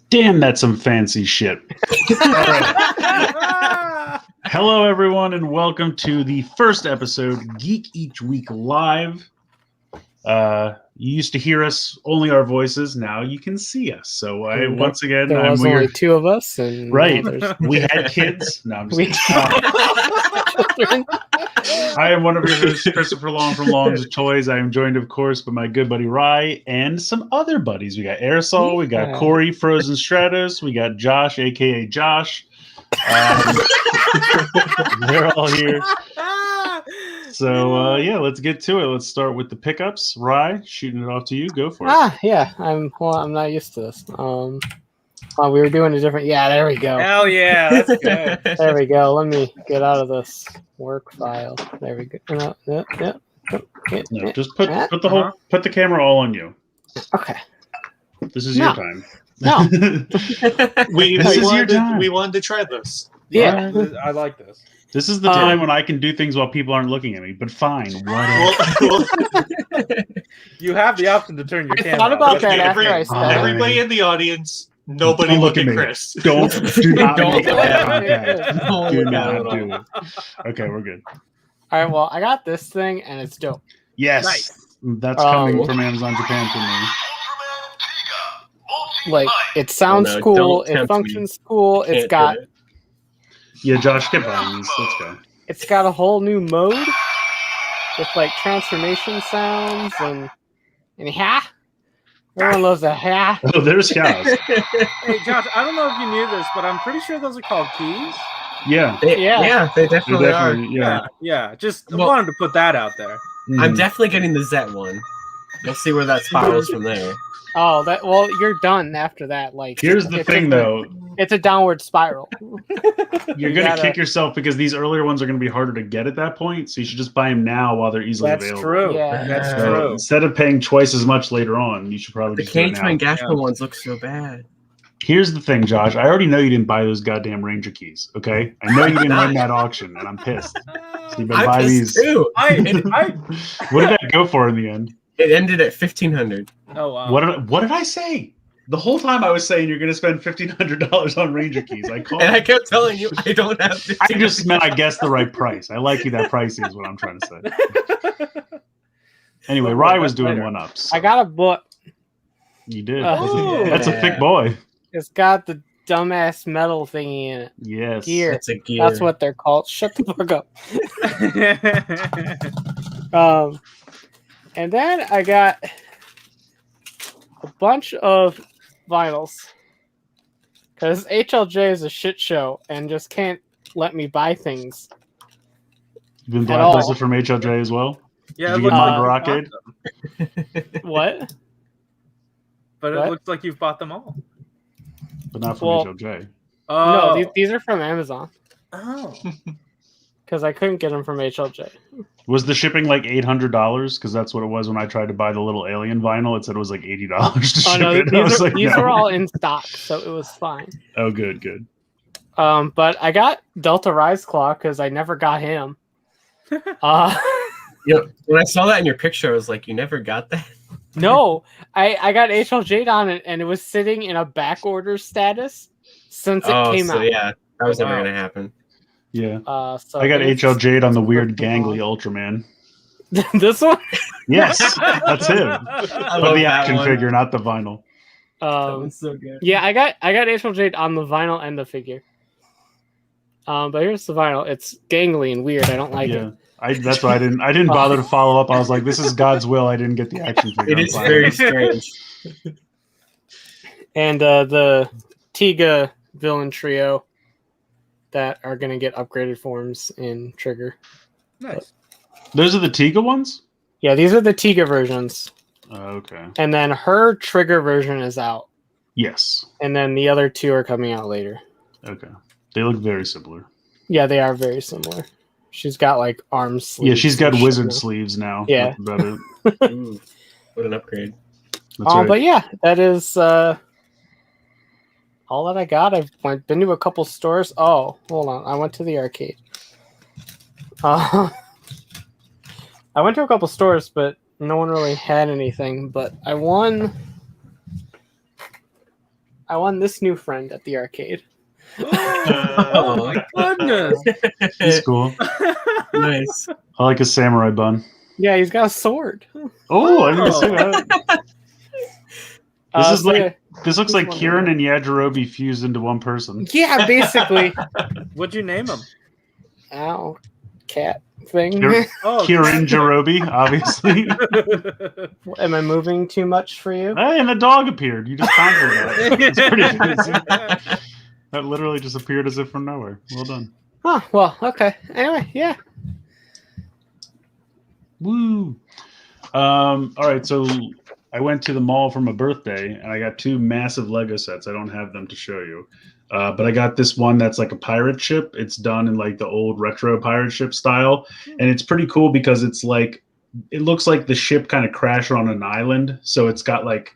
Damn, that's some fancy shit. Hello, everyone, and welcome to the first episode, Geek Each Week Live. You used to hear us, only our voices. Now you can see us. So once again, there was only two of us. And right. We had kids. No, I'm just kidding. I am one of your hosts, Christopher Long from Long's Toys. I am joined, of course, by my good buddy Rye and some other buddies. We got Aerosol, we got Corey, Frozen Stratus, we got Josh, aka Josh. They're all here. So yeah, let's get to it. Let's start with the pickups. Rye, shooting it off to you. Go for it. Yeah. I'm not used to this. We were doing a different. Yeah, there we go. Hell yeah, that's good. There we go. Let me get out of this work file. There we go. No, just put the whole put the camera all on you. Okay. This is your time. No. We wanted to try this. Yeah, I like this. This is the time when I can do things while people aren't looking at me. But fine, whatever. You have the option to turn your camera. I thought about that after I said everybody in the audience. Nobody look at Chris. Do not make eye contact. Do not do it. Okay, we're good. All right, well, I got this thing, and it's dope. Yes. Nice. That's coming from Amazon Japan for me. Like, it sounds cool. It functions cool. It's got... Yeah, Josh, get behind these. Let's go. It's got a whole new mode with, like, transformation sounds and ha. Everyone loves a ha. Oh, there's cows. Hey, Josh, I don't know if you knew this, but I'm pretty sure those are called keys. Yeah. They definitely are. Yeah. Just wanted to put that out there. I'm definitely getting the Zet one. We'll see where that spirals from there. Oh, well, you're done after that. Like, here's the thing, though. It's a downward spiral. You're going to kick yourself because these earlier ones are going to be harder to get at that point. So you should just buy them now while they're easily available. True. Yeah. That's true. Instead of paying twice as much later on, you should probably the just do it now. and Gashpa ones look so bad. Here's the thing, Josh. I already know you didn't buy those goddamn Ranger keys, okay? I know you didn't win that auction, and I'm pissed. So you better buy these. Too. What did that go for in the end? It ended at $1,500. Oh, wow. What did I say? The whole time I was saying you're going to spend $1,500 on Ranger keys. I kept telling you I don't have to. I just meant I guessed the right price. I like you that pricey is what I'm trying to say. Anyway, Rye was doing one-ups. I got a book. You did. That's a thick boy. It's got the dumbass metal thingy in it. Yes. Gear. It's a gear. That's what they're called. Shut the fuck up. And then I got a bunch of vinyls because HLJ is a shit show and just can't let me buy things. You've been blacklisted from HLJ as well? Yeah, did you get Mug Rocket? What? But it looks like you've bought them all. But not from HLJ. Oh. No, these are from Amazon. Oh. Because I couldn't get them from HLJ. Was the shipping like $800? Because that's what it was when I tried to buy the little alien vinyl. It said it was like $80 to ship it. These were all in stock, so it was fine. Oh, good. But I got Delta Rise Claw because I never got him. When I saw that in your picture, I was like, you never got that? No, I got HLJ on it, and it was sitting in a back order status since it came out. Yeah, that was never going to happen. Yeah. So I got HLJ'd on the weird gangly Ultraman. This one? Yes, that's him. But the action figure, not the vinyl. That one's so good. Yeah, I got HLJ'd on the vinyl and the figure. But here's the vinyl. It's gangly and weird. I don't like it. That's why I didn't bother to follow up. I was like, this is God's will. I didn't get the action figure. It is very strange. And the Tiga villain trio that are going to get upgraded forms in Trigger. Nice. Those are the Tiga ones? Yeah, these are the Tiga versions. Okay. And then her Trigger version is out. Yes. And then the other two are coming out later. Okay. They look very similar. Yeah, they are very similar. She's got like arm sleeves. Yeah, she's got and wizard shit sleeves now. Yeah. That's about it. Ooh, what an upgrade. That's now. right. But yeah, that is all that I got. I've been to a couple stores. Oh, hold on. I went to the arcade. I went to a couple stores, but no one really had anything. But I won this new friend at the arcade. Oh my goodness! He's cool. Nice. I like a samurai bun. Yeah, he's got a sword. Oh, I didn't even see that. This is so like this looks this like one- Kieran and Yajirobe fused into one person. yeah, basically. What'd you name him? Ow, cat thing. Kieran- Oh, Kieran Jirobe, obviously. Am I moving too much for you? Hey, and the dog appeared. You just conjured that. It's pretty crazy. That literally just appeared as if from nowhere. Well done. Oh, well, okay. Anyway, yeah. Woo. All right, so I went to the mall for my birthday, and I got 2 massive Lego sets. I don't have them to show you. But I got this one that's like a pirate ship. It's done in like the old retro pirate ship style. And it's pretty cool because it's like, it looks like the ship kind of crashed on an island. So it's got like,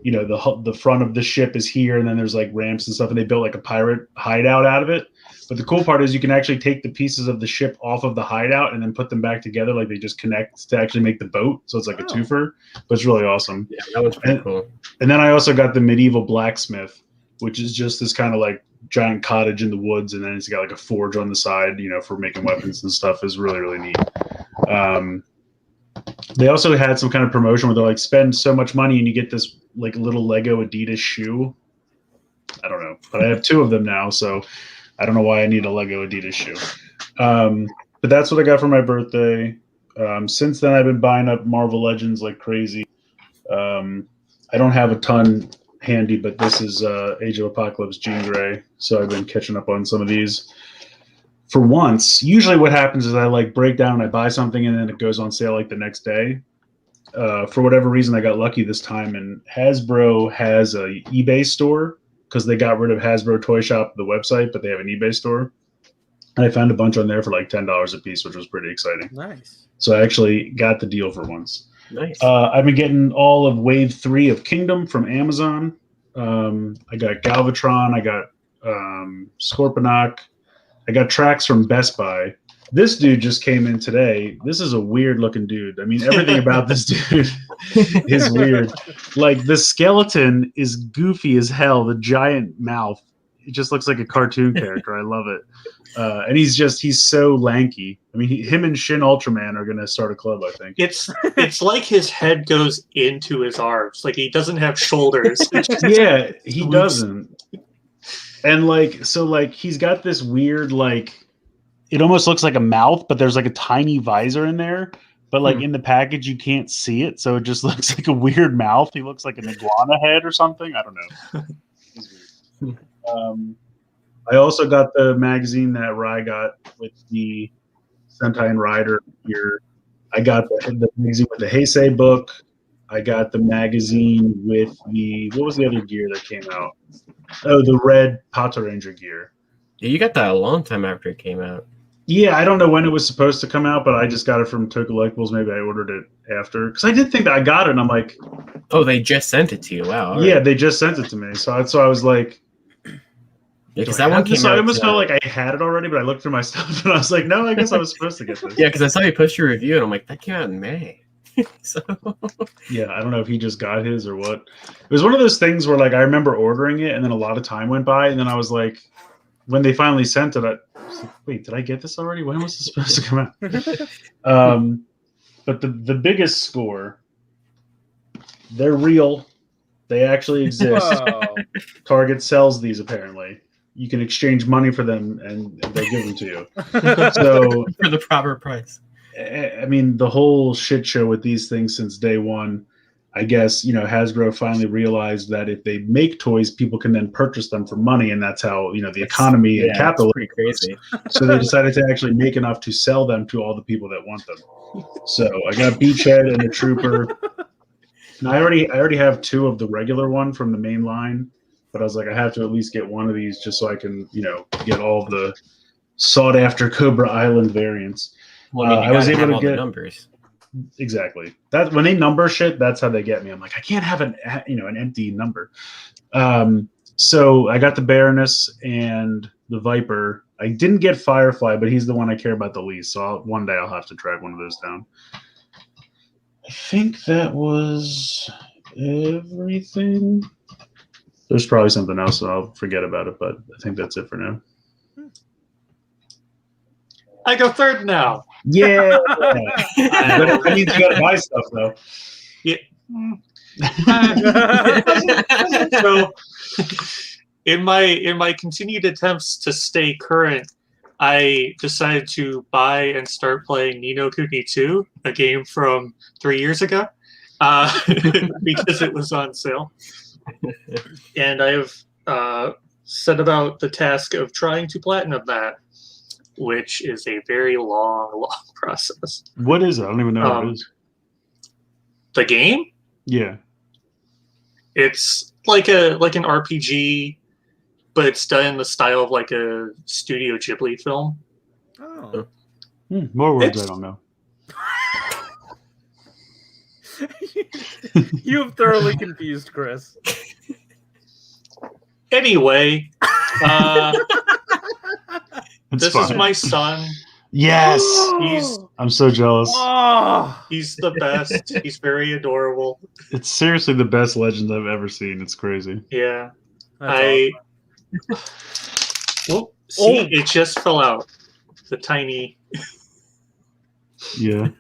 you know, the front of the ship is here, and then there's like ramps and stuff, and they built like a pirate hideout out of it. But the cool part is you can actually take the pieces of the ship off of the hideout and then put them back together. Like they just connect to actually make the boat. So it's like a twofer, but it's really awesome. Yeah, that was pretty cool. And then I also got the medieval blacksmith, which is just this kind of like giant cottage in the woods. And then it's got like a forge on the side, you know, for making weapons and stuff. Is really, really neat. They also had some kind of promotion where they're like, spend so much money and you get this like little Lego Adidas shoe. I don't know, but I have 2 of them now. So I don't know why I need a Lego Adidas shoe. But that's what I got for my birthday. Since then, I've been buying up Marvel Legends like crazy. I don't have a ton handy, but this is Age of Apocalypse Jean Grey. So I've been catching up on some of these. For once, usually what happens is I like break down and I buy something and then it goes on sale like the next day. For whatever reason, I got lucky this time, and Hasbro has a eBay store because they got rid of Hasbro Toy Shop, the website, but they have an eBay store. And I found a bunch on there for like $10 a piece, which was pretty exciting. Nice. So I actually got the deal for once. Nice. I've been getting all of Wave 3 of Kingdom from Amazon. I got Galvatron. I got Scorponok. I got tracks from Best Buy. This dude just came in today. This is a weird looking dude. I mean, everything about this dude is weird. Like the skeleton is goofy as hell. The giant mouth. It just looks like a cartoon character. I love it. And he's so lanky. I mean, him and Shin Ultraman are going to start a club, I think. It's like his head goes into his arms. Like he doesn't have shoulders. Yeah, he doesn't. And like, so like he's got this weird, like, it almost looks like a mouth, but there's like a tiny visor in there. But like in the package, you can't see it. So it just looks like a weird mouth. He looks like an iguana head or something. I don't know. He's weird. I also got the magazine that Rai got with the Sentai and Rider here. I got the magazine with the Heisei book. I got the magazine with what was the other gear that came out? Oh, the red Pata Ranger gear. Yeah, you got that a long time after it came out. Yeah, I don't know when it was supposed to come out, but I just got it from Toku Collectibles. Maybe I ordered it after. Because I did think that I got it, and I'm like... Oh, they just sent it to you. Wow. Yeah, they just sent it to me. So I was like... Yeah, because that one came out. I almost felt like I had it already, but I looked through my stuff, and I was like, no, I guess I was supposed to get this. Yeah, because I saw you post your review, and I'm like, that came out in May. So yeah, I don't know if he just got his or what. It was one of those things where like I remember ordering it and then a lot of time went by and then I was like, when they finally sent it, I was like, wait, did I get this already? When was this supposed to come out? But the biggest score, they're real. They actually exist. Whoa. Target sells these apparently. You can exchange money for them and they give them to you. So for the proper price. I mean, the whole shit show with these things since day one, I guess, you know, Hasbro finally realized that if they make toys, people can then purchase them for money. And that's how, you know, the economy and capital. Pretty crazy. So they decided to actually make enough to sell them to all the people that want them. So I got Beachhead and a Trooper. And I already have 2 of the regular one from the main line. but I was like, I have to at least get one of these just so I can, get all the sought after Cobra Island variants. Well, I was able to get the numbers. Exactly. That when they number shit, that's how they get me. I'm like, I can't have an empty number. So I got the Baroness and the Viper. I didn't get Firefly, but he's the one I care about the least. So one day I'll have to track one of those down. I think that was everything. There's probably something else, so I'll forget about it, but I think that's it for now. I go third now. Yeah. That means you gotta buy stuff, though. Yeah. So, in my continued attempts to stay current, I decided to buy and start playing Ni no Kuni 2, a game from 3 years ago, because it was on sale. And I have set about the task of trying to platinum that, which is a very long process. What is it? I don't even know what it is. The game? Yeah. It's like an RPG, but it's done in the style of like a Studio Ghibli film. Oh. More words I don't know. You've thoroughly confused Chris. Anyway, this fine. is my son. Yes. I'm so jealous. Oh. He's the best. He's very adorable. It's seriously the best Legends I've ever seen. It's crazy. Yeah. That's Well, see, it just fell out. The tiny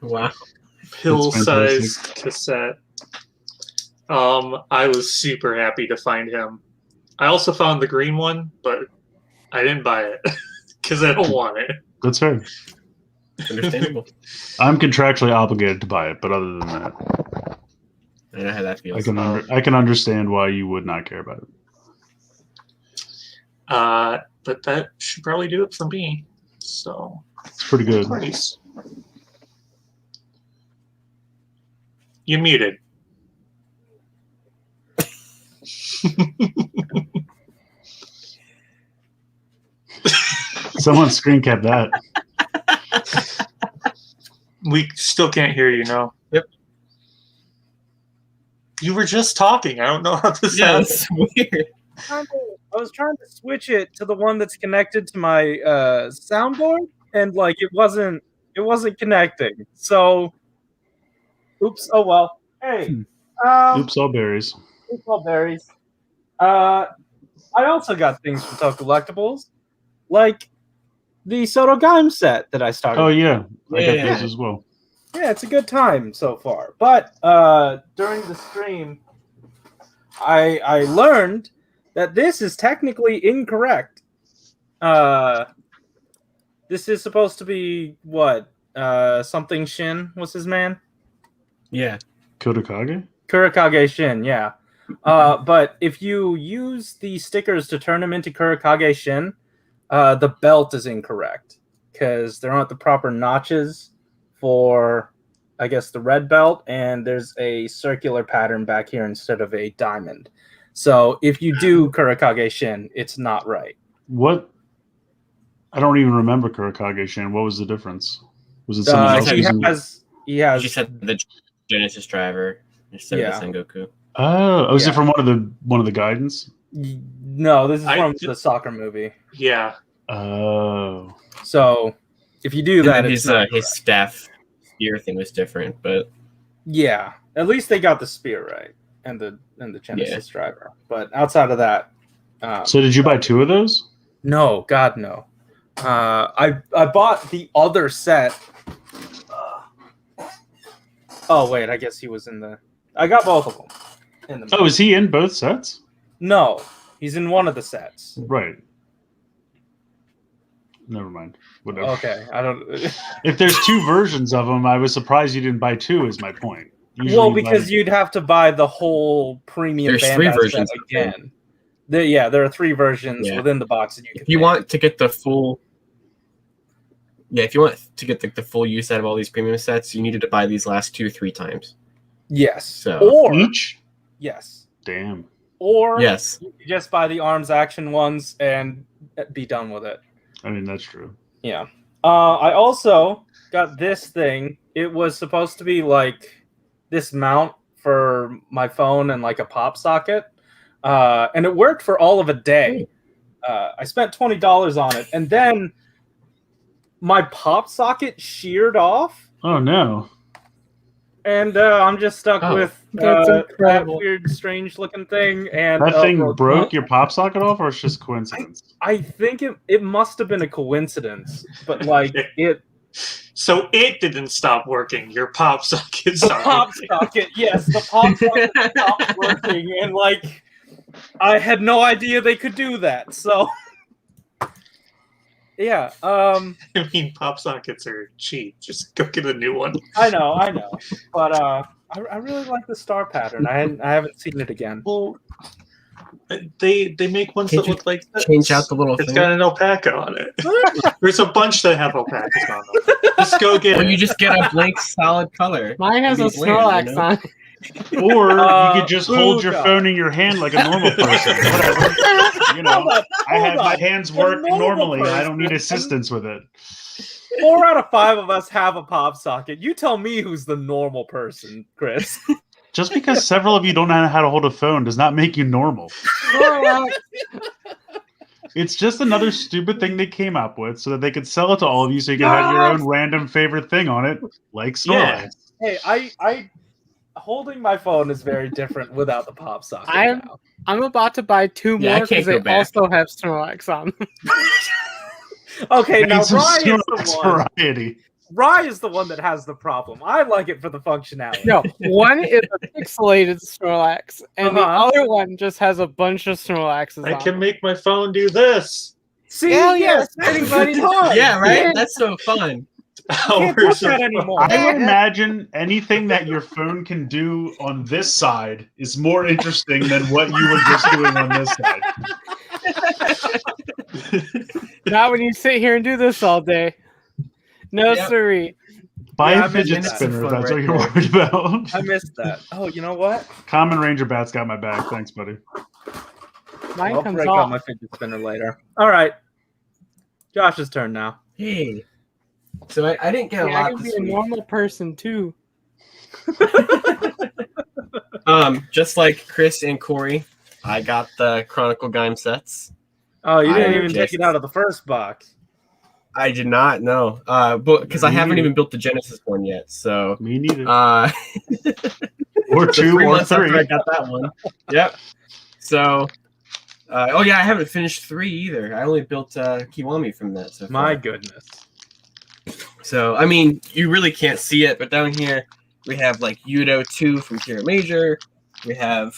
Wow. pill-sized cassette. I was super happy to find him. I also found the green one, but I didn't buy it because I don't want it. That's fair. Understandable. I'm contractually obligated to buy it, but other than that, I know how that feels. I can understand why you would not care about it. But that should probably do it for me. So It's pretty good. nice. You muted. Someone screen capped that. We still can't hear you now. Yep. You were just talking. I don't know how this Yeah, happened. that's weird. I was trying to switch it to the one that's connected to my soundboard, and like it wasn't connecting. So, oops. Oh well. Hey. Oops, all berries. Oops, all berries. I also got things from Toku Collectibles, like the Soto Gaim set that I started. Oh yeah, I got Yeah. those as well. Yeah, it's a good time so far. But during the stream, I learned that this is technically incorrect. This is supposed to be what? Something Shin was his man? Yeah. Kodakage? Kurakage Shin, yeah. But if you use the stickers to turn them into Kurakage Shin, the belt is incorrect because there aren't the proper notches for, I guess, the red belt, and there's a circular pattern back here instead of a diamond. So if you do Kurakage Shin, it's not right. What? I don't even remember Kurakage Shin. What was the difference? Was it someone else He using? has You just had the Genesis driver instead of the Sengoku. Oh, is it from one of the guidance? No, this is from the soccer movie. Yeah. Oh. So if you do that, his staff spear thing was different, but yeah, at least they got the spear right and the Genesis driver. But outside of that, So did you buy two of those? no, God no. I bought the other set. Oh wait, I guess he was in the. I got both of them. In the Oh, is he in both sets? No, he's in one of the sets. Right. Never mind. Whatever. Okay, I don't. If there's two versions of them, I was surprised you didn't buy two. Is my point. Usually Well, you because buy- you'd have to buy the whole premium. There's Bandai 3 set versions again. There are 3 versions within the box that you can. if you want to get the full, if you want to get the full use out of all these premium sets, you needed to buy these last 2-3 times. Yes. So Or each. yes. Damn. or Yes. you could just buy the arms action ones and be done with it. I mean, that's true. Yeah. I also got this thing. It was supposed to be like this mount for my phone and like a pop socket. And it worked for all of a day. I spent $20 on it. And then my pop socket sheared off. Oh no! And I'm just stuck with That's that incredible. weird, strange-looking thing. And That thing broke. broke your pop socket off, or it's just coincidence? I think it must have been a coincidence, but like it. So it didn't stop working. Your pop socket The stopped pop working. socket, yes, the pop socket stopped working, and like I had no idea they could do that. So yeah, I mean, pop sockets are cheap. Just go get a new one. I know, but I really like the star pattern. I haven't seen it again. Well, they make ones Can't that look like this. Change out the little It's thing. got an alpaca on it. There's a bunch that have alpacas on them. Just go get Or it. you just get a blank solid color. Mine has a It'd be bland, Snorlax you know? on. Or you could just hold your Luca. phone in your hand like a normal person. Whatever. You know, I have my hands work normal normally. I don't need person- assistance with it. 4 out of 5 of us have a pop socket. You tell me who's the normal person, Chris. Just because several of you don't know how to hold a phone does not make you normal. Snorlax. It's just another stupid thing they came up with so that they could sell it to all of you so you can have your own random favorite thing on it, like Snorlax. Yeah. Hey, I holding my phone is very different without the pop socket. I'm- now. I'm about to buy 2 Yeah, I more can't because they go back. also have Snorlax on. Okay, They now need some Rye is the Snorlax one. variety. Rye is the one that has the problem. I like it for the functionality. No, one is a pixelated Snorlax, and the Uh-huh. other one just has a bunch of Snorlaxes I on. can make my phone do this. See, Hell yes, yes, anybody does. Yeah, right? Yeah. That's so fun. Can't touch Hours of that anymore. I would imagine anything that your phone can do on this side is more interesting than what you were just doing on this side. Not when you sit here and do this all day. No, Yep. siree. Buy Yeah, a I mean, fidget it's spinner if fun that's right what you're there. worried about. I missed that. Oh, you know what? Common Ranger Bat's got my back. Thanks, buddy. Mine I'll comes break out off. my fidget spinner later. All right, Josh's turn now. Hey. So I didn't get a Yeah, I lot can be this a week. normal person too. Just like Chris and Corey, I got the Chronicle Gaim sets. Oh, you didn't I even take just- it out of the first box. I did not know, but because I Me haven't neither. even built the Genesis one yet. So, Me neither. the Or 2 3 or months after 3. I got that one. Yep. So, oh yeah, I haven't finished 3 either. I only built Kiwami from that. So My far. goodness. So, I mean, you really can't see it, but down here we have like Yudo 2 from Kira Major. We have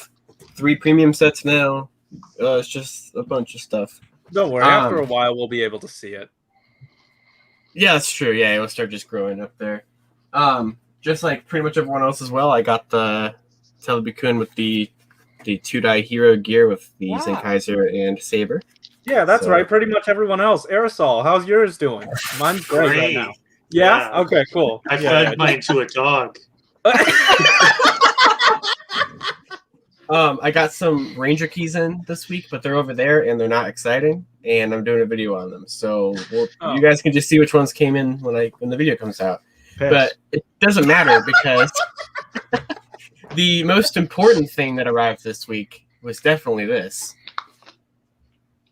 3 premium sets now. It's just a bunch of stuff. Don't worry. After a Um, while, we'll be able to see it. Yeah, that's true. Yeah, it'll start just growing up there. Just like pretty much everyone else as well, I got the Telebikun with the 2-die hero gear with the Wow. Zenkaiser and Saber. Yeah, that's So- right. Pretty much everyone else. Aerosol, how's yours doing? Mine's great right Great. now. Yeah? Yeah. Okay, cool. I Yeah, fed mine to a dog. I got some Ranger keys in this week, but they're over there and they're not exciting. And I'm doing a video on them, so Oh. you guys can just see which ones came in when the video comes out. But it doesn't matter because the most important thing that arrived this week was definitely this.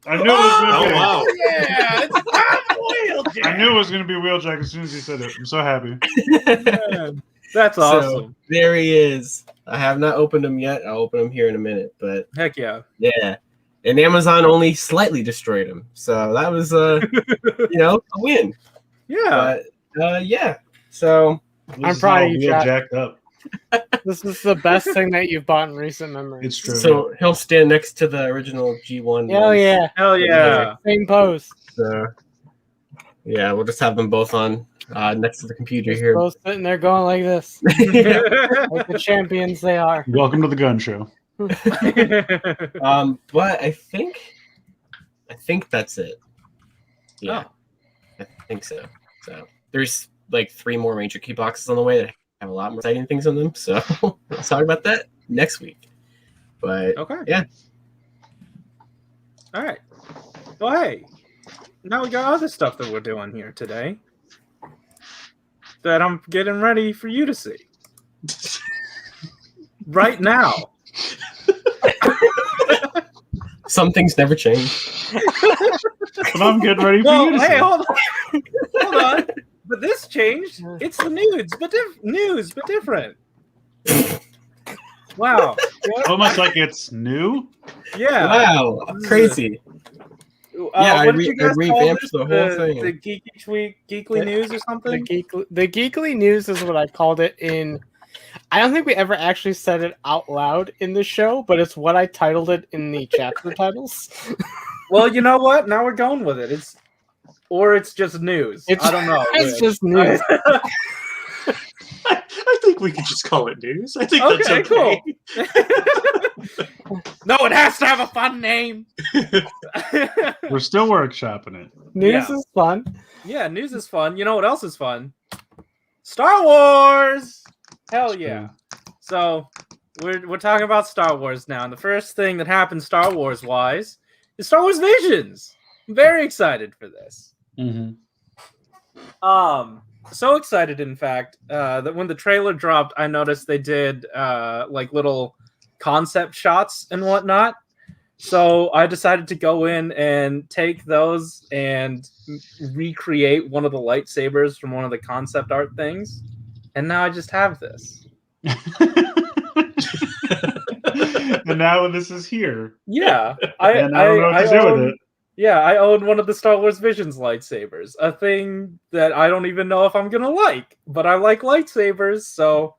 I knew it was Oh, going to wow. Yeah, it's be. I knew it was going to be Wheeljack as soon as he said it. I'm so happy. Man, that's awesome. So there he is. I have not opened him yet. I'll open him here in a minute, but Heck yeah. yeah. And Amazon only slightly destroyed him, so that was a win. Yeah. But yeah. So I'm proud of you, Jack. Jacked up. This is the best thing that you've bought in recent memory. It's true. so he'll stand next to the original G1. Hell ones. yeah. Hell yeah. Same pose. So yeah, we'll just have them both on next to the computer here. Both sitting there going like this. Like the champions they are. Welcome to the gun show. But I think that's it. Yeah, I think so. So there's like 3 more Ranger key boxes on the way that have a lot more exciting things on them. So let's talk about that next week. But Okay. yeah. All right. Well, hey, now we got other stuff that we're doing here today that I'm getting ready for you to see right now. Some things never change. But I'm getting ready for Well, you to hey, see. hold on. Hold on. But this changed. It's the news, but different. Wow. What? Almost like it's new. Yeah. Wow, crazy. Yeah, I what did you guys call revamped this? the whole thing. The Geek Each Week Geekly News or The something? Geekly News is what I called it in. I don't think we ever actually said it out loud in the show, but it's what I titled it in the chapter titles. Well, you know what? Now we're going with it. It's just news. I don't know. It's just news. I think we could just call it news. I think that's okay. Cool. No, it has to have a fun name. We're still workshopping it. News is fun. Yeah, news is fun. You know what else is fun? Star Wars. Hell yeah. So we're talking about Star Wars now. And the first thing that happened Star Wars wise is Star Wars Visions. I'm very excited for this. Mm-hmm. So excited, in fact, that when the trailer dropped, I noticed they did like little concept shots and whatnot. So I decided to go in and take those and recreate one of the lightsabers from one of the concept art things. And now I just have this. And now this is here. Yeah. And I don't know what to do with it. Yeah, I own one of the Star Wars Visions lightsabers. A thing that I don't even know if I'm going to like. But I like lightsabers, so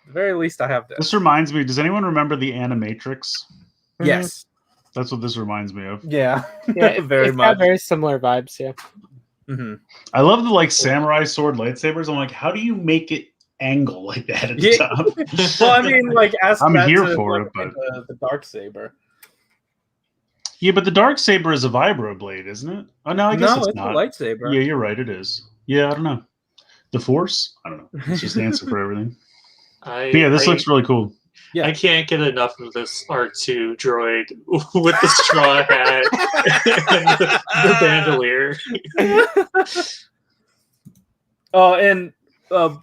at the very least I have this. This reminds me, does anyone remember the Animatrix? Yes. That's what this reminds me of. Yeah. Yeah, very it's much. got very similar vibes, yeah. Mm-hmm. I love the like samurai sword lightsabers. I'm like, how do you make it angle like that at the top? Well, I mean, like, as I'm that here to for look it, but like the dark saber. yeah, but the dark saber is a vibroblade, isn't it? Oh no, I guess No, it's it's not. a lightsaber. Yeah, you're right. It is. Yeah, I don't know. The Force? I don't know. It's just the answer for everything. But yeah, this looks really cool. Yeah. I can't get enough of this R2 droid with the straw hat and the bandolier. Oh, and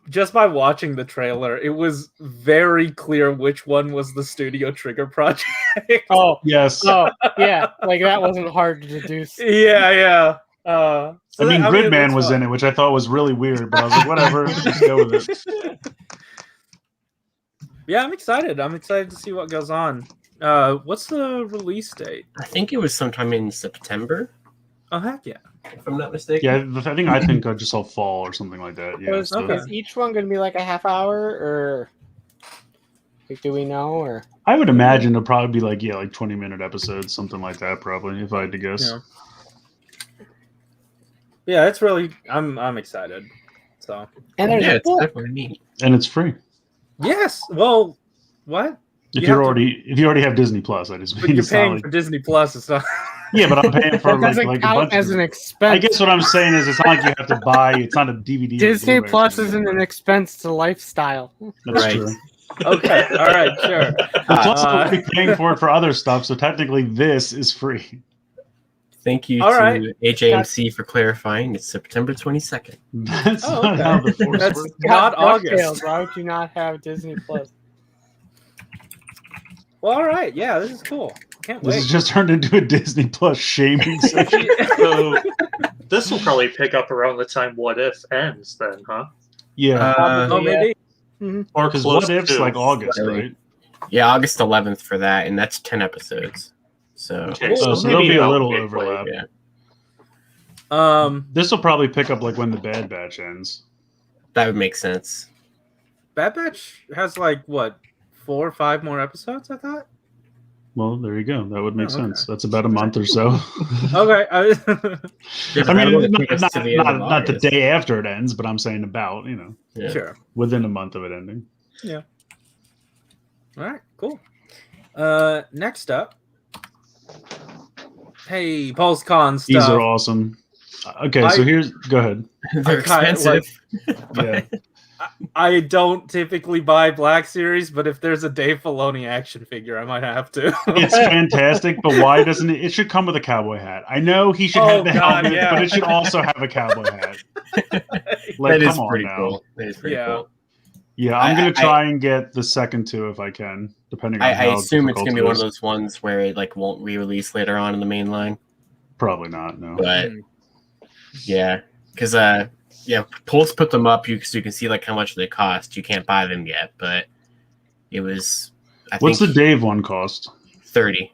just by watching the trailer, it was very clear which one was the Studio Trigger project. Oh, Yes. oh, yeah. Like that wasn't hard to deduce. Yeah. I mean, Gridman was in it, which I thought was really weird, but I was like, whatever, just go with it. Yeah, I'm excited. I'm excited to see what goes on. What's the release date? I think it was sometime in September, Oh, heck yeah. if I'm not mistaken. Yeah, I think I just saw fall or something like that. Yeah. Is, So is each one going to be like a half hour, or like, do we know? Or I would imagine it'll probably be like 20-minute episodes, something like that, probably, if I had to guess. Yeah, it's really. I'm excited. So. and there's Yeah, a it's book. definitely neat. And it's free. Yes. Well, what? If you already have Disney Plus, I just But mean you're it's not paying like, for Disney Plus. It's not. yeah, but I'm paying for It doesn't like a count bunch as of, an expense. I guess what I'm saying is it's not like you have to buy. It's not a DVD. or Disney Blu-ray or Plus something. isn't an expense to lifestyle. That's Right. true. Okay. All right. Sure. Plus, we'll be paying for it for other stuff, so technically this is free. Thank you All to right. HAMC for clarifying. It's September 22nd. That's Oh, not okay. how the Force That's works. not God, August. DuckTales, why would you not have Disney Plus? Well, all right. Yeah, this is cool. Can't This wait. has just turned into a Disney Plus shaming session. So this will probably pick up around the time What If ends, then, huh? Yeah, Oh, maybe. Or because close What If's to. like August, Really? right? Yeah, August 11th for that, and that's 10 episodes. So Okay, So so there'll maybe be a about little midway. overlap. yeah, This will probably pick up like when the Bad Batch ends. that would make sense. Bad Batch has like what 4 or 5 more episodes. I thought. Well, there you go. That would make Oh, okay. sense. That's about a month or so. Okay. Yeah, I but that mean, would take us to the end of not the August. day after it ends, but I'm saying about, Yeah. Sure. within a month of it ending. All right. Cool. Next up. Hey, PulseCon stuff. These are awesome. Okay, so I- go ahead. They're I kinda expensive. Yeah. I don't typically buy Black Series, but if there's a Dave Filoni action figure, I might have to. It's fantastic, but why doesn't it? It should come with a cowboy hat. I know he should Oh, have the God, helmet, yeah. but it should also have a cowboy hat. That is come on pretty now. cool. That is pretty Yeah. cool. Yeah, I'm I- gonna try and get the second two if I can, depending on I how assume it's difficult gonna be it one of is. those ones where it like won't re-release later on in the main line. Probably not. No. But yeah, because Pulse put them up so you can see like how much they cost. You can't buy them yet, but it was. What's the think Dave one cost? 30.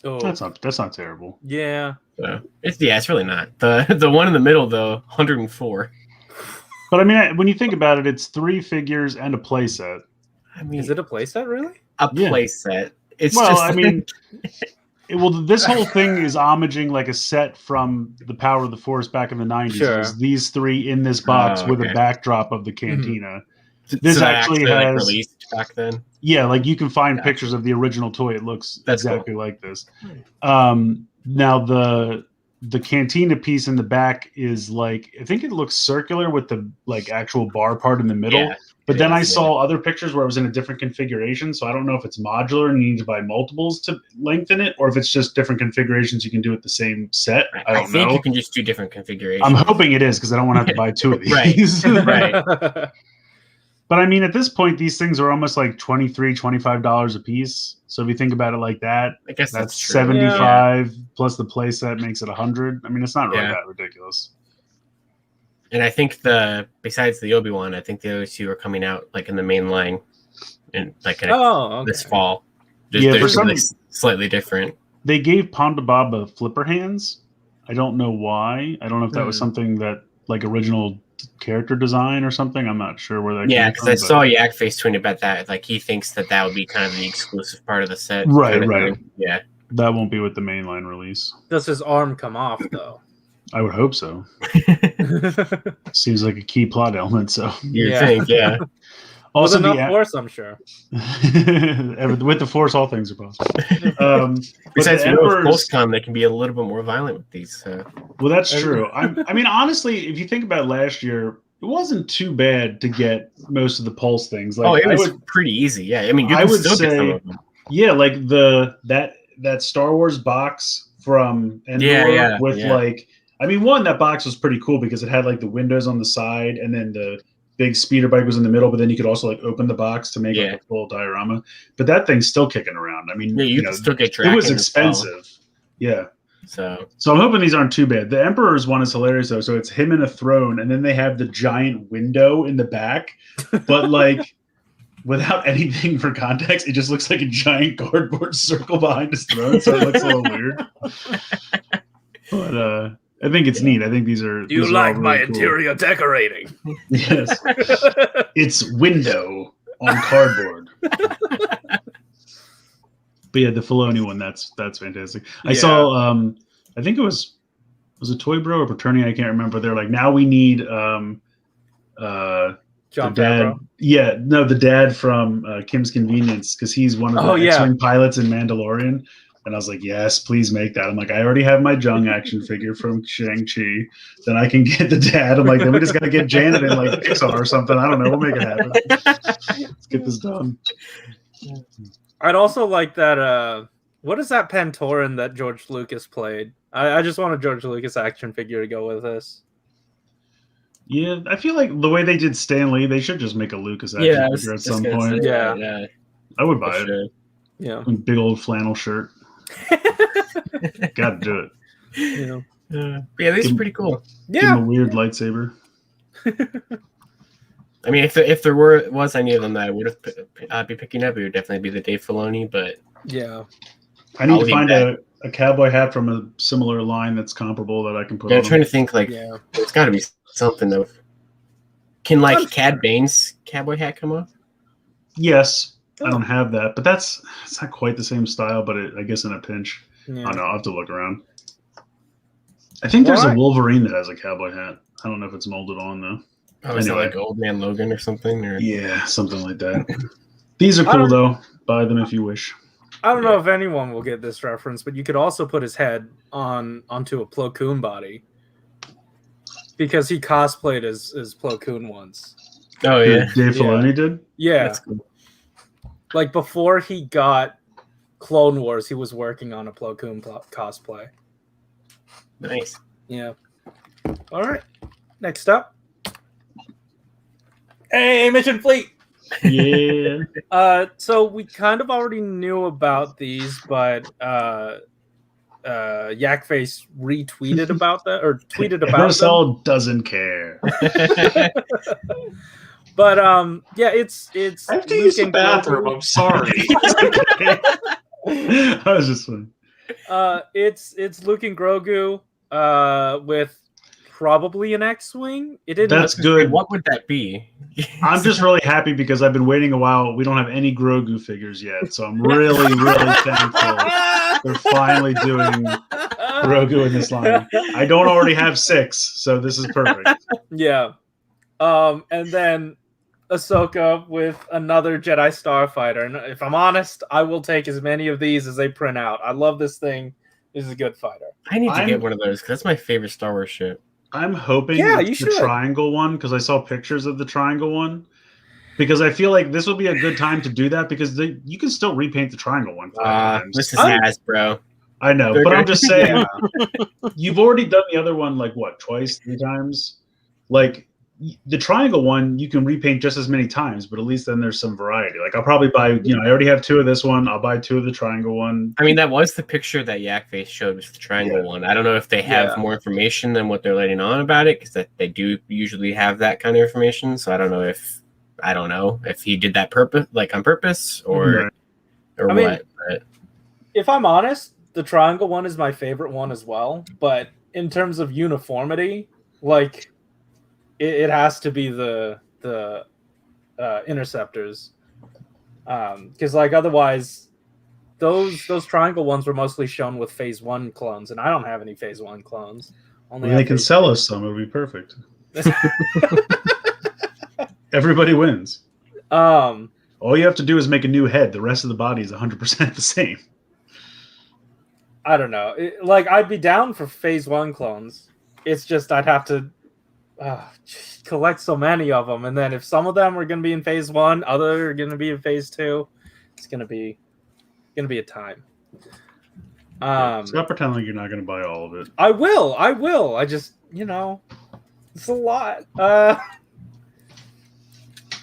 Oh, That's not terrible. yeah. So it's really not. The one in the middle though, 104. But I mean, when you think about it, it's 3 figures and a playset. I mean, Is it a playset, really? a Yeah. play set? It's Well, just I mean, this whole thing is homaging like a set from the Power of the Force back in the 90s. Sure. It was these 3 in this box Oh, with okay. a backdrop of the cantina. so this that actually like, has- released back then. Yeah, like you can find Gotcha. pictures of the original toy. It looks That's exactly like this. Now the cantina piece in the back is like, I think it looks circular with the like actual bar part in the middle. Yeah, But it then I is, saw other pictures where it was in a different configuration. So I don't know if it's modular and you need to buy multiples to lengthen it, or if it's just different configurations you can do with the same set. I don't think know. you can just do different configurations. I'm hoping it is because I don't want to have to buy 2 of Right. these. Right. But I mean, at this point, these things are almost like $23, $25 a piece. So if you think about it like that, I guess that's true. 75 plus the playset makes it 100. I mean, it's not really Yeah. that ridiculous. And I think besides the Obi-Wan, I think the other 2 are coming out like in the main line, and like Oh, okay. this fall. Yeah, They're for just, some- like, slightly different. They gave Ponda Baba flipper hands. I don't know why. I don't know if that was Hmm. something that like original character design or something. I'm not sure where that Yeah, came because from, I but- saw Yak Face tweeting about that. Like he thinks that would be kind of the exclusive part of the set. Right, kind of right. thing. Yeah. that won't be with the mainline release. Does his arm come off, though? I would hope so. Seems like a key plot element. So You Yeah. think, yeah. also With the enough force, I'm sure. with the Force, all things are possible. But Besides, the we know with Emperor's- PulseCon, they can be a little bit more violent with these. Well, that's true. I mean, honestly, if you think about last year, it wasn't too bad to get most of the Pulse things. Like, it I was would, pretty easy. Yeah, I mean, you I can would still get some say- of them. yeah, like that Star Wars box from Endor Yeah, with yeah. like, I mean, one, that box was pretty cool because it had like the windows on the side, and then the big speeder bike was in the middle. But then you could also like open the box to make like a full diorama. But that thing's still kicking around. I mean, Yeah, you know, can still get it Draken was as well. expensive. Yeah. So So I'm hoping these aren't too bad. The Emperor's one is hilarious though. So it's him in a throne, and then they have the giant window in the back, but like without anything for context, it just looks like a giant cardboard circle behind his throne. So it looks a little weird. But I think it's neat. I think these are. these are all really cool. decorating? Yes, it's window on cardboard. But yeah, the Filoni one, that's fantastic. I saw I think it was it Toy Bro or Paterni, I can't remember. They're like, now we need John the dad. Favreau. Yeah, no, the dad from Kim's Convenience, because he's one of the X-Wing pilots in Mandalorian. And I was like, yes, please make that. I'm like, I already have my Jung action figure from Shang-Chi. Then I can get the dad. I'm like, then we just got to get Janet in like Pixar or something. I don't know. We'll make it happen. Let's get this done. I'd also like that. What is that Pantoran that George Lucas played? I just want a George Lucas action figure to go with this. Yeah, I feel like the way they did Stan Lee, they should just make a Lucas action yeah, I was figure at just some gonna point. say, Yeah. yeah, I would for buy it. sure. Yeah. Big old flannel shirt. Got to do it. Yeah. But yeah, these are pretty cool. Give him Yeah. a weird lightsaber. I mean, if there was any of them that I would have be picking up, it would definitely be the Dave Filoni. But Yeah. I need I'll to leave find that. a cowboy hat from a similar line that's comparable that I can put yeah, on. I'm trying to think. Like, Yeah. there's got to be something though. Can like I'm Cad Bane's cowboy hat come off? Yes, I don't have that, but it's not quite the same style, but I guess in a pinch. Yeah. I don't know. I'll have to look around. I think there's Why? a Wolverine that has a cowboy hat. I don't know if it's molded on though. Oh, is it Anyway. like Old Man Logan or something? Or Yeah, something like that. These are I cool don't- though. Buy them if you wish. I don't know if anyone will get this reference, but you could also put his head onto a Plo Koon body because he cosplayed as Plo Koon once. Oh yeah. Dave Filoni did. Yeah, That's cool. like before he got Clone Wars, he was working on a Plo Koon cosplay. Nice. Yeah. All right. Next up. Hey, Mission Fleet. Yeah. So we kind of already knew about these, but Yakface retweeted about that or tweeted about them. Russell doesn't care. But yeah, it's I have to use the Luke and bathroom. Grogu. I'm sorry. I was just funny. It's Luke and Grogu with probably an X-wing. It didn't. That's good. What would that be? I'm just really happy because I've been waiting a while. We don't have any Grogu figures yet, so I'm really, really thankful they're finally doing Grogu in this line. I don't already have 6, so this is perfect. Yeah. And then Ahsoka with another Jedi Starfighter. And if I'm honest, I will take as many of these as they print out. I love this thing. This is a good fighter. I need to get one of those because that's my favorite Star Wars ship. I'm hoping Yeah, it's you the should. triangle one because I saw pictures of the triangle one. Because I feel like this would be a good time to do that because you can still repaint the triangle one 5 times. This is Hasbro. I know, They're but I'm great. just saying, you've already done the other one like what, twice, 3 times? Like the triangle one, you can repaint just as many times, but at least then there's some variety. Like I'll probably buy, I already have 2 of this one. I'll buy 2 of the triangle one. I mean, that was the picture that Yakface showed, was the triangle one. I don't know if they have more information than what they're letting on about it, because they do usually have that kind of information. So I don't know if he did that on purpose or I mean, what. But if I'm honest, the triangle one is my favorite one as well. But in terms of uniformity, like it has to be the interceptors, because like otherwise, those triangle ones were mostly shown with Phase 1 clones, and I don't have any Phase 1 clones. Only They can sell us some; it would be perfect. Everybody wins. All you have to do is make a new head. The rest of the body is 100% the same. I don't know. I'd be down for Phase 1 clones. It's just I'd have to collect so many of them, and then if some of them are going to be in Phase 1, other are going to be in Phase 2, it's going to be a time. Stop pretending like you're not going to buy all of it. I will. I just, it's a lot.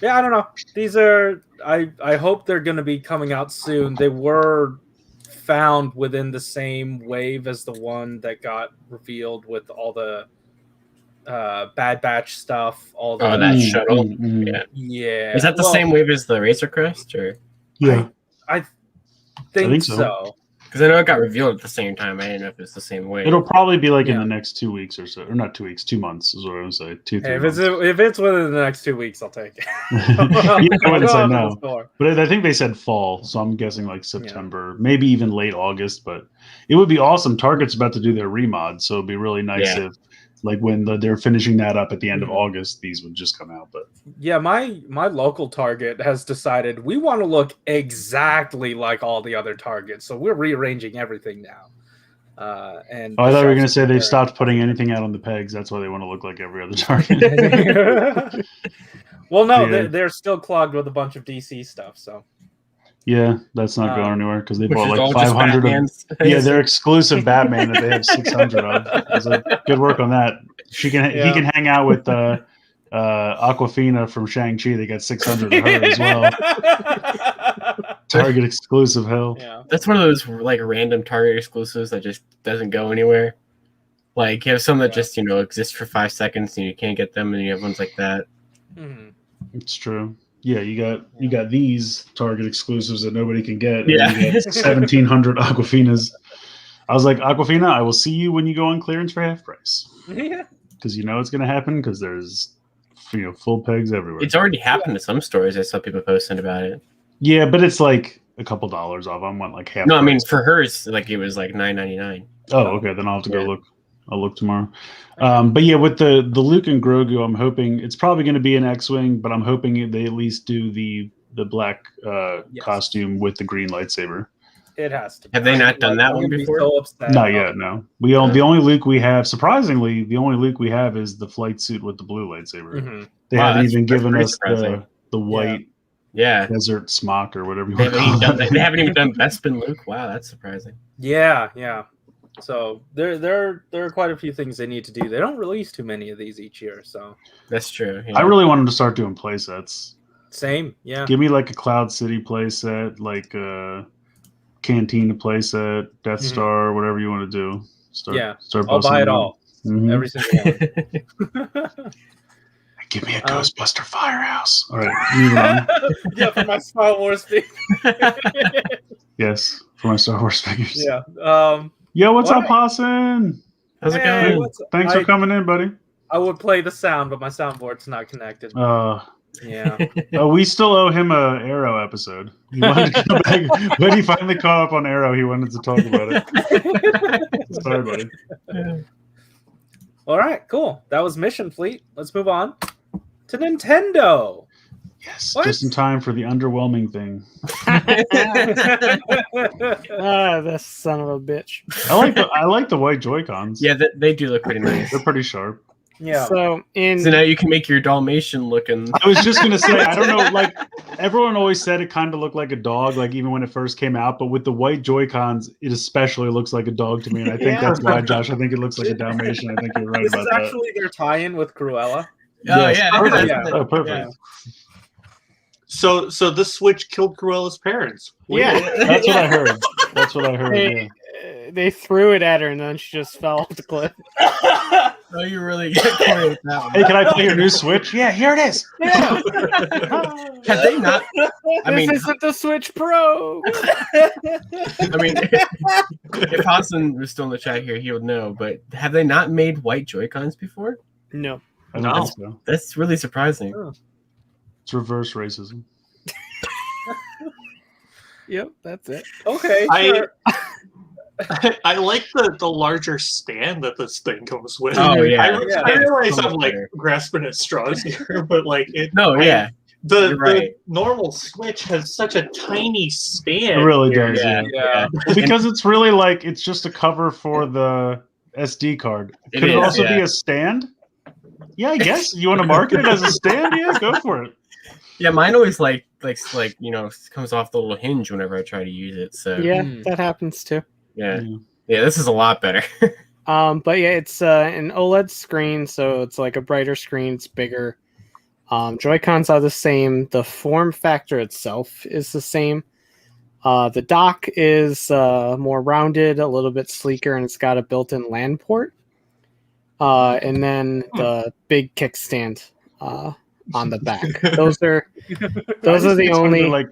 Yeah, I don't know. These are. I hope they're going to be coming out soon. They were found within the same wave as the one that got revealed with all the Bad Batch stuff. All the that shuttle. Yeah. Is that the same wave as the Razor Crest, or? Yeah, I think so. Because I know it got revealed at the same time. I didn't know if it's the same wave. it'll probably be like in the next 2 weeks or so, or not 2 weeks, 2 months is what I would say. 2, 3 Hey, months. if it's within the next 2 weeks, I'll take it. I wouldn't say I'll go no. to the store. But I think they said fall, so I'm guessing like September, maybe even late August. But it would be awesome. Target's about to do their remod, so it'd be really nice if, like, when they're finishing that up at the end of August, these would just come out. But yeah, my local Target has decided we want to look exactly like all the other Targets, so we're rearranging everything now. And I thought you were going to say they stopped putting anything out on the pegs. That's why they want to look like every other Target. Well, no, they're still clogged with a bunch of DC stuff. So yeah, that's not going anywhere because they bought like just 500 of. Batmans. They're exclusive Batman that they have 600 of. So good work on that. He can hang out with Aquafina from Shang-Chi. They got 600 of her as well. Target exclusive hell. Yeah. That's one of those like random Target exclusives that just doesn't go anywhere. Like you have some that just exist for 5 seconds and you can't get them, and you have ones like that. Mm-hmm. It's true. Yeah, you got these Target exclusives that nobody can get. Yeah, you got 1,700 Aquafinas. I was like, Aquafina, I will see you when you go on clearance for half price. Yeah. Because it's going to happen because there's full pegs everywhere. It's already happened to some stores. I saw people posting about it. Yeah, but it's like a couple dollars off. I want like half. No, I mean price. for hers, like it was like $9.99. Oh, okay. Then I'll have to go look. I'll look tomorrow. But yeah, with the Luke and Grogu, I'm hoping it's probably going to be an X-wing, but I'm hoping they at least do the black costume with the green lightsaber. It has to. Have they not done that I'm one gonna be before? so upset. Not yet, no. The only Luke we have, surprisingly, the only Luke we have is the flight suit with the blue lightsaber. Mhm. They Wow, haven't that's even given pretty us surprising. the white Yeah. desert smock or whatever you They want to haven't, even call done, it. they haven't even done Bespin Luke. Wow, that's surprising. Yeah. So there are quite a few things they need to do. They don't release too many of these each year, so That's true. Yeah. I really wanted to start doing play sets. same. Yeah. Give me like a Cloud City play set, like a Cantina play set, Death Mhm. Star, whatever you want to do. Start I'll buy it busting all. Mhm. Every single one. Give me a Ghostbuster Firehouse. All right, moving on. Yeah, for my Star Wars thing. Yes, for my Star Wars figures. Yeah. Yo, what's All up, Hassan? How's it Hey, going? Thanks for coming in, buddy. I would play the sound, but my soundboard's not connected. Yeah. We still owe him a Arrow episode. He wanted to come back when he finally caught up on Arrow. He wanted to talk about it. Sorry, buddy. All right, cool. That was Mission Fleet. Let's move on to Nintendo. Yes, What? just in time for the underwhelming thing. This son of a bitch. I like the white Joy-Cons. Yeah, they do look pretty nice. They're pretty sharp. Yeah. So So now you can make your Dalmatian looking. I was just gonna say, I don't know, like everyone always said it kind of looked like a dog, like even when it first came out, but with the white Joy-Cons, it especially looks like a dog to me. And I think that's why, Josh, I think it looks like a Dalmatian. I think you're right This about is that. actually their tie-in with Cruella. Oh Yes, yeah, perfect. Yeah. Oh, perfect. Yeah. So this Switch killed Cruella's parents. Yeah. That's what I heard. That's what I heard. Yeah. They threw it at her and then she just fell off the cliff. Oh, you really get corny with that one. Hey, can I play your new Switch? Yeah, here it is. Yeah. Have they not? I mean, This isn't the Switch Pro. I mean, if Hassan was still in the chat here, he would know. But have they not made white Joy-Cons before? No. I don't No. think so. That's really surprising. It's reverse racism. Yep, that's it. Okay, I- sure. I like the larger stand that this thing comes with. Oh yeah, I realize so much I'm like better. grasping at straws here, but like it. No, yeah, The You're right. normal Switch has such a tiny It stand. really here. does. yeah, Yeah. yeah. Because it's really like it's just a cover for the SD card. It Could it is, also yeah. be a stand? Yeah, I guess. You want to market it as a stand? Yeah, go for it. Yeah, mine always like comes off the little hinge whenever I try to use it. So Yeah, Hmm. that happens too. yeah, this is a lot better. But yeah, it's an OLED screen, so it's like a brighter screen. It's bigger. Joy-Cons are the same. The form factor itself is the same. The dock is more rounded, a little bit sleeker, and it's got a built-in LAN port. And then the big kickstand on the back. Those are the It's only. like.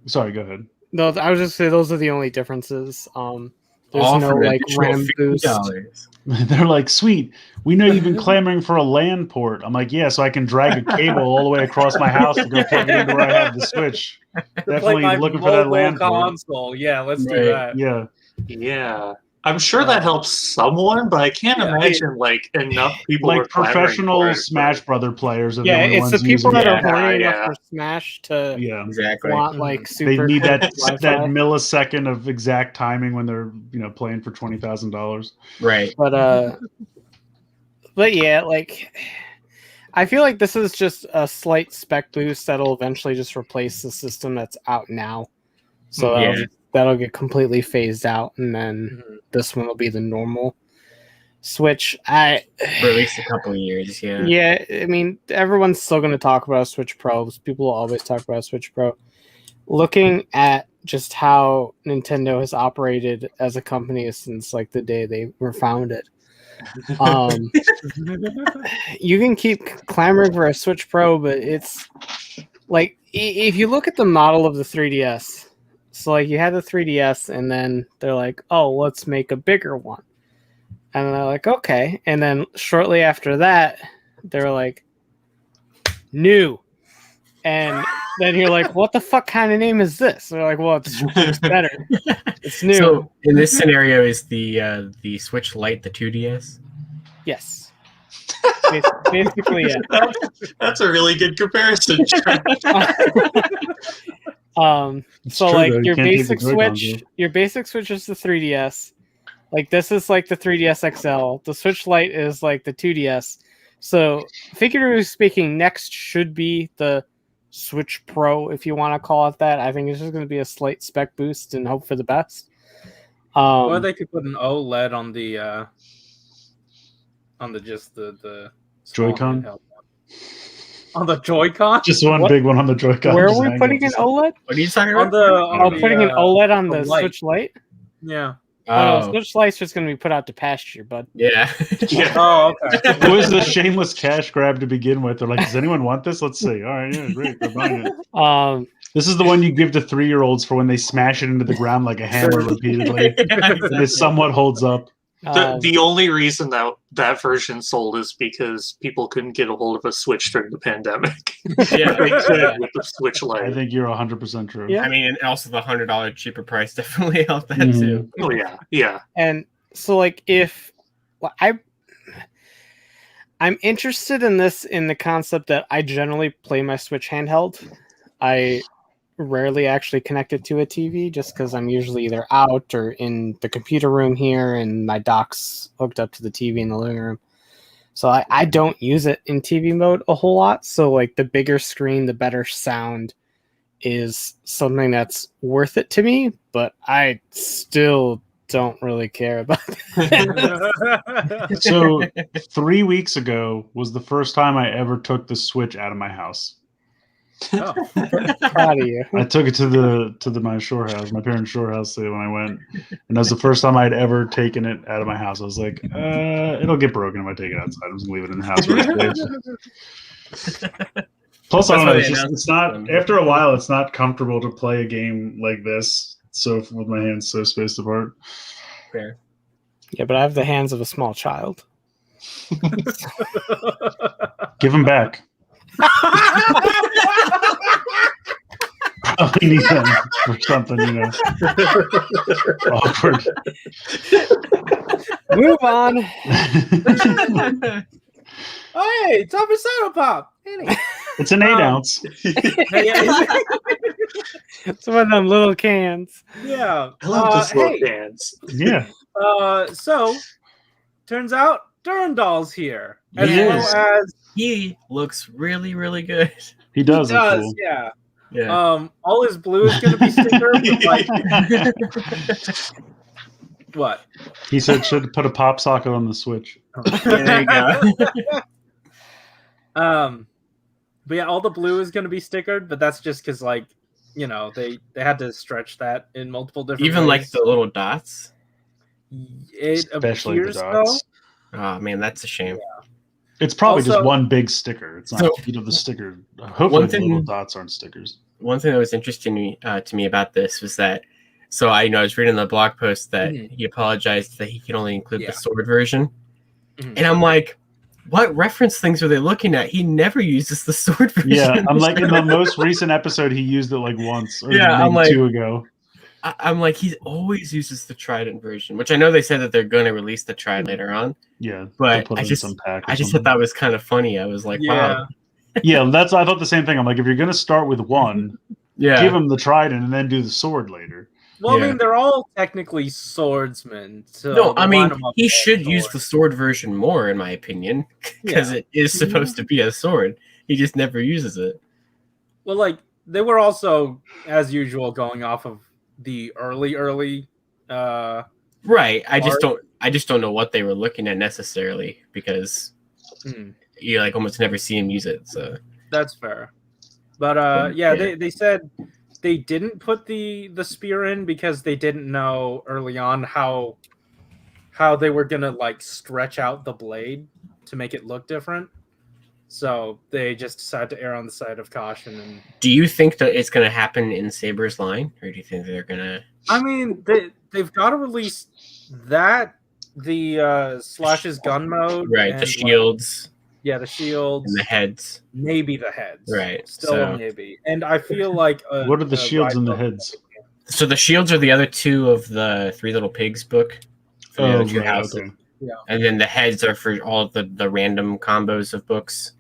Sorry, go ahead. No, I was just say those are the only differences. There's All no for an like additional RAM boost. $50. They're like, sweet. We know you've been clamoring for a LAN port. I'm like, yeah, so I can drag a cable all the way across my house to go plug it into where I have the Switch. Definitely looking for that mobile LAN port. console. Yeah, let's do Right. that. Yeah. Yeah. I'm sure that helps someone, but I can't Yeah. imagine like enough people are Like clamoring professional for it. Smash Brother players are Yeah, the only it's ones the people using that it. are horny Yeah, enough for Smash to Yeah. Exactly. want like They super. need that quick that Wi-Fi. millisecond of exact timing when they're playing for $20,000. Right. But yeah, like I feel like this is just a slight spec boost that'll eventually just replace the system that's out now. So Yeah. that'll get completely phased out, and then Mhm. this one will be the normal Switch. For at least a couple of years. Yeah. Yeah, I mean, everyone's still going to talk about Switch Pro. People will always talk about Switch Pro. Looking at just how Nintendo has operated as a company since like the day they were founded, you can keep clamoring for a Switch Pro, but it's like if you look at the model of the 3DS. So like you had the 3DS, and then they're like, "Oh, let's make a bigger one." And they're like, okay. And then shortly after that, they're like, new. And then you're like, what the fuck kind of name is this? They're like, well, it's better. It's new. So in this scenario, is the Switch Lite the 2DS? Yes. Basically, yeah. That's a really good comparison. So true, like though. You your can't take basic the Joy-Cons Switch, off. your basic Switch is the 3DS. Like this is like the 3DS XL. The Switch Lite is like the 2DS. So figuratively speaking, next should be the Switch Pro, if you want to call it that. I think it's just going to be a slight spec boost and hope for the best. Or they could put an OLED on the just the small Joy-Con? handheld one. On the Joy-Con? Just one What? big one on the Joy-Con. Where are just we angled. putting an OLED? What are you talking On about? the Oh, putting an OLED on the the Lite. Switch Lite? Yeah. Oh, Oh, Switch Lite's just going to be put out to pasture, bud. yeah. Yeah. Oh, okay. It was the shameless cash grab to begin with. They're like, does anyone want this? Let's see. All right, yeah, great. We're buying it. This is the one you give to 3-year-olds for when they smash it into the ground like a hammer repeatedly. And it somewhat holds up. The only reason that version sold is because people couldn't get a hold of a Switch during the pandemic. Yeah. They could with the Switch I Lite. think you're 100% true. Yeah. I mean, and also the $100 cheaper price definitely helped that Mhm. too. Oh yeah. And so, like, I'm interested in this in the concept that I generally play my Switch handheld. I rarely actually connect it to a TV just because I'm usually either out or in the computer room here and my dock's hooked up to the TV in the living room. So I don't use it in TV mode a whole lot. So like the bigger screen, the better sound is something that's worth it to me, but I still don't really care about it. So 3 weeks ago was the first time I ever took the Switch out of my house. Oh. Proud of you. I took it to my shore house, my parents' shore house when I went, and that was the first time I'd ever taken it out of my house. I was like, it'll get broken if I take it outside. I'm just gonna leave it in the house where it's safe. Plus, I don't know. It's not. After a while, it's not comfortable to play a game like this. So with my hands so spaced apart. Fair. Yeah, but I have the hands of a small child. Give them back. Probably need them for something, awkward. Move on. Oh, hey, Top of Saddle Pop. Hey. It's an 8-ounce. It's one of them little cans. Yeah. I love this little hey, dance. Yeah. So turns out Durendal's here. As He well is. as He looks really, really good. He does. he look does, cool. yeah. Yeah. All his blue is gonna be sticker, but like what? He said should put a pop socket on the Switch. There you go. But yeah, all the blue is gonna be stickered, but that's just because like, they had to stretch that in multiple different Even ways. like the little dots. It Especially the appears dots. Oh man, that's a shame. It's probably just Also- one big sticker. It's not So- the sticker. Hopefully, the thing- little dots aren't stickers. One thing that was interesting to me about this was that, so I was reading the blog post that he apologized that he could only include Yeah. the sword version, Mhm. and I'm like, what reference things are they looking at? He never uses the sword version. Yeah, I'm like in the most recent episode, he used it like once or Yeah, I'm maybe like- 2 ago. I'm like, he always uses the Trident version, which I know they said that they're going to release the Trident later on, Yeah, but they'll put I it in just some pack or I just something. thought that was kind of funny. I was like, wow, Yeah, I thought the same thing. I'm like, if you're gonna start with one, yeah, give him the trident and then do the sword later. Well, I Yeah. mean, they're all technically swordsmen. So No, I they mean, line 'em up he with should sword. use the sword version more, in my opinion, because it is supposed to be a sword. He just never uses it. Well, like they were also, as usual, going off of the early. Right. I just don't know what they were looking at necessarily, because you like almost never see him use it. So That's fair. But yeah, Yeah. they said they didn't put the spear in because they didn't know early on how they were gonna like stretch out the blade to make it look different. So they just decided to err on the side of caution. And do you think that it's going to happen in Saber's line, or do you think they're going to? I mean, they've got to release the Slash's gun mode, Right, and, the shields the shields, and the heads. maybe the heads, Right, Still so- a maybe, and I feel like What are the shields and the ride- heads? So the shields are the other two of the Three Little Pigs book. For the other two right, houses. okay. Yeah. And then the heads are for all of the random combos of books.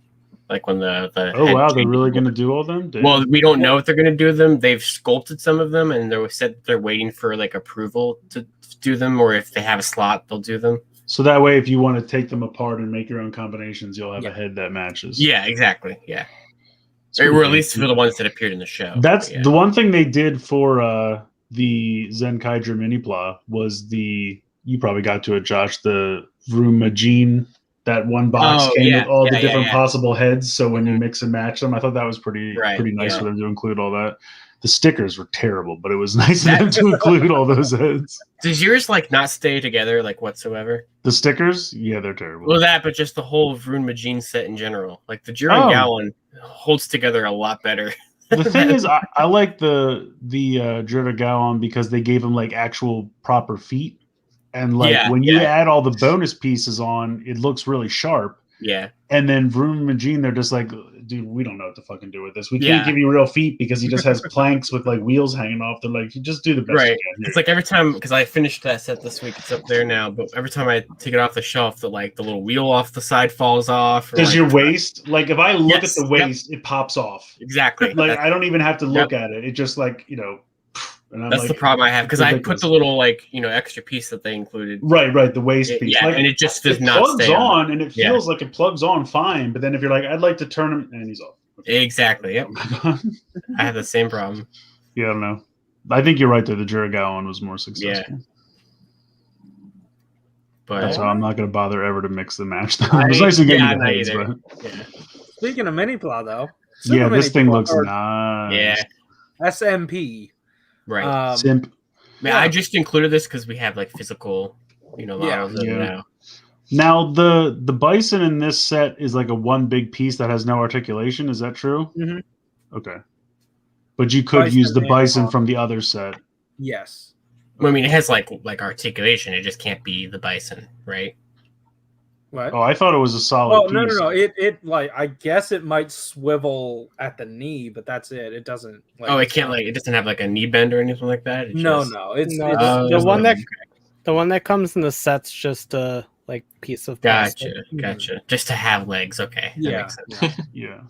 Like when the Oh head wow, they're changes. really gonna do all them? Damn. Well, we don't know if they're going to do them. They've sculpted some of them, and they said they're waiting for like approval to do them, or if they have a slot, they'll do them. So that way, if you want to take them apart and make your own combinations, you'll have Yeah. a head that matches. Yeah, exactly. Yeah, It's or pretty at cool. least for the ones that appeared in the show. That's yeah. the one thing they did for the Zenkaiger Mini-Pla was you probably got to it, Josh, the Vroom-Majin, that one box came with all the different possible heads. So when you mix and match them, I thought that was pretty nice for them to include all that. The stickers were terrible, but it was nice of them to include all those heads. Does yours like not stay together like whatsoever? The stickers? Yeah, they're terrible. Well, that, but just the whole Vroom Majin set in general. Like the DURENDAL one holds together a lot better. The thing is, I like the DURENDAL because they gave them like actual proper feet, and like when you add all the bonus pieces on, it looks really sharp. Yeah. And then Vroom Majin, they're just like, dude, we don't know what to fucking do with this. We can't give you real feet because he just has planks with like wheels hanging off. They're like, you just do the best you can. It's like every time, because I finished that set this week, it's up there now, but every time I take it off the shelf, the little wheel off the side falls off. Does your waist, like if I look at the waist, it pops off. Exactly. Like I don't even have to look at it. It just like, and I'm that's like, the problem I have because I put the little extra piece that they included. Right, the waist piece. Yeah, like, and it just does not plugs stay on, and it feels like it plugs on fine. But then if you're like, I'd like to turn him, and he's off. Exactly. Yep. I have the same problem. Yeah, I don't know. I think you're right there. The DURENDAL one was more successful. Yeah. But that's why I'm not going to bother ever to mix and match them. It was nice to get you the heads, but... Speaking of Mini-Pla, though. Yeah, this thing looks nice. Yeah. SMP. Right. Simp. Man, I just included this because we have like physical, models now. Now the bison in this set is like a one big piece that has no articulation. Is that true? Mm-hmm. Okay. But you could use the bison from the other set. Yes. Well, I mean, it has like articulation. It just can't be the bison, right? What? Oh, I thought it was a solid piece. No. It like I guess it might swivel at the knee, but that's it. It doesn't. It can't it doesn't have like a knee bend or anything like that. No. It's the one that comes in the set's just a piece of plastic. Gotcha. Just to have legs. Okay. That makes sense. Yeah.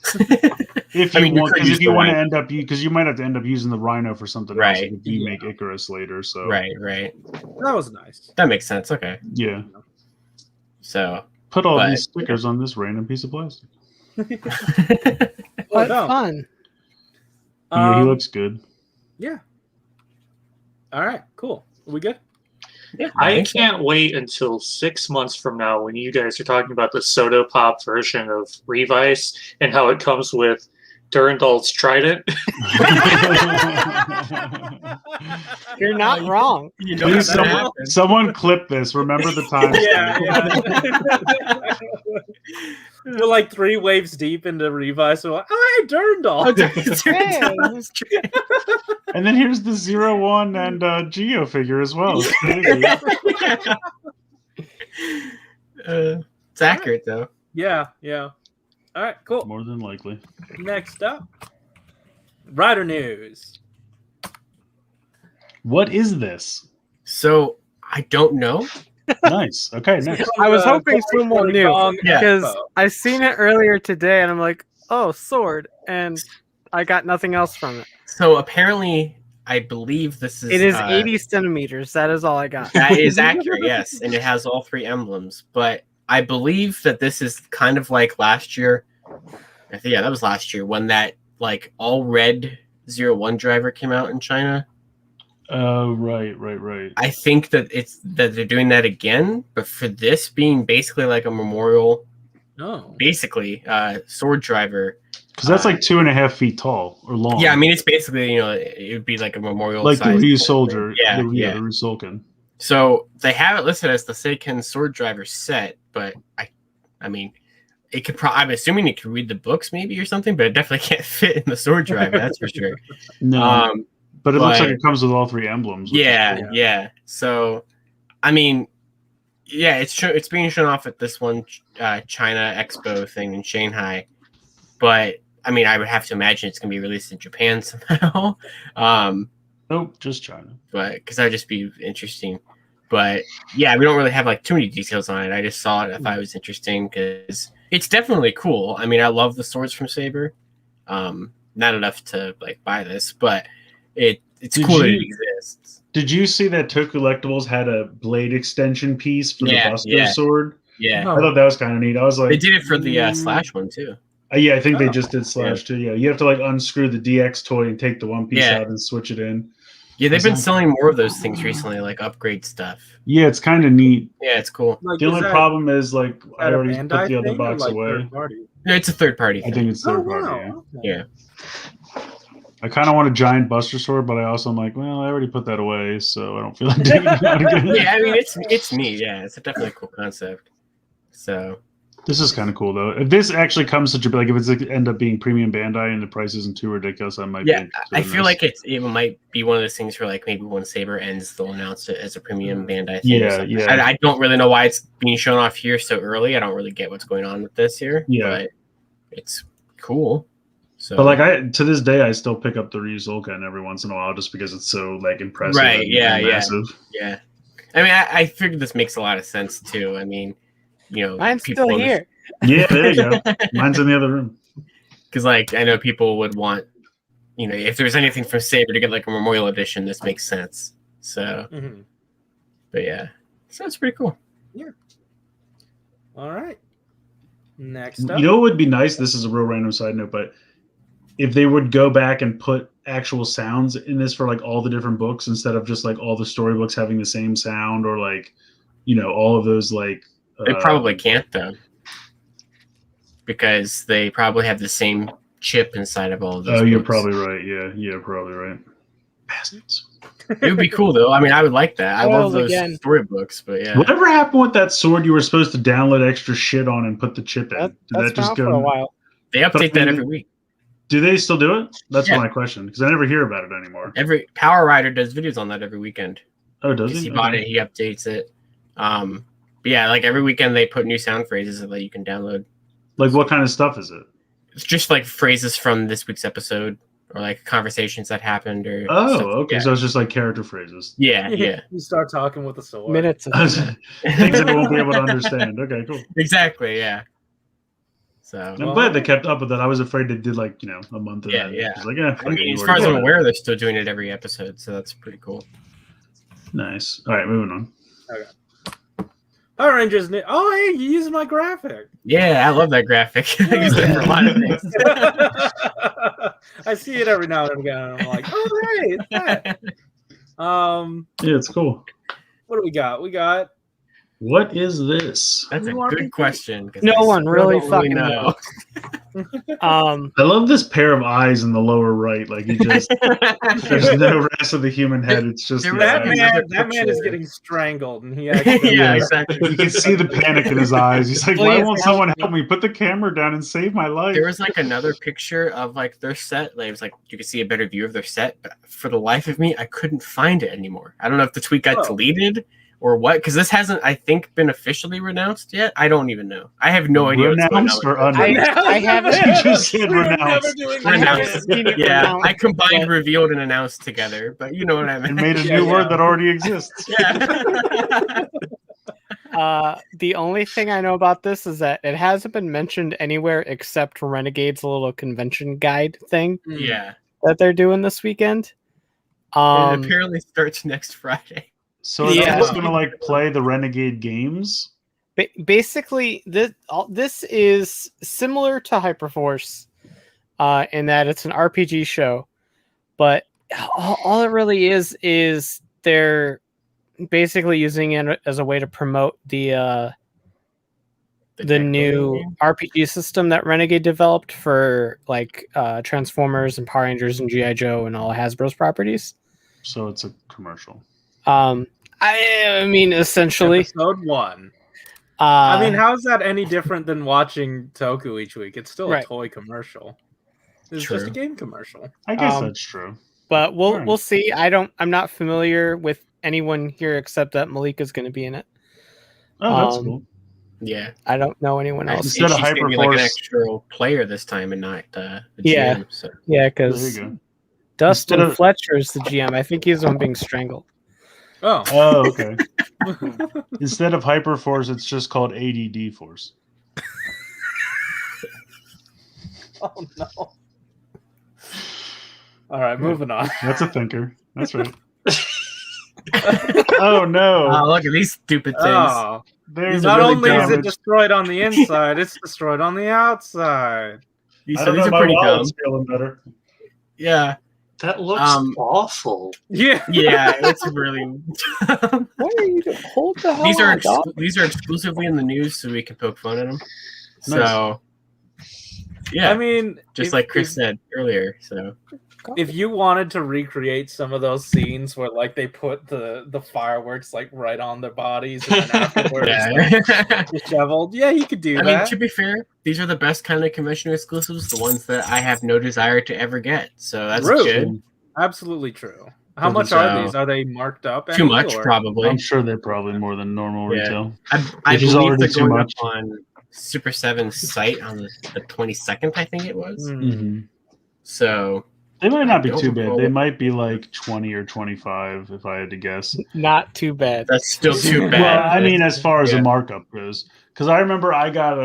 If you want to end up, because you might have to end up using the Rhino for something else. If you make Icarus later, so right. That was nice. That makes sense. Okay. Yeah. So put all these stickers on this random piece of plastic. What fun! Yeah, he looks good. Yeah. All right. Cool. Are we good? Yeah. I can't wait until 6 months from now when you guys are talking about the Soda Pop version of Revice and how it comes with Durendal's Trident. You're not wrong. Please, someone clip this. Remember the time. We're like 3 waves deep into Revice. So we're like, oh, hey, Durendal. And then here's the 01 and Geo figure as well. It's accurate though. Yeah. All right, cool. More than likely. Next up, Rider news. What is this? So I don't know. Nice. Okay, next. I was hoping someone knew because I seen it earlier today, and I'm like, "Oh, sword," and I got nothing else from it. So apparently, I believe this is. It is 80 centimeters. That is all I got. That is accurate, yes, and it has all 3 emblems. But I believe that this is kind of like last year. I think that was last year when that all red 01 driver came out in China. Right. I think that they're doing that again, but for this being basically like a memorial. No. Basically, Swordriver. Because that's 2.5 feet tall or long. Yeah, I mean it's basically it would be like a memorial. Like size the Ryu soldier. Yeah, the Ryusoken. So they have it listed as the Seiken Swordriver set, but I mean, it could. I'm assuming it could read the books maybe or something, but it definitely can't fit in the Swordriver. That's for sure. No. But it looks like it comes with all 3 emblems. Yeah. So, I mean, it's being shown off at this one China Expo thing in Shanghai, but I mean, I would have to imagine it's going to be released in Japan somehow. Nope, just China. But because that would just be interesting. But yeah, we don't really have like too many details on it. I just saw it. I thought it was interesting because it's definitely cool. I mean, I love the swords from Saber. Not enough to like buy this, but it's cool that it exists. Did you see that Toku Collectibles had a blade extension piece for the Buster sword? Yeah, I thought that was kind of neat. I was like, they did it for the Slash one too. Yeah, I think they just did Slash too. Yeah, you have to like unscrew the DX toy and take the one piece out and switch it in. Yeah, they've been selling more of those things recently, like upgrade stuff. Yeah, it's kind of neat. Yeah, it's cool. Like, the only problem is like I already put the other box away. No, it's a third party. I think it's third party. Yeah. I kind of want a giant Buster sword, but I also am like, well, I already put that away, so I don't feel like doing it again. Yeah, I mean, it's neat. Yeah, it's definitely a cool concept. So this is kind of cool though. If this actually comes to Japan, like if it's like, end up being premium Bandai and the price isn't too ridiculous, I might. Yeah, I feel like it might be one of those things where like maybe when Saber ends, they'll announce it as a premium Bandai thing. Yeah. I don't really know why it's being shown off here so early. I don't really get what's going on with this here. Yeah, but it's cool. So, but like to this day, I still pick up the Ryu Zolkan every once in a while just because it's so like impressive. Right? And massive. Yeah. I mean, I figured this makes a lot of sense too. I mean, you know, mine's still here. Yeah, there you go. Mine's in the other room. Because like I know people would want, you know, if there's anything from Saber to get like a Memorial Edition, this makes sense. So, but yeah, so it's pretty cool. Yeah. All right. Next up. You know what would be nice? This is a real random side note, but if they would go back and put actual sounds in this for like all the different books instead of just like all the storybooks having the same sound or like, you know, all of those like. They probably can't though, because they probably have the same chip inside of all of those. Oh, you're books. probably right. Yeah, you're probably right. Bastards. It would be cool though. I mean, I would like that. I love those storybooks, but yeah. Whatever happened with that sword you were supposed to download extra shit on and put the chip in? Did that just go for a while? They update that every week. Do they still do it? That's my question because I never hear about it anymore. Every Power Rider does videos on that every weekend. Oh, does he? He bought it. He updates it. But yeah, like every weekend they put new sound phrases that you can download. Like what kind of stuff is it? It's just like phrases from this week's episode or like conversations that happened or. Okay. So it's just like character phrases. Yeah. You start talking with a sword. Minutes of things that I won't be able to understand. Okay, cool. Exactly. Yeah. So I'm glad they kept up with that. I was afraid they did like, you know, a month of that. Yeah. Like, I mean, as far as I'm aware, they're still doing it every episode, so that's pretty cool. Nice. All right, moving on. Okay. Power Rangers. Oh, hey, you used my graphic. Yeah, I love that graphic. I use it for a lot of things. I see it every now and again, and I'm like, oh, hey, it's that. Yeah, it's cool. What do we got? What is this? That's a good question. No one really fucking knows. I love this pair of eyes in the lower right. Like you just there's no rest of the human head. It's just that man is getting strangled, and he actually exactly. You can see the panic in his eyes. He's like, "Why won't someone help me? Put the camera down and save my life." There was like another picture of like their set. Like, it was like you could see a better view of their set, but for the life of me, I couldn't find it anymore. I don't know if the tweet got deleted or what, because this hasn't, I think, been officially renounced yet. I don't even know. I have no idea what's going on. Or unannounced? I haven't. You just said renounced. Renounced. Yeah, I combined revealed and announced together, but you know what I mean. And made a new word that already exists. Yeah. The only thing I know about this is that it hasn't been mentioned anywhere except Renegade's little convention guide thing. Yeah. That they're doing this weekend. It apparently starts next Friday. So it's just gonna like play the Renegade games. Basically, this is similar to Hyperforce, in that it's an RPG show, but all it really is they're basically using it as a way to promote the new RPG system that Renegade developed for like Transformers and Power Rangers and G.I. Joe and all Hasbro's properties. So it's a commercial. I mean, essentially, episode 1. I mean, how is that any different than watching Toku each week? It's still a toy commercial. It's just a game commercial. I guess that's true. But we'll see. I'm not familiar with anyone here except that Malika's going to be in it. Oh, that's cool. Yeah, I don't know anyone else. Instead of Hyperforce, like an extra player this time and not the GM. So. Yeah, because Dustin Fletcher is the GM. I think he's the one being strangled. Oh, okay. Instead of Hyperforce, it's just called ADD Force. Oh no. All right, moving on. That's a thinker. That's right. Oh no! Oh, look at these stupid things. Oh, There's not really only is it damaged. destroyed on the inside, it's destroyed on the outside. These, I so don't these know, are my pretty dumb. wallet's feeling better. Yeah. That looks awful. Yeah. Yeah, it's really dumb. What are you doing? Hold the hell These are on, dog. these are exclusively in the news, so we can poke fun at them. So, yeah, I mean, just like Chris said earlier. So, if you wanted to recreate some of those scenes where like they put the fireworks like right on their bodies and then afterwards yeah. disheveled, yeah, you could do I that. mean, to be fair, these are the best kind of convention exclusives, the ones that I have no desire to ever get. So that's True. good. Absolutely true. How much So- are these? Are they marked up? Too any, much, or- probably. I'm sure they're probably more than normal Yeah. retail. I Which is believe already they're too going much. up on Super 7's site on the 22nd, I think it was. Hmm. Mm-hmm. So They might not be don't too bad. recall. They might be like 20 or 25 if I had to guess. Not too bad. that's still too bad. Well, I mean, as far as Yeah. the markup goes, because I remember I got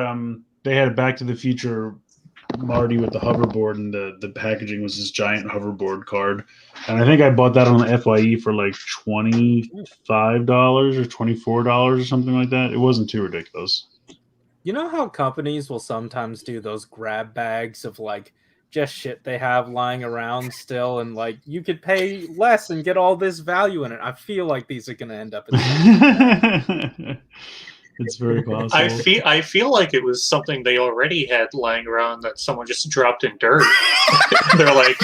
they had Back to the Future Marty with the hoverboard, and the packaging was this giant hoverboard card, and I think I bought that on the FYE for like $25 or $24 or something like that. It wasn't too ridiculous. You know how companies will sometimes do those grab bags of like just shit they have lying around still, and like you could pay less and get all this value in it. I feel like these are going to end up in It's very possible. I feel like it was something they already had lying around that someone just dropped in dirt. They're like,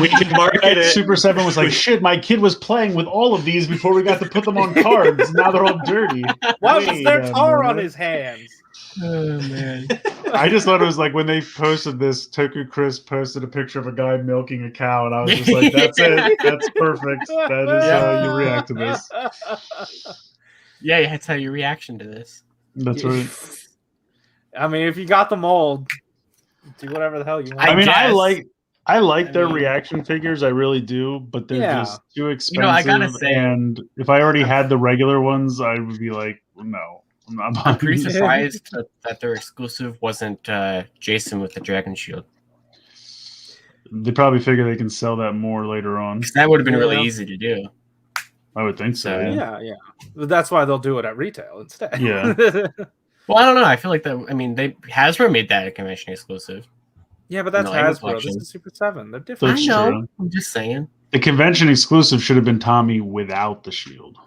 we can market it. Super 7 was like, shit, my kid was playing with all of these before we got to put them on cards. Now they're all dirty. Why was Wait there a tar on minute. his hands? Oh man. I just thought it was like when they posted this, Toku Chris posted a picture of a guy milking a cow, and I was just like, that's it. That's perfect. That is how you react to this. Yeah, that's how your reaction to this. That's right. I mean, if you got the mold, do whatever the hell you want. I mean, I guess. like their mean- reaction figures, I really do, but they're Yeah. just too expensive. You know, I gotta say- and if I already had the regular ones, I would be like, no, I'm not buying I'm pretty these. surprised that their exclusive wasn't Jason with the Dragon Shield. They probably figure they can sell that more later on. 'Cause that would have been Yeah. really easy to do. I would think so. So, Yeah. Yeah. But that's why they'll do it at retail instead. Yeah. Well, I don't know. I feel like that. I mean, Hasbro made that a convention exclusive. Yeah, but that's No, I have Hasbro. collection. This is Super 7. They're different. That's I know. true. I'm just saying. The convention exclusive should have been Tommy without the shield.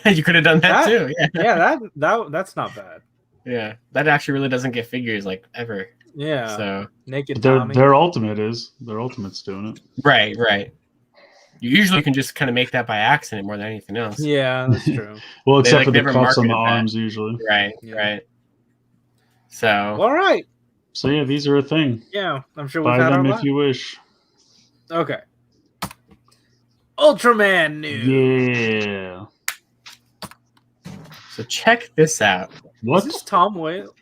You could have done that That- too. Yeah. Yeah, that's not bad. Yeah. That actually really doesn't get figures like ever. Yeah. So Naked But Tommy. their ultimate is. Their ultimate's doing it. right. You usually can just kind of make that by accident more than anything else. Yeah, that's true. Well, They, except like, for the never cuffs on the marketed that. arms usually. Right. Yeah. Right. So All right. So yeah, these are a thing. Yeah, I'm sure we've Buy had our them if lot. you wish. Okay. Ultraman news. Yeah. so check this out. What? Is this Tom Whale?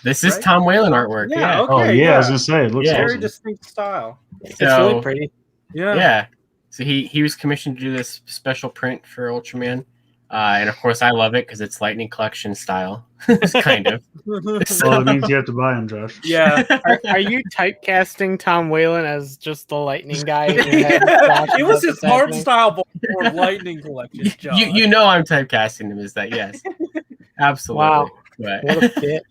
This is Right? Tom Whalen artwork. Yeah, Yeah. okay. Oh yeah, yeah. I was gonna say it looks Yeah. Very awesome. distinct style. It's So- really pretty. Yeah. Yeah. So he was commissioned to do this special print for Ultraman. And of course, I love it because it's Lightning Collection style, kind of. Well, it means you have to buy them, Josh. Yeah. Are you typecasting Tom Whalen as just the lightning guy? in your head? It was his What's art happening? style before Lightning Collection. John. You know I'm typecasting him as that, yes. Absolutely. Wow. But, What a fit.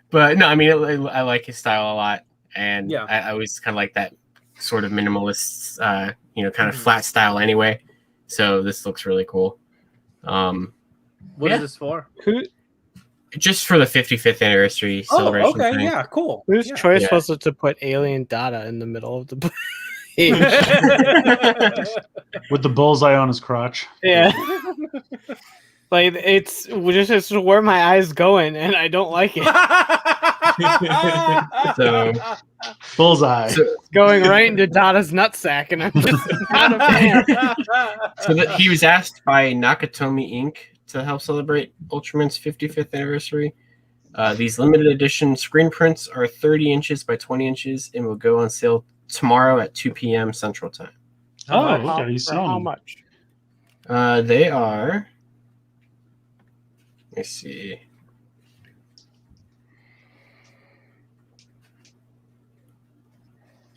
but no, I mean, I like his style a lot. And Yeah. I always kind of like that sort of minimalist, kind of Mhm. flat style anyway. So this looks really cool. What Yeah. is this for? Just for the 55th anniversary Oh, celebration okay. thing. Yeah, cool. Whose Yeah. choice Yeah. was it to put alien data in the middle of the page? With the bullseye on his crotch. Yeah. Like it's just where my eyes going, and I don't like it. So- Bullseye. So, It's going right into Dada's nutsack, and I'm just not a fan. he was asked by Nakatomi Inc. to help celebrate Ultraman's 55th anniversary. These limited edition screen prints are 30 inches by 20 inches and will go on sale tomorrow at 2 p.m. Central Time. Oh, How- okay. He's for how selling. much? They are. Let's see.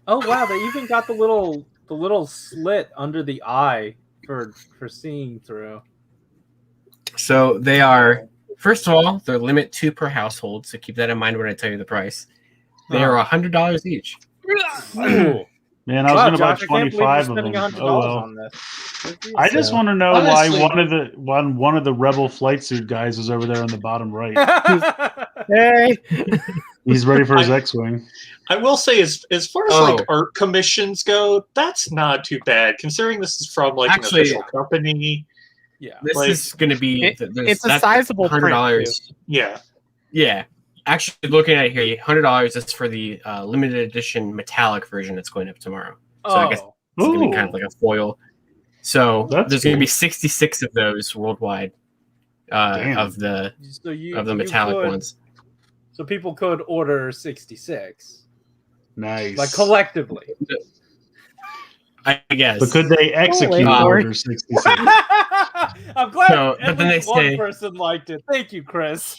Oh wow, they even got the little slit under the eye for seeing through. So they are. First of all, they're limit 2 per household, so keep that in mind when I tell you the price. They are $100 each. Ooh. Man, I was going to buy Josh, I can't believe you're 25 of spending them. $100 Oh well. on this. I just So- want to know Honestly- why one of the rebel flight suit guys is over there on the bottom right. Hey, He's ready for his X-wing. I will say, as far as Oh. like art commissions go, that's not too bad, considering this is from like Actually- an official company. Yeah. This Like- is going to be. it's a sizable print, $100. Yeah, Yeah. Actually, looking at it here, $100 is for the limited edition metallic version that's going up tomorrow. So I guess Oh. it's going to be kind Ooh. of like a foil. So That's there's going to cool. be 66 of those worldwide Damn. of the So you metallic could- ones. So people could order 66, Nice. like collectively. I guess. But could they execute Holy Order 66? I'm glad So, but at then they least one say- person liked it. Thank you, Chris.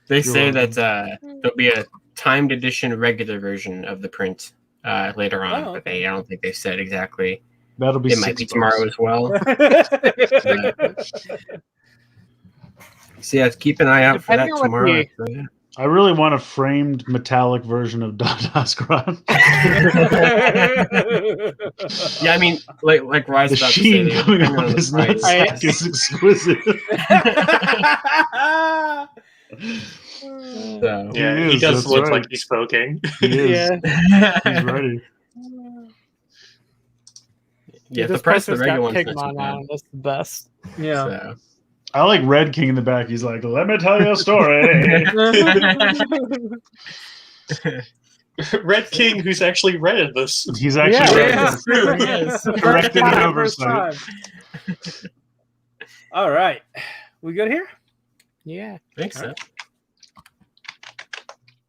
They You're say welcome. that there'll be a timed edition regular version of the print later on, Oh, but I don't think they said exactly. That'll be It might be $6. tomorrow as well. So yeah, keep an eye out for that Depending on what tomorrow. the- I really want a framed metallic version of Dadaskron. Yeah, I mean, like Rise The about sheen to say, coming depending off on the his price. nutsack is exquisite. So, yeah, He he is, does that's look right. like he's smoking. He is. Yeah, He's ready. yeah, the this price of person's the regular got one's not too Pigmon bad. on. That's the best. Yeah. So. I like Red King in the back. He's like, let me tell you a story. Red King, who's actually read this. He's actually Yeah. read Yeah. this. Yes. Corrected First an time, oversight. All right. We good here? Yeah. Thanks, so.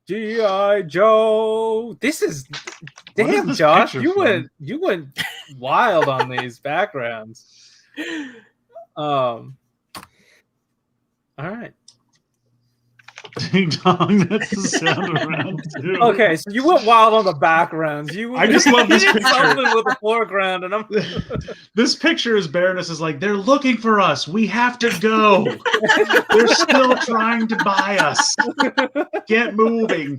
G.I. Joe. This is What is damn, this Josh. picture You went wild on these backgrounds. All right. Ding dong, that's the sound of round 2. Okay, so you went wild on the backgrounds. I just love this you did picture. something with the foreground, and I'm This picture is Baroness is like, they're looking for us. We have to go. They're still trying to buy us. Get moving.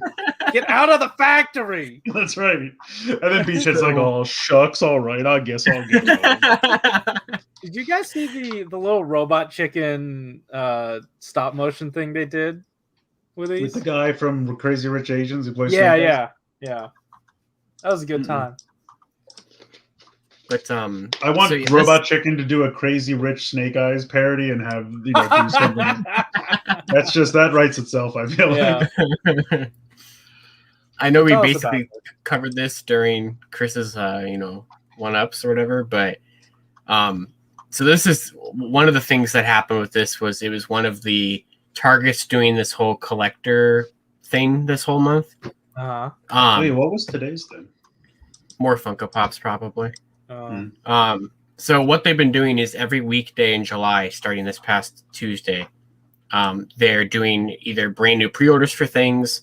get out of the factory. That's right. And then Beachhead's like, oh, shucks. All right. I guess I'll get going. Did you guys see the little robot chicken stop motion thing they did with With these? the guy from Crazy Rich Asians who plays Yeah, Sentai. yeah. That was a good time. But I want so, yeah, Robot Chicken to do a Crazy Rich Snake Eyes parody and have, do something. That's just, that writes itself, I feel Yeah. like. I know we Tell us basically about covered this during Chris's, one-ups or whatever, but so this is one of the things that happened with this was it was one of the targets doing this whole collector thing this whole month. Uh-huh. Wait, what was today's then? More Funko Pops probably. Uh, So what they've been doing is every weekday in July, starting this past Tuesday, they're doing either brand new pre-orders for things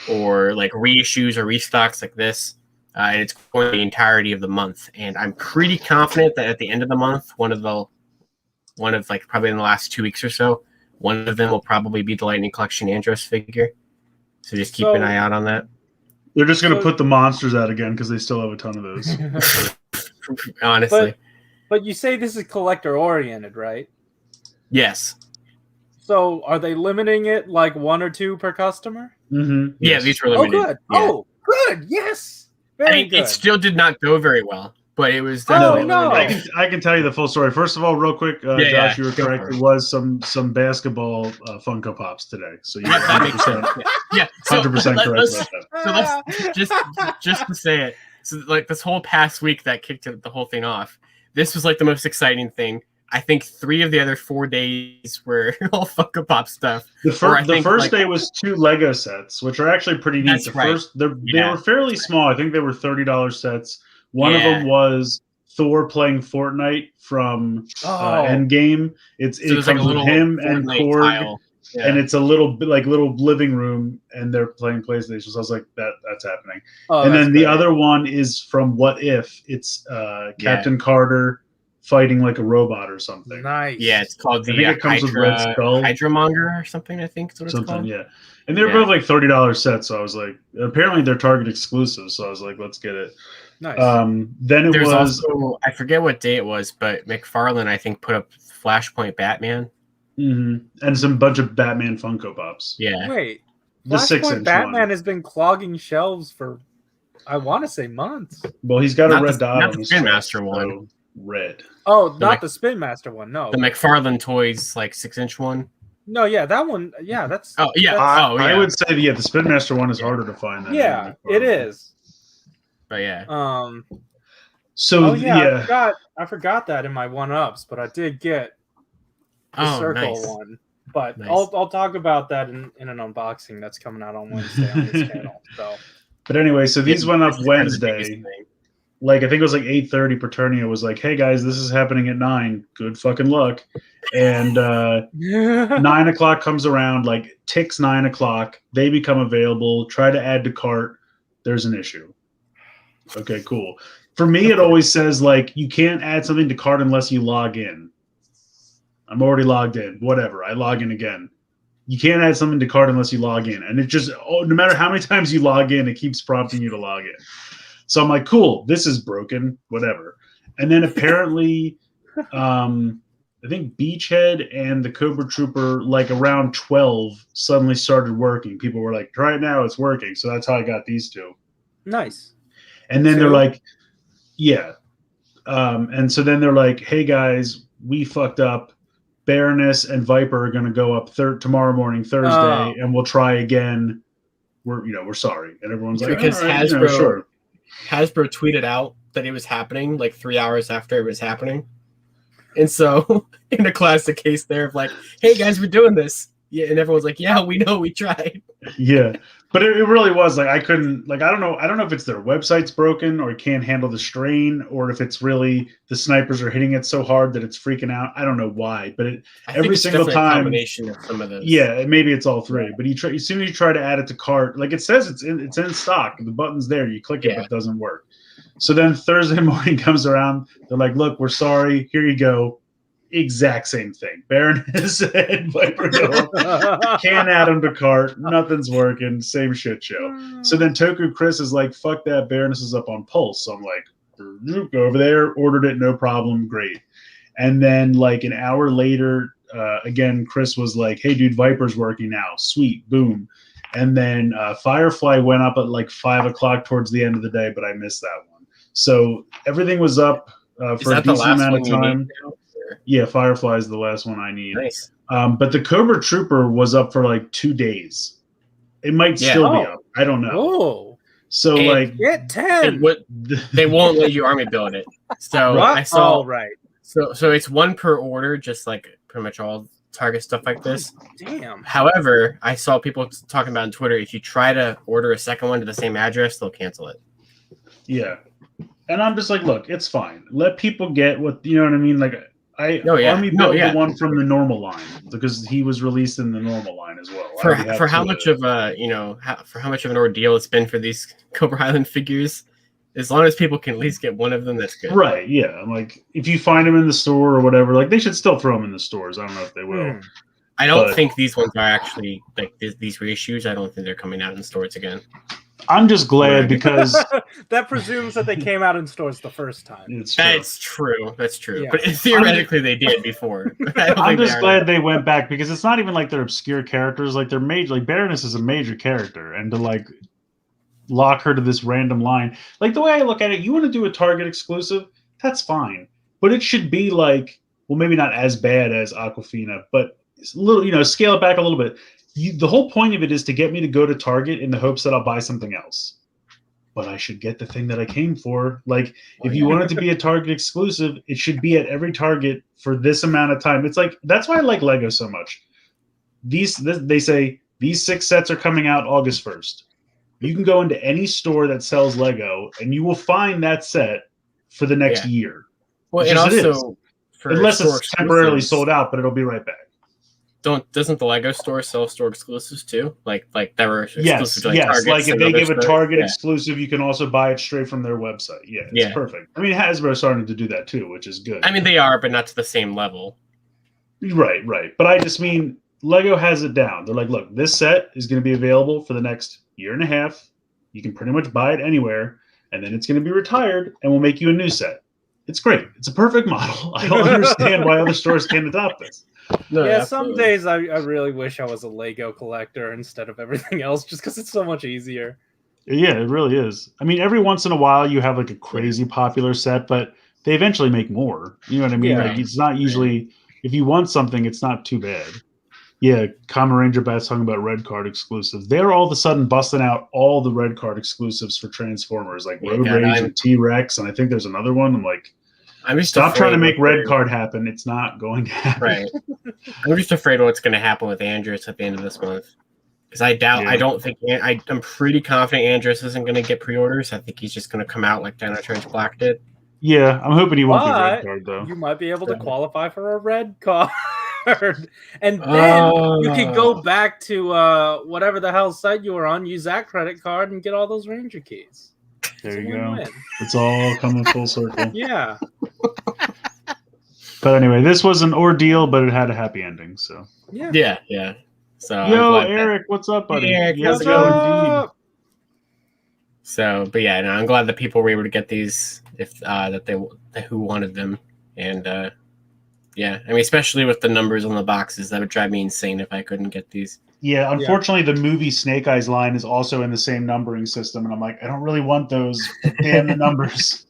or like reissues or restocks like this. And it's for the entirety of the month. And I'm pretty confident that at the end of the month, one of like probably in the last 2 weeks or so, one of them will probably be the Lightning Collection Andros figure. So just keep an eye out on that. They're just going to So- put the monsters out again because they still have a ton of those. Honestly. but you say this is collector oriented, right? Yes. So are they limiting it like 1 or 2 per customer? Mm-hmm. Yeah, these were Oh, limited. good. Yeah. Oh, good. Yes. I Very mean, good. it still did not go very well, but it was Oh, definitely no. limited. I can tell you the full story. First of all, real quick, Josh, you were go correct. for it. It was some basketball Funko Pops today, so you're That makes 100%, sense. Yeah, so 100% correct let's- about that. So let's just to say it. So like this whole past week that kicked the whole thing off. This was like the most exciting thing. I think 3 of the other 4 days were all Funko Pop stuff. The, Or I the think, first like- day was 2 Lego sets, which are actually pretty neat. That's right. They Yeah, were fairly small. I think they were $30 sets. One of Yeah. them was Thor playing Fortnite from Oh. Endgame. It there's comes with him and Fortnite Korg, tile. Yeah. and it's a little living room, and they're playing PlayStation. So I was like, that's happening. Oh, And that's then the great. other one is from What If? It's Captain Carter fighting like a robot or something. Nice. Yeah, it's called I the think it comes with Red Skull. Hydramonger or something, I think is what it's Something, called. yeah. And they're both like $30 sets, so I was like, apparently they're Target exclusive, so I was like, let's get it. Nice. Then There's was also, I forget what day it was, but McFarlane I think put up Flashpoint Batman. and some bunch of Batman Funko Pops. Yeah. Wait, The Flashpoint 6-inch Batman one. has been clogging shelves for, I want to say, months. Well, he's got a Not red the- dot not on the his Spin chest, Master one. so red. Oh, not Mc- the Spin Master one. No. The McFarlane Toys like 6-inch one. No, yeah, that one. Yeah, that's. Oh yeah. that's- Oh yeah. I would say, the Spin Master one is harder to find than Yeah, the it is. But yeah. So Oh yeah, I forgot that in my 1-ups, but I did get the Oh, circle nice. one. But Nice. I'll talk about that in an unboxing that's coming out on Wednesday on this channel. So But anyway, so these went up It's kind of the biggest Wednesday. thing. Like I think it was like 8:30. Paternia was like, "Hey guys, this is happening at 9. Good fucking luck." And 9 o'clock comes around, like ticks 9 o'clock. They become available. Try to add to cart. There's an issue. Okay, cool. For me, it always says like you can't add something to cart unless you log in. I'm already logged in. Whatever. I log in again. You can't add something to cart unless you log in. And it just, no matter how many times you log in, it keeps prompting you to log in. So I'm like, cool, this is broken, whatever. And then apparently, I think Beachhead and the Cobra Trooper, like around 12, suddenly started working. People were like, right now it's working. So that's how I got these two. nice. And then Two? they're like, yeah. And so then they're like, hey guys, we fucked up. Baroness and Viper are going to go up tomorrow morning, Thursday, and we'll try again. We're sorry. And everyone's like, Because all right, Hasbro, sure. Hasbro tweeted out that it was happening like 3 hours after it was happening. And so, in a classic case there of like, hey guys, we're doing this. Yeah, and everyone's like, yeah, we know, we tried. Yeah. But it really was like I couldn't, like, I don't know if it's their website's broken or it can't handle the strain, or if it's really the snipers are hitting it so hard that it's freaking out. I don't know why, but every single definitely time, a combination of some of those. yeah, maybe it's all three. But as soon as you try to add it to cart, like it says it's in stock, the button's there, you click it, but it doesn't work. So then Thursday morning comes around, they're like, look, we're sorry, here you go. Exact same thing. Baroness and Viper go up. Can't add them to cart. Nothing's working. Same shit show. So then Toku Chris is like, fuck that. Baroness is up on Pulse. So I'm like, go over there. Ordered it. No problem. Great. And then like an hour later, again, Chris was like, hey, dude, Viper's working now. Sweet. Boom. And then Firefly went up at like 5 o'clock towards the end of the day, but I missed that one. So everything was up for a decent amount of time. Yeah, Firefly is the last one I need. Nice. But the Cobra Trooper was up for like 2 days. It might still be up. I don't know. Oh, So And like, get 10. They won't let you army build it. So Right? I saw. Oh, right. So it's one per order, just like pretty much all Target stuff like this. Damn. However, I saw people talking about on Twitter, if you try to order a second one to the same address, they'll cancel it. yeah. And I'm just like, look, it's fine. Let people get what, you know what I mean? Like, Army built the one from the normal line because he was released in the normal line as well. For how much of an ordeal it's been for these Cobra Island figures, as long as people can at least get one of them, that's good. Right? Yeah. I'm like, if you find them in the store or whatever, like they should still throw them in the stores. I don't know if they will. I don't think these ones are actually like these reissues. I don't think they're coming out in stores again. I'm just glad because that presumes that they came out in stores the first time. it's true. That's true. That's true. Yeah. But theoretically, they did before. I'm just glad they went back because it's not even like they're obscure characters. Like they're major. Like Baroness is a major character, and to like lock her to this random line, like the way I look at it, you want to do a Target exclusive, that's fine, but it should be like, well, maybe not as bad as Aquafina, but it's a little, scale it back a little bit. The whole point of it is to get me to go to Target in the hopes that I'll buy something else. But I should get the thing that I came for. Like, if you want it to be a Target exclusive, it should be at every Target for this amount of time. It's like, that's why I like Lego so much. They say these 6 sets are coming out August 1st. You can go into any store that sells Lego, and you will find that set for the next year. Well, Just and it is. also for Unless store it's temporarily exclusives, sold out, but it'll be right back. Doesn't the Lego store sell store exclusives too? Like that were exclusive Yes, to like yes. Targets Like if and they other give a stores? Target Yeah. exclusive, you can also buy it straight from their website. Yeah, it's Yeah. perfect. I mean, Hasbro's starting to do that too, which is good. I mean, they are, but not to the same level. Right, right. But I just mean Lego has it down. They're like, look, this set is going to be available for the next year and a half. You can pretty much buy it anywhere, and then it's going to be retired, and we'll make you a new set. It's great. It's a perfect model. I don't understand why other stores can't adopt this. No, Yeah, absolutely. some days I really wish I was a Lego collector instead of everything else, just because it's so much easier. Yeah, it really is. I mean, every once in a while you have like a crazy popular set, but they eventually make more. You know what I mean? Yeah. Like it's not usually if you want something, it's not too bad. Yeah, Kamen Ranger Bat's talking about red card exclusives. They're all of a sudden busting out all the red card exclusives for Transformers, like Yeah, Road God, Rage and T-Rex, and I think there's another one. I'm like, I'm just stop trying to afraid make red card happen. It's not going to happen. Right. I'm just afraid of what's going to happen with Andrus at the end of this month. Because I doubt, Yeah. I don't think, I'm pretty confident Andrus isn't going to get pre-orders. I think he's just going to come out like Dino Trench Black did. Yeah, I'm hoping he won't be red But card though. you might be able to Yeah. qualify for a red card. And then you can go back to whatever the hell site you were on, use that credit card, and get all those Ranger keys. There It's you a go. win-win. It's all coming full circle. Yeah. But anyway, this was an ordeal, but it had a happy ending. So, Yeah. Yeah, yeah. So I'm yo, glad that- Eric, what's up, buddy? Hey, Eric, Yes, how's it yo, going? indeed. So, but yeah, no, I'm glad that people were able to get these if who wanted them, and yeah, I mean, especially with the numbers on the boxes, that would drive me insane if I couldn't get these. Yeah, unfortunately, the movie Snake Eyes line is also in the same numbering system, and I'm like, I don't really want those. Damn the numbers.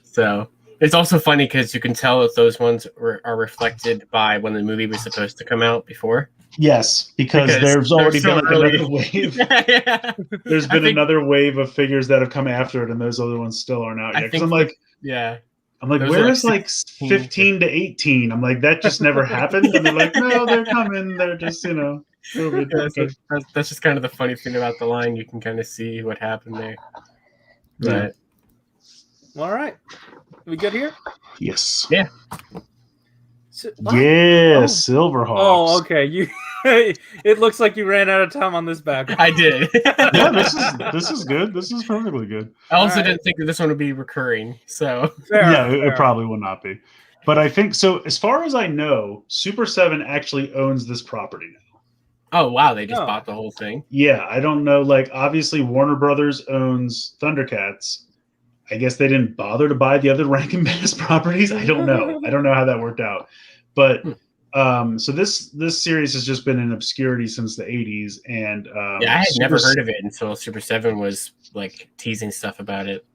So it's also funny because you can tell that those ones are reflected by when the movie was supposed to come out before. Yes, because there's they're already so been like early. another wave. Yeah. There's I been think- another wave of figures that have come after it, and those other ones still aren't out I yet. Because think I'm like, yeah. those are where like is like 15 to 18? I'm like, that just never happened. And they're like, no, they're coming. They're just, COVID. Yeah, Okay. that's just kind of the funny thing about the line. You can kind of see what happened there. Yeah. But All right. We good here? Yes. Yeah. Yeah, Oh. Silverhawks. Oh, okay. You. It looks like you ran out of time on this back. I did. Yeah, this is good. This is perfectly good. I also Alright. didn't think that this one would be recurring. So Yeah, it probably will not be. But I think so. As far as I know, Super 7 actually owns this property now. oh wow, they just No. bought the whole thing. Yeah, I don't know. Like, obviously, Warner Brothers owns Thundercats. I guess they didn't bother to buy the other Rankin Bass properties. I don't know. I don't know how that worked out. But so this series has just been in obscurity since the 80s, and Yeah, I had never Super- heard of it until Super 7 was like teasing stuff about it.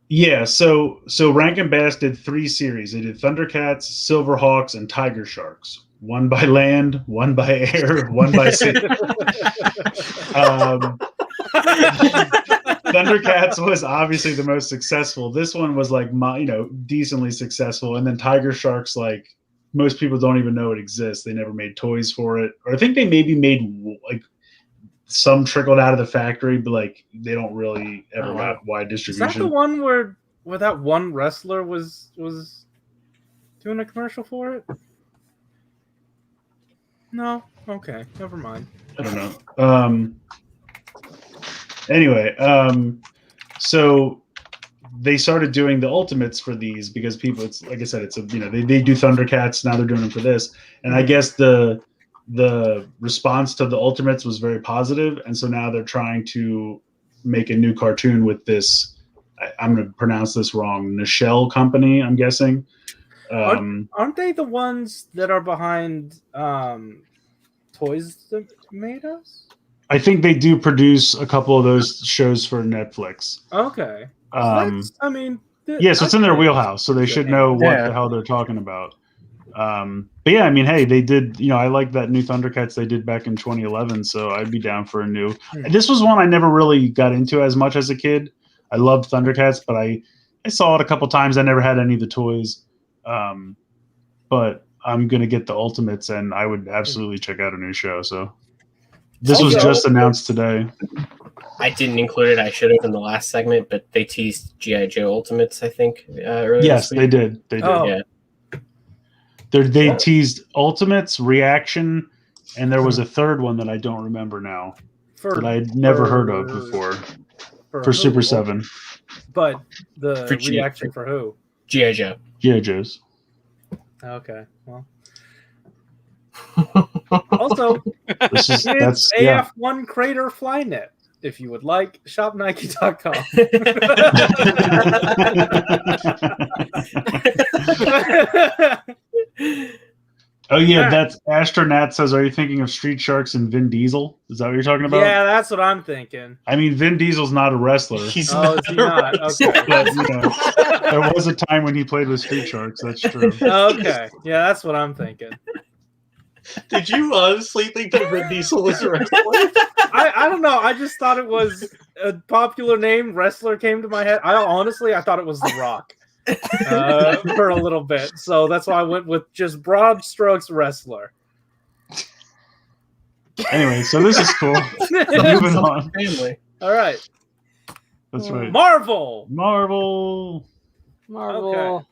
Yeah, so Rankin Bass did 3 series. They did Thundercats, Silverhawks, and Tiger Sharks. One by land, one by air, one by sea. Thundercats was obviously the most successful. This one was like decently successful, and then Tiger Sharks, like, most people don't even know it exists. They never made toys for it, or I think they maybe made like some trickled out of the factory, but like they don't really ever got wide Is that distribution. the one where that one wrestler was doing a commercial for it? No. Okay. Never mind. I don't know. Anyway, so they started doing the ultimates for these because people, it's like I said, it's they do Thundercats, now they're doing them for this, and I guess the response to the ultimates was very positive, and so now they're trying to make a new cartoon with this. I'm going to pronounce this wrong. Nichelle Company, I'm guessing. Aren't they the ones that are behind Toys That Made Us? I think they do produce a couple of those shows for Netflix. Okay. So Yeah, so it's in their wheelhouse, so they should know what Yeah. the hell they're talking about. But yeah, I mean, hey, they did, I like that new Thundercats they did back in 2011, so I'd be down for a new. This was one I never really got into as much as a kid. I loved Thundercats, but I saw it a couple times. I never had any of the toys. But I'm going to get the Ultimates, and I would absolutely check out a new show. So this was Also- just announced today. I didn't include it. I should have in the last segment, but they teased G.I. Joe Ultimates, I think, earlier Yes, this week. they did. They did. Oh. Yeah. They teased Ultimates, Reaction, and there was a third one that I don't remember now that I'd never heard of before for who? Super 7. But the For G- reaction for who? G.I. Joe. G.I. Joes. Okay, well. Also, That's AF1 Crater Flynet. If you would like, shop Nike.com. Oh yeah, that's Astronaut says. Are you thinking of Street Sharks and Vin Diesel? Is that what you're talking about? Yeah, that's what I'm thinking. I mean, Vin Diesel's not a wrestler. He's Oh, not is he not? Okay. But, you know, there was a time when he played with Street Sharks. That's true. Okay. Yeah, that's what I'm thinking. Did you honestly think that Vin Diesel was a wrestler? I don't know. I just thought it was a popular name. Wrestler came to my head. I thought it was The Rock for a little bit. So that's why I went with just broad strokes wrestler. Anyway, so this is cool. Moving on. Family. All right. That's right. Marvel. Marvel. Marvel.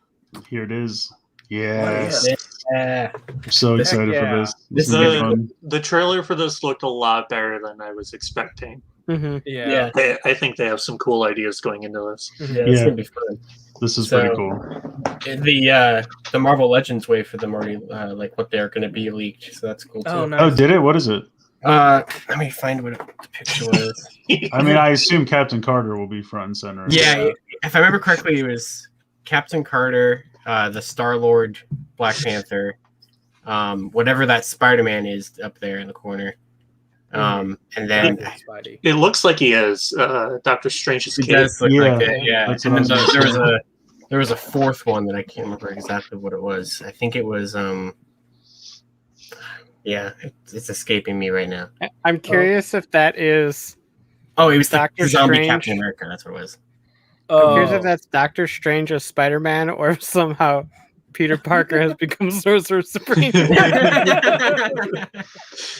Here it is. Yes. Yeah. I'm so excited yeah. for this. This This will be is- fun. The trailer for this looked a lot better than I was expecting. Mm-hmm. Yeah. I think they have some cool ideas going into this. Yeah, Yeah. it's gonna be fun. This is So- pretty cool. The Marvel Legends wave for them already like what they're gonna be leaked, so that's cool too. Oh, nice. Oh, did it? What is it? Let me find what the picture was. I mean, I assume Captain Carter will be front and center. Yeah, if I remember correctly, it was Captain Carter, the Star-Lord, Black Panther, whatever that Spider-Man is up there in the corner. And then Spidey. It looks like he has Doctor Strange's it cape. does look Yeah, like it, yeah. that's And what then I was gonna say. there was a fourth one that I can't remember exactly what it was. I think it was yeah, it's escaping me right now. I'm curious if that is. Oh, it was Doctor the zombie Strange. Captain America. That's what it was. I'm curious if Oh, that's Doctor Strange as Spider-Man, or if somehow Peter Parker has become Sorcerer Supreme.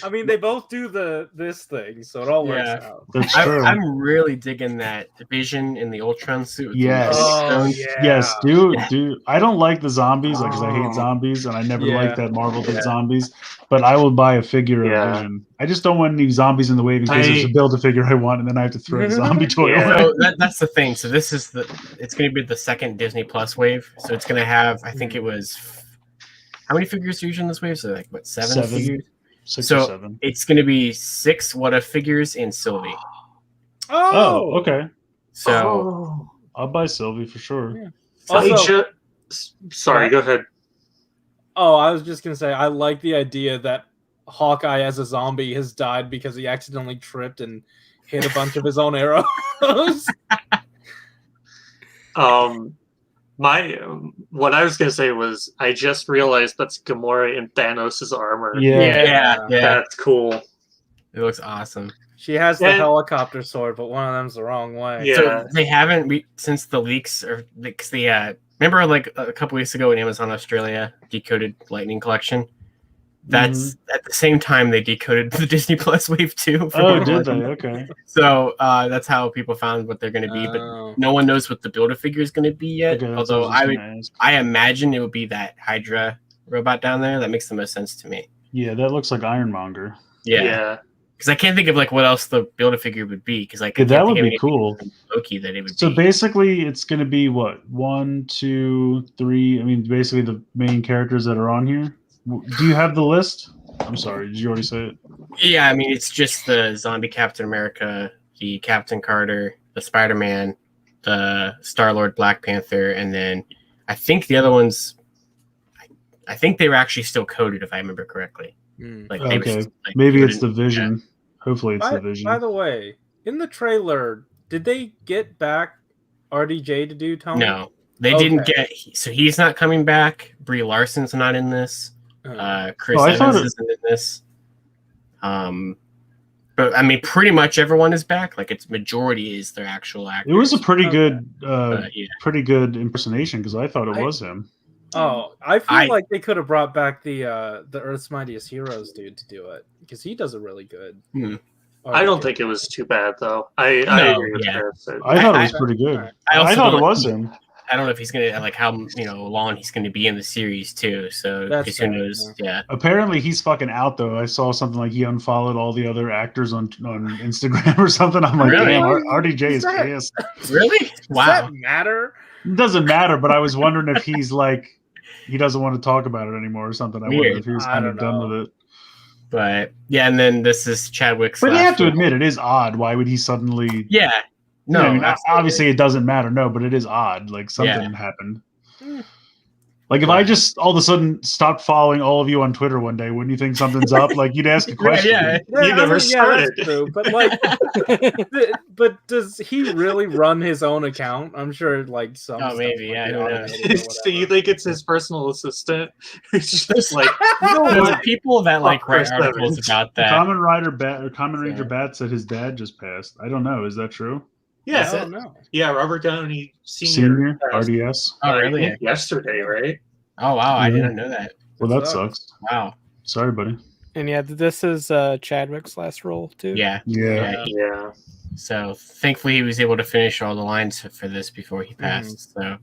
I mean, they both do this thing, so it all works Yeah. out. That's true. I'm really digging that Vision in the Ultron suit. with the Yes. stones. yeah. Yes, dude. I don't like the zombies, like, 'cause I hate zombies, and I never Yeah. liked that Marvel did Yeah. zombies. But I will buy a figure Yeah. of Vision. I just don't want any zombies in the way in case there's a build a figure I want, and then I have to throw the zombie toy Yeah. away. So that's the thing. So this is it's going to be the second Disney Plus wave. So it's going to have, I think it was, how many figures are usually in this wave? So like what, seven Seven. figures? 6 So- or 7. It's going to be 6 What If figures in Sylvie. Oh, okay. So Oh. I'll buy Sylvie for sure. Yeah. I Also- sorry, go ahead. Oh, I was just gonna say, I like the idea that Hawkeye as a zombie has died because he accidentally tripped and hit a bunch of his own arrows. What I was gonna say was I just realized that's Gamora in Thanos' armor. Yeah. yeah, That's cool. it looks awesome. She has the And- helicopter sword, but one of them's the wrong way. Yeah. So they haven't since the leaks or because remember like a couple weeks ago when Amazon Australia decoded Lightning Collection. That's at the same time they decoded the Disney Plus Wave 2. For Oh, Marvel did they? Legends. Okay. So that's how people found what they're going to be, but Oh. no one knows what the Build-A-Figure is going to be yet. Okay, that's Although what I was gonna ask. I imagine it would be that Hydra robot down there. That makes the most sense to me. Yeah, that looks like Ironmonger. Yeah, because I can't think of like what else the Build-A-Figure would be. Because like I Yeah, can't that would think of be anything cool. from Loki that it would So be. basically, it's going to be what 1, 2, 3. I mean, basically the main characters that are on here. Do you have the list? I'm sorry. Did you already say it? Yeah, I mean it's just the zombie Captain America, the Captain Carter, the Spider-Man, the Star-Lord, Black Panther, and then I think the other ones. I think they were actually still coded, if I remember correctly. Hmm. Like they were Okay. still, like, Maybe it's coded. the Vision. Hopefully, it's By, the Vision. by the way, in the trailer, did they get back RDJ to do Tony? No, they didn't Okay. get. So he's not coming back. Brie Larson's not in this. Chris I thought Evans isn't in this. But I mean, pretty much everyone is back. Like its majority is their actual actors. It was a pretty Okay. good, Yeah. pretty good impersonation because I thought it was him. Oh, I feel I- like they could have brought back the Earth's Mightiest Heroes dude to do it because he does it really good. I don't think it was too bad though. I No, agree with yeah. Chris. I thought it was pretty good. I also thought it don't- was him. I don't know if he's gonna like how long he's gonna be in the series too. So That's because who fair, knows? Yeah. Apparently he's fucking out though. I saw something like he unfollowed all the other actors on Instagram or something. I'm like, Really? damn, RDJ is Is that- pissed. Really? Does Wow. that matter? It doesn't matter, but I was wondering if he's like he doesn't want to talk about it anymore or something. I wonder Weird. if he was I kind of don't done know. with it. But yeah, and then this is Chadwick's. But you last have to film. admit, it is odd. Why would he suddenly? Yeah. No. I mean, absolutely. obviously it doesn't matter. No, but it is odd. Like something happened. Like if I just all of a sudden stopped following all of you on Twitter one day, wouldn't you think something's up? Like you'd ask a question. Yeah. You never started. That's true, but like, but does he really run his own account? I'm sure, like some. Oh, stuff maybe, might yeah, be I don't know. automated or So you whatever. think it's his personal assistant? Who's just like, There's people that like Fuck write Chris articles Evans. about that. Kamen Rider Bat or Kamen Ranger So- Bat said his dad just passed. I don't know. Is that true? I yeah, don't know. yeah. Robert Downey Senior passed, RDS. Oh, I really? think yesterday, right? Oh, wow. I Yeah. didn't know that. Well, that Sucks. sucks. Wow. Sorry, buddy. And yeah, this is Chadwick's last role too. Yeah. Yeah. Yeah. So thankfully he was able to finish all the lines for this before he passed. So,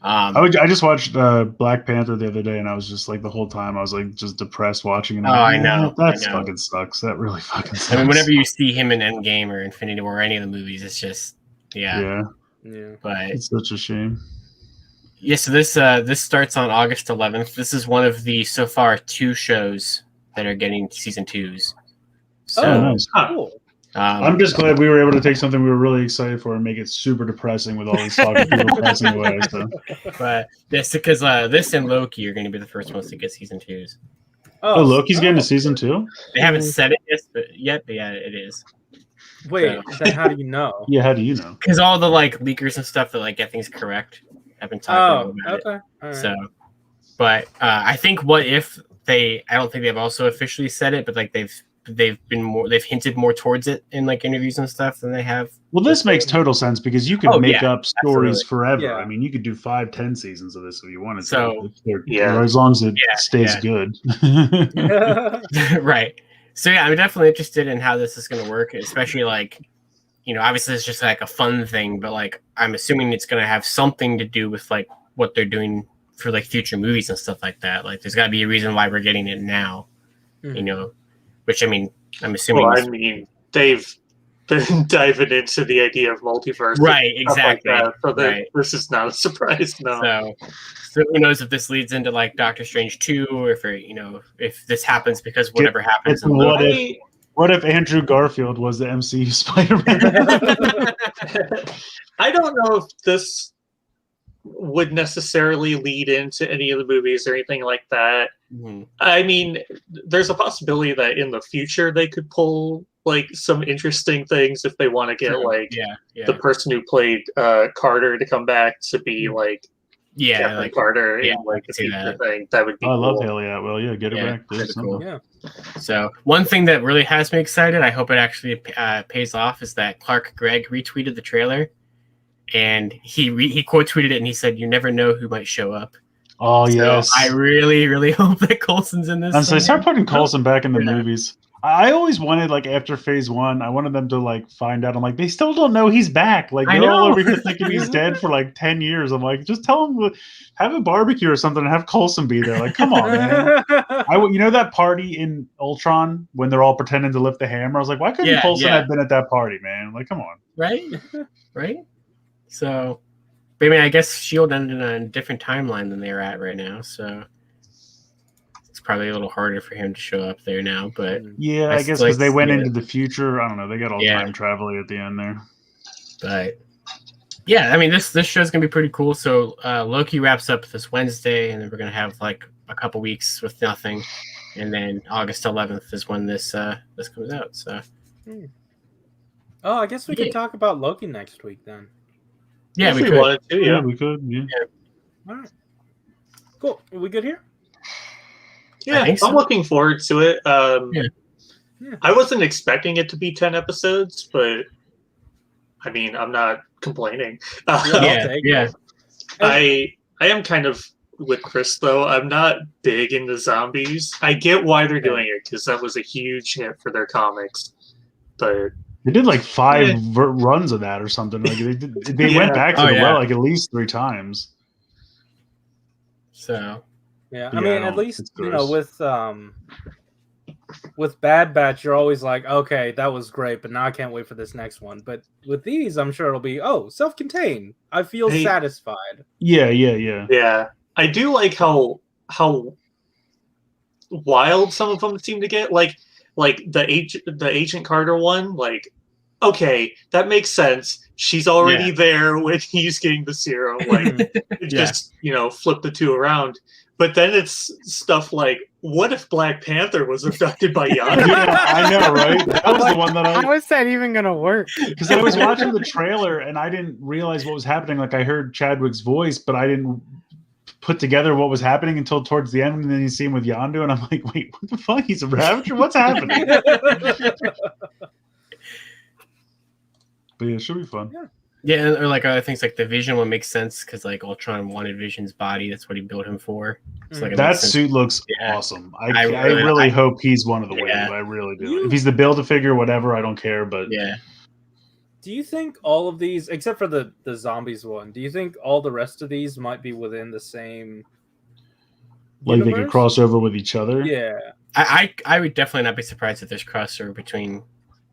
I just watched Black Panther the other day, and I was just like the whole time I was like just depressed watching it. I'm Oh, like, I know, that I know. fucking sucks. That really fucking sucks. I mean, whenever you see him in Endgame or Infinity War or any of the movies, it's just yeah, Yeah. But it's such a shame. yeah, so this starts on August 11th. This is one of the so far 2 shows that are getting season 2s. So Oh, nice. Cool. I'm just glad we were able to take something we were really excited for and make it super depressing with all these talking people passing away. So. but this because this and Loki are going to be the first ones to get season 2s. Oh, Loki's getting to season 2? They haven't said it yet, but yeah, it is. Wait, then how do you know? Yeah, how do you know? Because all the like leakers and stuff that like get things correct have been talking Oh, about it. okay. All right. So, but I think what if I don't think they've also officially said it, but like they've hinted more towards it in like interviews and stuff than they have. Well, this makes total sense because you could Oh, make yeah, up stories absolutely. forever. Yeah. I mean, you could do 5-10 seasons of this if you wanted So, to. yeah. Or as long as it Yeah, stays yeah. good. Right. So yeah, I'm definitely interested in how this is going to work, especially like, obviously it's just like a fun thing, but like I'm assuming it's going to have something to do with like what they're doing for like future movies and stuff like that. Like there's got to be a reason why we're getting it now, which I mean, I'm assuming. Well, I mean, they've been diving into the idea of multiverse, and Right, stuff like exactly. that, so Right. this is not a surprise. No. So who knows if this leads into like Doctor Strange 2 or if this happens because whatever happens in what Loki. What if Andrew Garfield was the MCU Spider-Man? I don't know if this would necessarily lead into any of the movies or anything like that. Mhm. I mean, there's a possibility that in the future they could pull like some interesting things if they want to get like yeah. the person who played Carter to come back to be like Yeah, Captain like, Carter yeah, in like I the can see future that. thing. That would be I love cool. Haley Atwell. Yeah, get her Yeah, back. Do pretty something. cool. Yeah. So one thing that really has me excited, I hope it actually pays off, is that Clark Gregg retweeted the trailer, and he quote tweeted it, and he said, "You never know who might show up." Oh, So yes. I really, really hope that Coulson's in this. I'm saying, start putting Coulson back in the Yeah. movies. I always wanted, like, after phase 1, I wanted them to, like, find out. I'm like, they still don't know he's back. Like, I they're all know. over here thinking he's dead for, like, 10 years. I'm like, just tell him, have a barbecue or something and have Coulson be there. Like, come on, man. You know that party in Ultron when they're all pretending to lift the hammer? I was like, why couldn't Yeah, Coulson yeah. have been at that party, man? Like, come on. right. So, but, I mean, I guess Shield ended in a different timeline than they're at right now, so it's probably a little harder for him to show up there now. But Yeah, I I guess still because they like went to see into the future. I don't know. They got all Yeah. time travel at the end there. But yeah, I mean this show's gonna be pretty cool. So Loki wraps up this Wednesday, and then we're gonna have like a couple weeks with nothing, and then August 11th is when this comes out. So Oh, I guess we Yeah. could talk about Loki next week then. yeah, If we we could. wanted to, yeah. we could. Yeah. All right. Cool. Are we good here? Yeah, think so. I'm looking forward to it. Yeah. Yeah. I wasn't expecting it to be 10 episodes, but I mean, I'm not complaining. I'll Yeah, take yeah. it. I am kind of with Chris though. I'm not big into zombies. I get why they're doing it because that was a huge hit for their comics. but They did like 5 runs of that or something. Like they went back to the well like at least 3 times. So Yeah, Yeah, I mean, at least it's you know gross. with Bad Batch, you're always like, okay, that was great, but now I can't wait for this next one. But with these, I'm sure it'll be self-contained. I feel satisfied. Yeah. I do like how wild some of them seem to get. Like the Agent Carter one. Like, okay, that makes sense. She's already there when he's getting the serum. Like, just flip the 2 around. But then it's stuff like, what if Black Panther was abducted by Yondu? Yeah, I know, right? That was the one that How is that even gonna work? Because I was watching the trailer and I didn't realize what was happening. Like I heard Chadwick's voice, but I didn't put together what was happening until towards the end. And then you see him with Yondu, and I'm like, wait, what the fuck? He's a Ravager? What's happening? But yeah, it should be fun. yeah, or like other things like the Vision one makes sense because like Ultron wanted Vision's body. That's what he built him for. So, like, that suit looks awesome. I really hope he's one of the Wave. I really do. If he's the Build-A-Figure, whatever, I don't care. But yeah. Do you think all of these, except for the zombies one, do you think all the rest of these might be within the same like universe? they could cross over with each other? Yeah. I would definitely not be surprised if there's crossover between.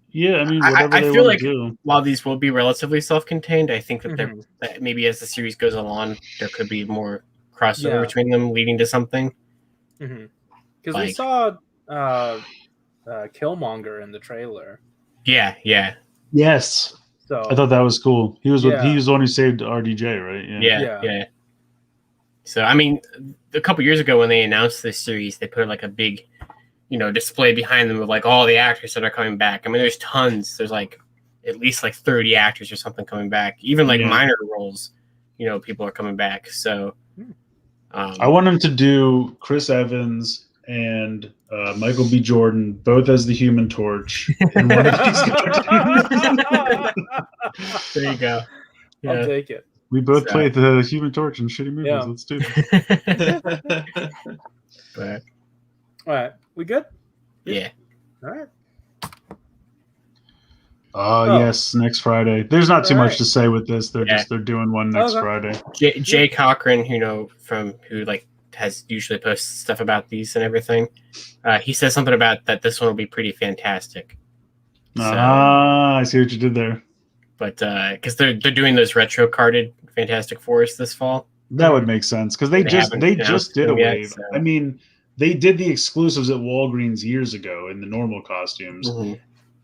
Yeah, I mean, whatever I they feel want like to do. while these will be relatively self-contained, I think that that maybe as the series goes along, there could be more crossover between them, leading to something. Because we saw Killmonger in the trailer. Yeah. Yes. So I thought that was cool. He was the one who saved RDJ, right? Yeah. So I mean, a couple years ago when they announced this series, they put like a big, display behind them of like all the actors that are coming back. I mean, there's tons. There's like at least like 30 actors or something coming back. Even like minor roles, people are coming back. So I want them to do Chris Evans and Michael B. Jordan both as the Human Torch in one of these cartoons. There you go. Yeah. I'll take it. We both played the Human Torch in shitty movies. Yeah. Let's do it. But, all right, we good? Yeah. All right. Yes, next Friday. There's not too much to say with this. They're doing one next Friday. Jay Cochran, who has usually posted stuff about these and everything. He says something about that this one will be pretty fantastic. So, I see what you did there. But because they're doing those retro carded Fantastic Fours this fall. That would make sense because they just did a wave. So. I mean, they did the exclusives at Walgreens years ago in the normal costumes,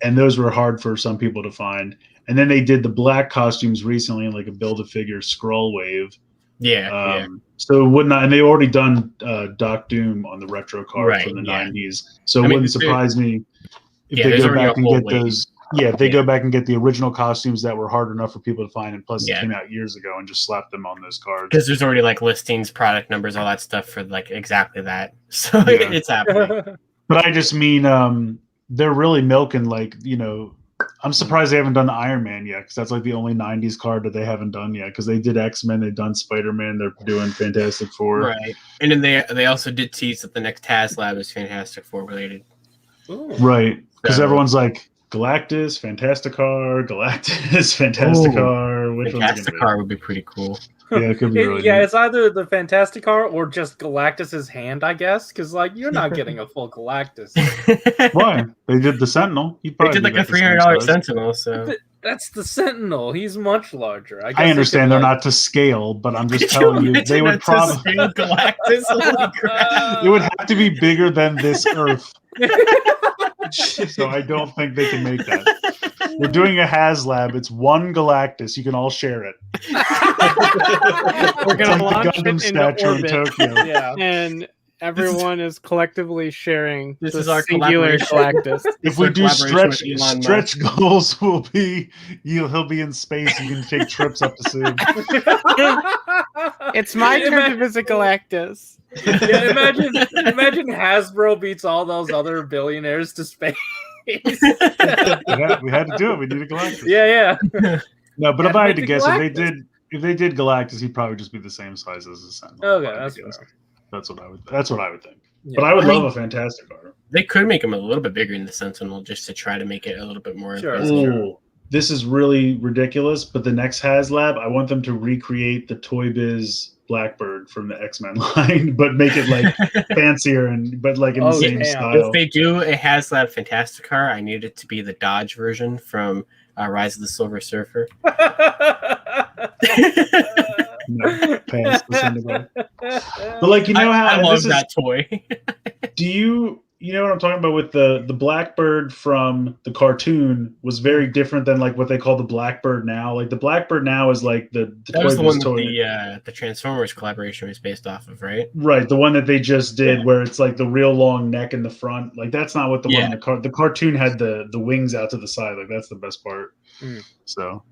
and those were hard for some people to find. And then they did the black costumes recently in like a Build-A-Figure Skrull wave. So it would not, and they already done Doc Doom on the retro card from the 90s. So it wouldn't surprise me if they go back and get those. Yeah, if they go back and get the original costumes that were hard enough for people to find, and plus it came out years ago, and just slap them on those cards. Because there's already like listings, product numbers, all that stuff for like exactly that. So it's happening. But I just mean, they're really milking I'm surprised they haven't done the Iron Man yet, because that's like the only 90s card that they haven't done yet. Because they did X-Men, they've done Spider-Man, they're doing Fantastic Four. Right. And then they also did tease that the next Taz Lab is Fantastic Four related. Ooh. Right. Because everyone's like, Galactus, Fantasticar, Galactus, Fantasticar. Which Fantasticar would be pretty cool. Yeah, it could be really neat. It's either the Fantasticar or just Galactus's hand, I guess. Because you're not getting a full Galactus. Why? They did the Sentinel. They did like a $300 Sentinel. So that's the Sentinel. He's much larger. I understand they're not to scale, but I'm just telling you, they would probably Galactus. It would have to be bigger than this Earth. So I don't think they can make that. We're doing a HasLab. It's one Galactus. You can all share it. We're going to launch the Gundam it statue into in orbit. Tokyo. Yeah. And everyone is collectively sharing This the is our singular collaboration. Galactus. If we do Collaboration with Elon stretch goals, will be he'll be in space. You can take trips up to see him. It's my turn to visit Galactus. Yeah, imagine Hasbro beats all those other billionaires to space. We had to do it. We needed Galactus. Yeah. No, but if I had to guess, Galactus. if they did Galactus, he'd probably just be the same size as the Sentinel. Okay, that's fair. That's what I would think. But I would I love mean- a Fantastic Car. They could make them a little bit bigger in the Sentinel just to try to make it a little bit more Sure. impressive. Oh, this is really ridiculous. But the next HasLab, I want them to recreate the Toy Biz Blackbird from the X-Men line, but make it like fancier but like in the Oh, same damn. style. If they do a HasLab Fantastic Car, I need it to be the Dodge version from Rise of the Silver Surfer. No, pass this anyway. But like how I and love this is- that toy. Do you know what I'm talking about with the Blackbird from the cartoon was very different than like what they call the Blackbird now. Like the Blackbird now is like the That was Toy the one Biz that toy. the Transformers collaboration was based off of, right? Right, the one that they just did where it's like the real long neck in the front. Like that's not what the one in the cartoon had the wings out to the side. Like that's the best part. So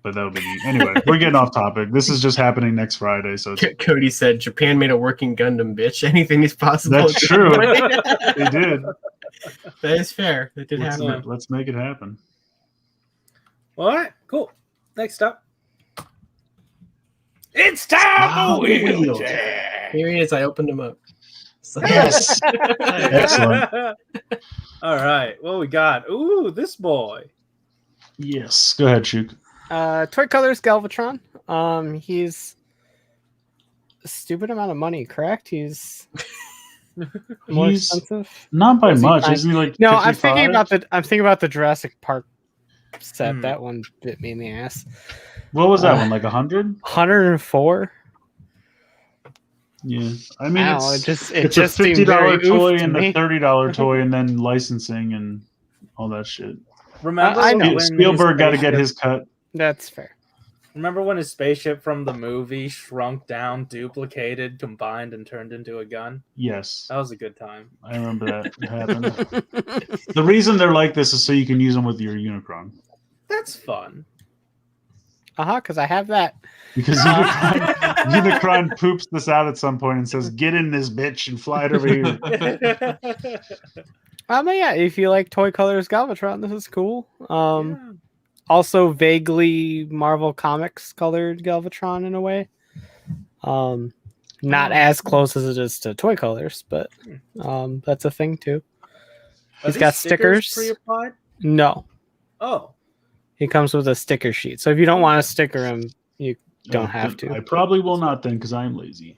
but that would be neat. Anyway, we're getting off topic. This is just happening next Friday, so it's, Cody said Japan made a working Gundam, bitch. Anything is possible. that's true. They did. That is fair. That did happen. Let's make it happen. All right, cool. Next up. It's time for wheelchair. Here he is. I opened him up. So- Yes. Excellent. All right, what we got? Ooh, this boy. Yes. Go ahead, Shuk. Toy Colors Galvatron. He's a stupid amount of money, correct? He's more He's expensive. not by Was he much. fine? Isn't he like No, 55? I'm thinking about the Jurassic Park set. That one bit me in the ass. What was that one? Like 100? 104. Yeah. I mean, Ow, it's it just a seemed very $50 toy oof to and me. a $30 toy, and then licensing and all that shit. Remember I know. when Spielberg got to get spaceship- his cut. That's fair. Remember when his spaceship from the movie shrunk down, duplicated, combined, and turned into a gun? Yes, That was a good time. I remember that it happened. The reason they're like this is so you can use them with your Unicron. That's fun. Because I have that. Because Unicron poops this out at some point and says, "Get in this bitch and fly it over here." Yeah, if you like Toy Colors Galvatron, this is cool. Also vaguely Marvel Comics colored Galvatron in a way. Not as close as it is to Toy Colors, but that's a thing too. Are He's these got stickers. pre-applied? No, Oh. he comes with a sticker sheet. So if you don't want to sticker him, you don't have to. I probably will not then, because I'm lazy.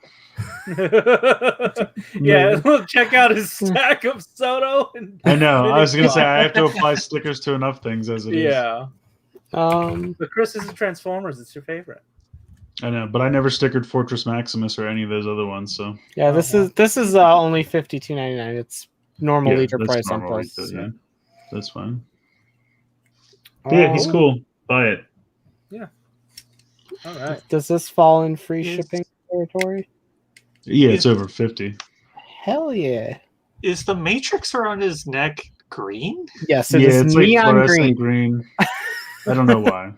Yeah, we'll check out his stack of Soto. And I know. I was gonna say I have to apply stickers to enough things as it is. Yeah. But Chris is a Transformers. It's your favorite. I know, but I never stickered Fortress Maximus or any of those other ones. So Yeah, this is only $52.99. It's normal liter that's price on normal Plus. retail, yeah. That's fine. Yeah, he's cool. Buy it. All right. Does this fall in free shipping territory? Yeah, it's over 50. Hell yeah! Is the matrix around his neck green? Yes, it Yeah, is it's like neon fluorescent green. green. I don't know why.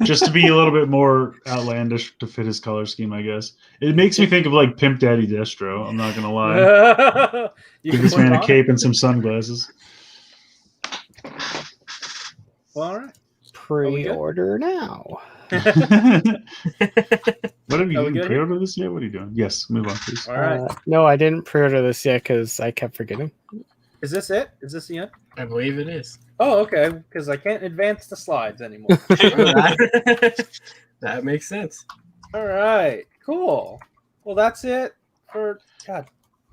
Just to be a little bit more outlandish to fit his color scheme, I guess. It makes me think of like Pimp Daddy Destro. I'm not gonna lie. You Give can this put man it a on. cape and some sunglasses. Well, all right. Pre-order now. What have you Are we didn't good? pre-order this yet? What are you doing? Yes, move on, please. All right. No, I didn't pre-order this yet because I kept forgetting. Is this it? Is this the end? I believe it is. Oh, okay. Because I can't advance the slides anymore. That makes sense. All right. Cool. Well, that's it for God.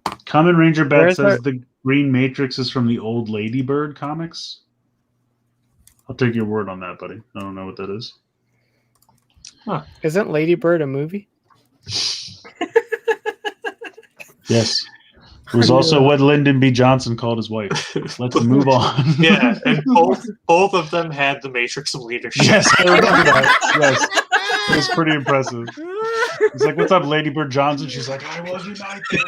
Kamen Ranger Bat Where's says our- the Green Matrix is from the old Ladybird comics. I'll take your word on that, buddy. I don't know what that is. Isn't Lady Bird a movie? Yes. It was also what Lyndon B. Johnson called his wife. Let's move on. Yeah, and both of them had the matrix of leadership. Yes, I remember that. Yes. It was pretty impressive. He's like, "What's up, Ladybird Johnson?" She's like, "I will unite them."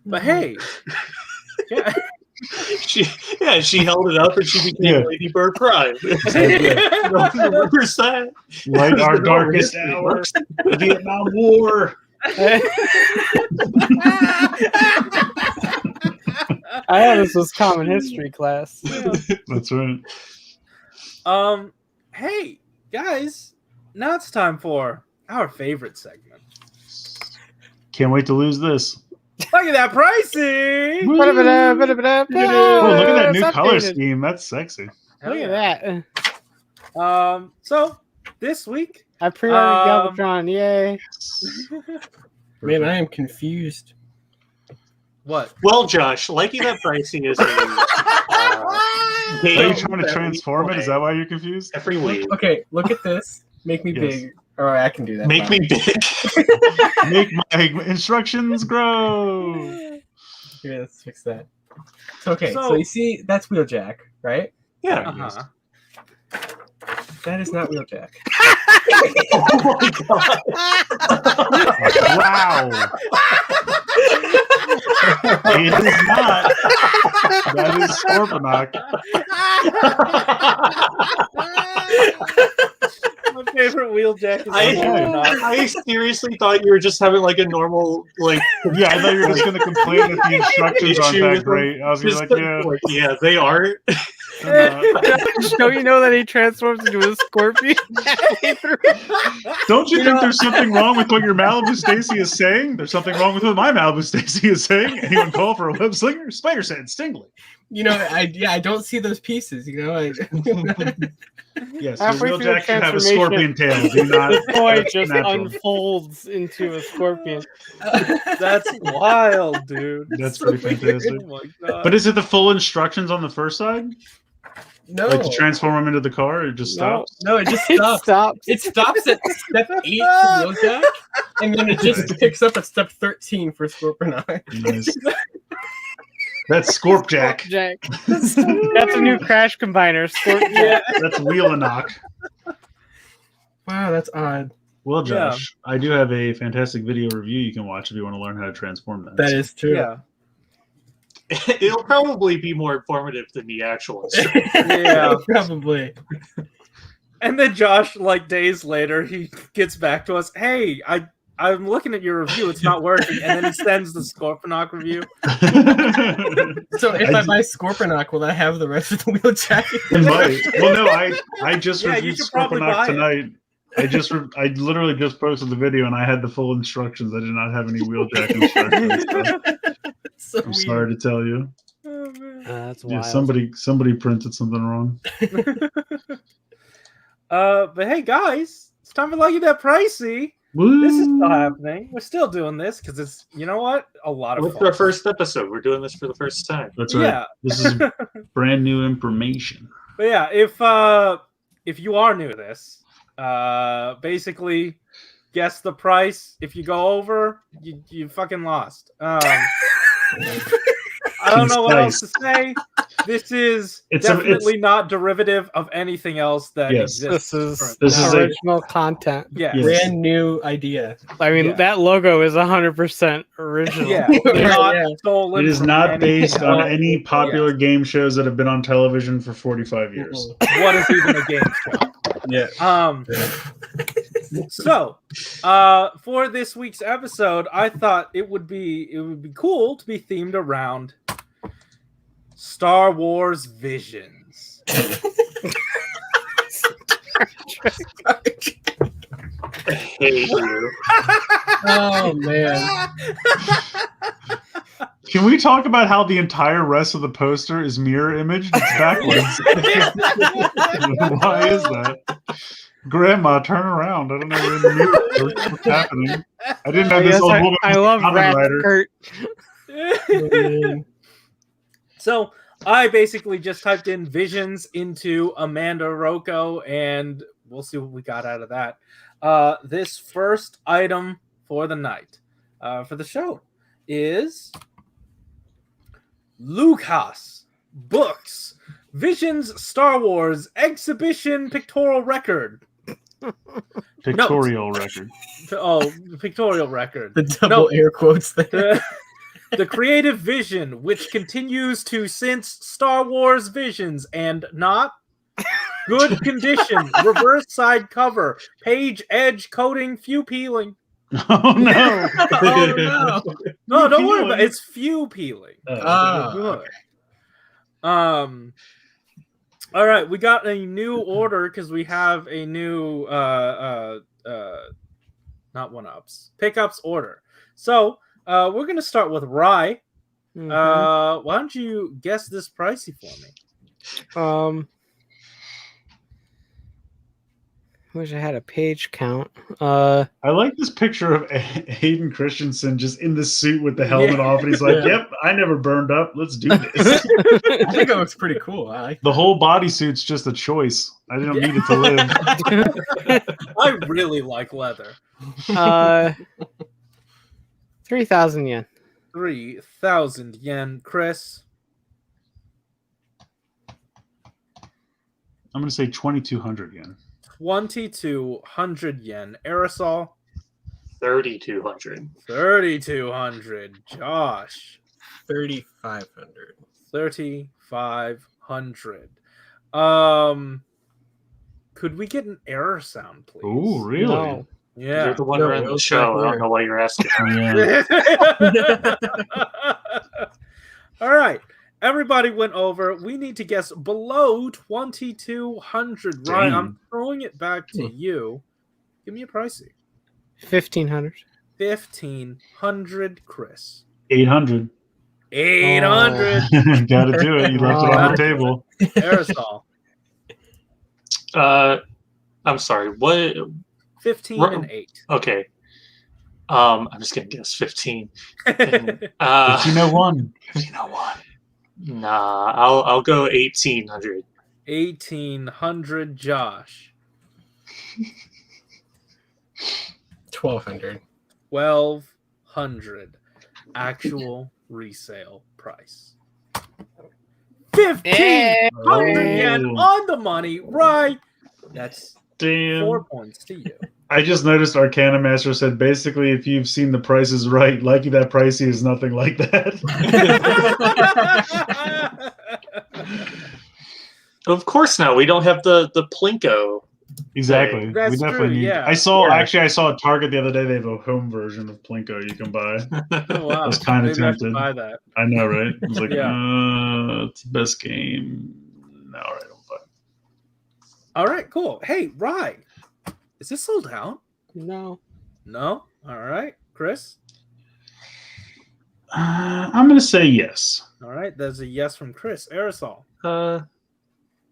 But hey. Yeah. She held it up and she became Yeah. Lady Bird Prime. Yeah. No one remembers that. Light our No, darkest history hour. works. The Vietnam War. I thought this was common history class. That's right. Hey, guys. Now it's time for our favorite segment. Can't wait to lose this. Lucky That Pricey. Woo! Oh, look at that new color scheme. That's sexy. Look at that. So this week I pre-ordered Galvatron. Yay. Man, I am confused. What? Well, Josh, Likey That Pricey is a Are you trying to transform it? Is that why you're confused? every week. Okay, look at this. Make me Yes. big. All right, I can do that. Make Fine. me big. Make my instructions grow. Here, let's fix that. Okay, So- so you see, that's Wheeljack, right? Yeah. Uh-huh. That is not Wheeljack. Oh my god. Wow. It is not. That is Scorponok. My favorite Wheeljack is I seriously thought you were just having like a normal like. Yeah, I thought you were just going to complain that the instructions aren't that great. I was gonna be like, yeah. Yeah, they are. Don't you know that he transforms into a scorpion halfway through? Don't you think there's something wrong with what your Malibu Stacy is saying? There's something wrong with what my Malibu Stacy is saying. Anyone call for a web slinger? Spider Sense, Stingly. You know, I don't see those pieces. You know, Yes, Halfway your through Wheeljack should have a transformation, scorpion tail. Do not. The toy that's just natural. unfolds into a scorpion. That's wild, dude. That's pretty fantastic. Oh my god. But is it the full instructions on the first side? no, Like to transform him into the car, or it just No. stops? no, it just It stops. stops. It stops at step 8 for Wheeljack, and then it just picks up at step 13 for Scorponok. Nice. That's Scorpjack. Jack. That's a new Crash Combiner. Scorpion. That's Wheelanok. Wow, that's odd. Well, Josh, I do have a fantastic video review you can watch if you want to learn how to transform that. That is true. Yeah. It'll probably be more informative than the actual. Yeah. Probably. And then Josh, like days later, he gets back to us. Hey, I'm looking at your review. It's not working. And then he sends the Scorponok review. So if I buy Scorponok, will I have the rest of the Wheeljack? It might. Well, no, I just Yeah, you reviewed should probably buy Scorponok it. tonight. I literally just posted the video and I had the full instructions. I did not have any Wheeljack instructions. So So I'm weird. sorry to tell you. Oh, man. That's Yeah, wild. somebody printed something wrong. But hey, guys, it's time for Lucky That Pricey. Woo! This is still happening. We're still doing this because it's, you know what? A lot of It's fun. our first episode. We're doing this for the first time. That's right. Yeah. This is brand new information. But yeah, if you are new to this, basically guess the price. If you go over, you fucking lost. I don't know what else to say. This is definitely not derivative of anything else that Yes. exists. This is original content. Yeah. Yes. Brand new idea. I mean, Yeah. that logo is 100% original. Yeah. Not Yeah. stolen It is from not anything based on else. any popular game shows that have been on television for 45 years. What is even a game show? Yeah. So for this week's episode, I thought it would be cool to be themed around Star Wars Visions. I hate you. Oh man. Can we talk about how the entire rest of the poster is mirror imaged? It's backwards. Why is that? Grandma, turn around. I don't know where in the mirror. What's happening? I didn't know this old woman I was a love Kamen Rat Rider. Kurt. Man. So I basically just typed in Visions into Amanda Rocco, and we'll see what we got out of that. This first item for the night, for the show, is Lucas Books Visions Star Wars Exhibition Pictorial Record. Pictorial record. Oh, pictorial record. The double air quotes there. The creative vision, which continues to since Star Wars Visions and not good condition, reverse side cover, page edge coating, few peeling. Oh no! Oh no. No, don't worry peeling? about it. It's few peeling. Ah, Good. All right, we got a new order because we have a new not one-ups, pickups order. So we're gonna start with Rye. Mhm. Why don't you guess this pricey for me? Wish I had a page count. I like this picture of Hayden Christensen just in the suit with the helmet off, and he's like, Yeah. "Yep, I never burned up. Let's do this." I think it looks pretty cool. I like The whole bodysuit's just a choice. I don't need it to live. I really like leather. 3,000 yen. 3,000 yen. Chris, I'm gonna say 2,200 yen. 2,200 yen. Aerosol, 3,200. 3,200. Josh, 3,500. 3,500. Could we get an error sound, please? Ooh, really? No. Yeah. You're the one No, running it the was show. right I don't there. know why you're asking. Yeah. All right. Everybody went over. We need to guess below 2,200. Ryan, I'm Damn. throwing it back to you. Give me a pricey. 1,500. 1,500, Chris. 800. 800, Gotta do it. You left it on the table. Aerosol. I'm sorry. What? 15 and 8. Okay. I'm just gonna guess 15. 1501. 1501. Nah, I'll go 1,800. 1,800, Josh. 1,200. 1,200. Actual resale price. 1,500 yen Oh. on the money, right? That's Damn. 4 points to you. I just noticed Arcana Master said basically if you've seen The Price is Right, Likey That Pricey is nothing like that. Of course, now we don't have the Plinko. Exactly. That's we definitely true, need. yeah. I saw Yeah. actually I saw at Target the other day they have a home version of Plinko you can buy. Oh, wow. I was kinda Maybe I should tempted. buy that. I know, right? I was like, Yeah. it's the best game. No, all right, I'll buy it. All right, cool. Hey, Rye, is this sold out? No. No? All right. Chris? I'm gonna say yes. All right. There's a yes from Chris. Aerosol?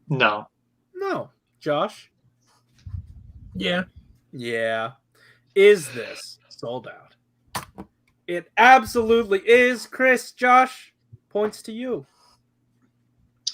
No. No. Josh? Yeah. Yeah. Is this sold out? It absolutely is. Chris, Josh, points to you.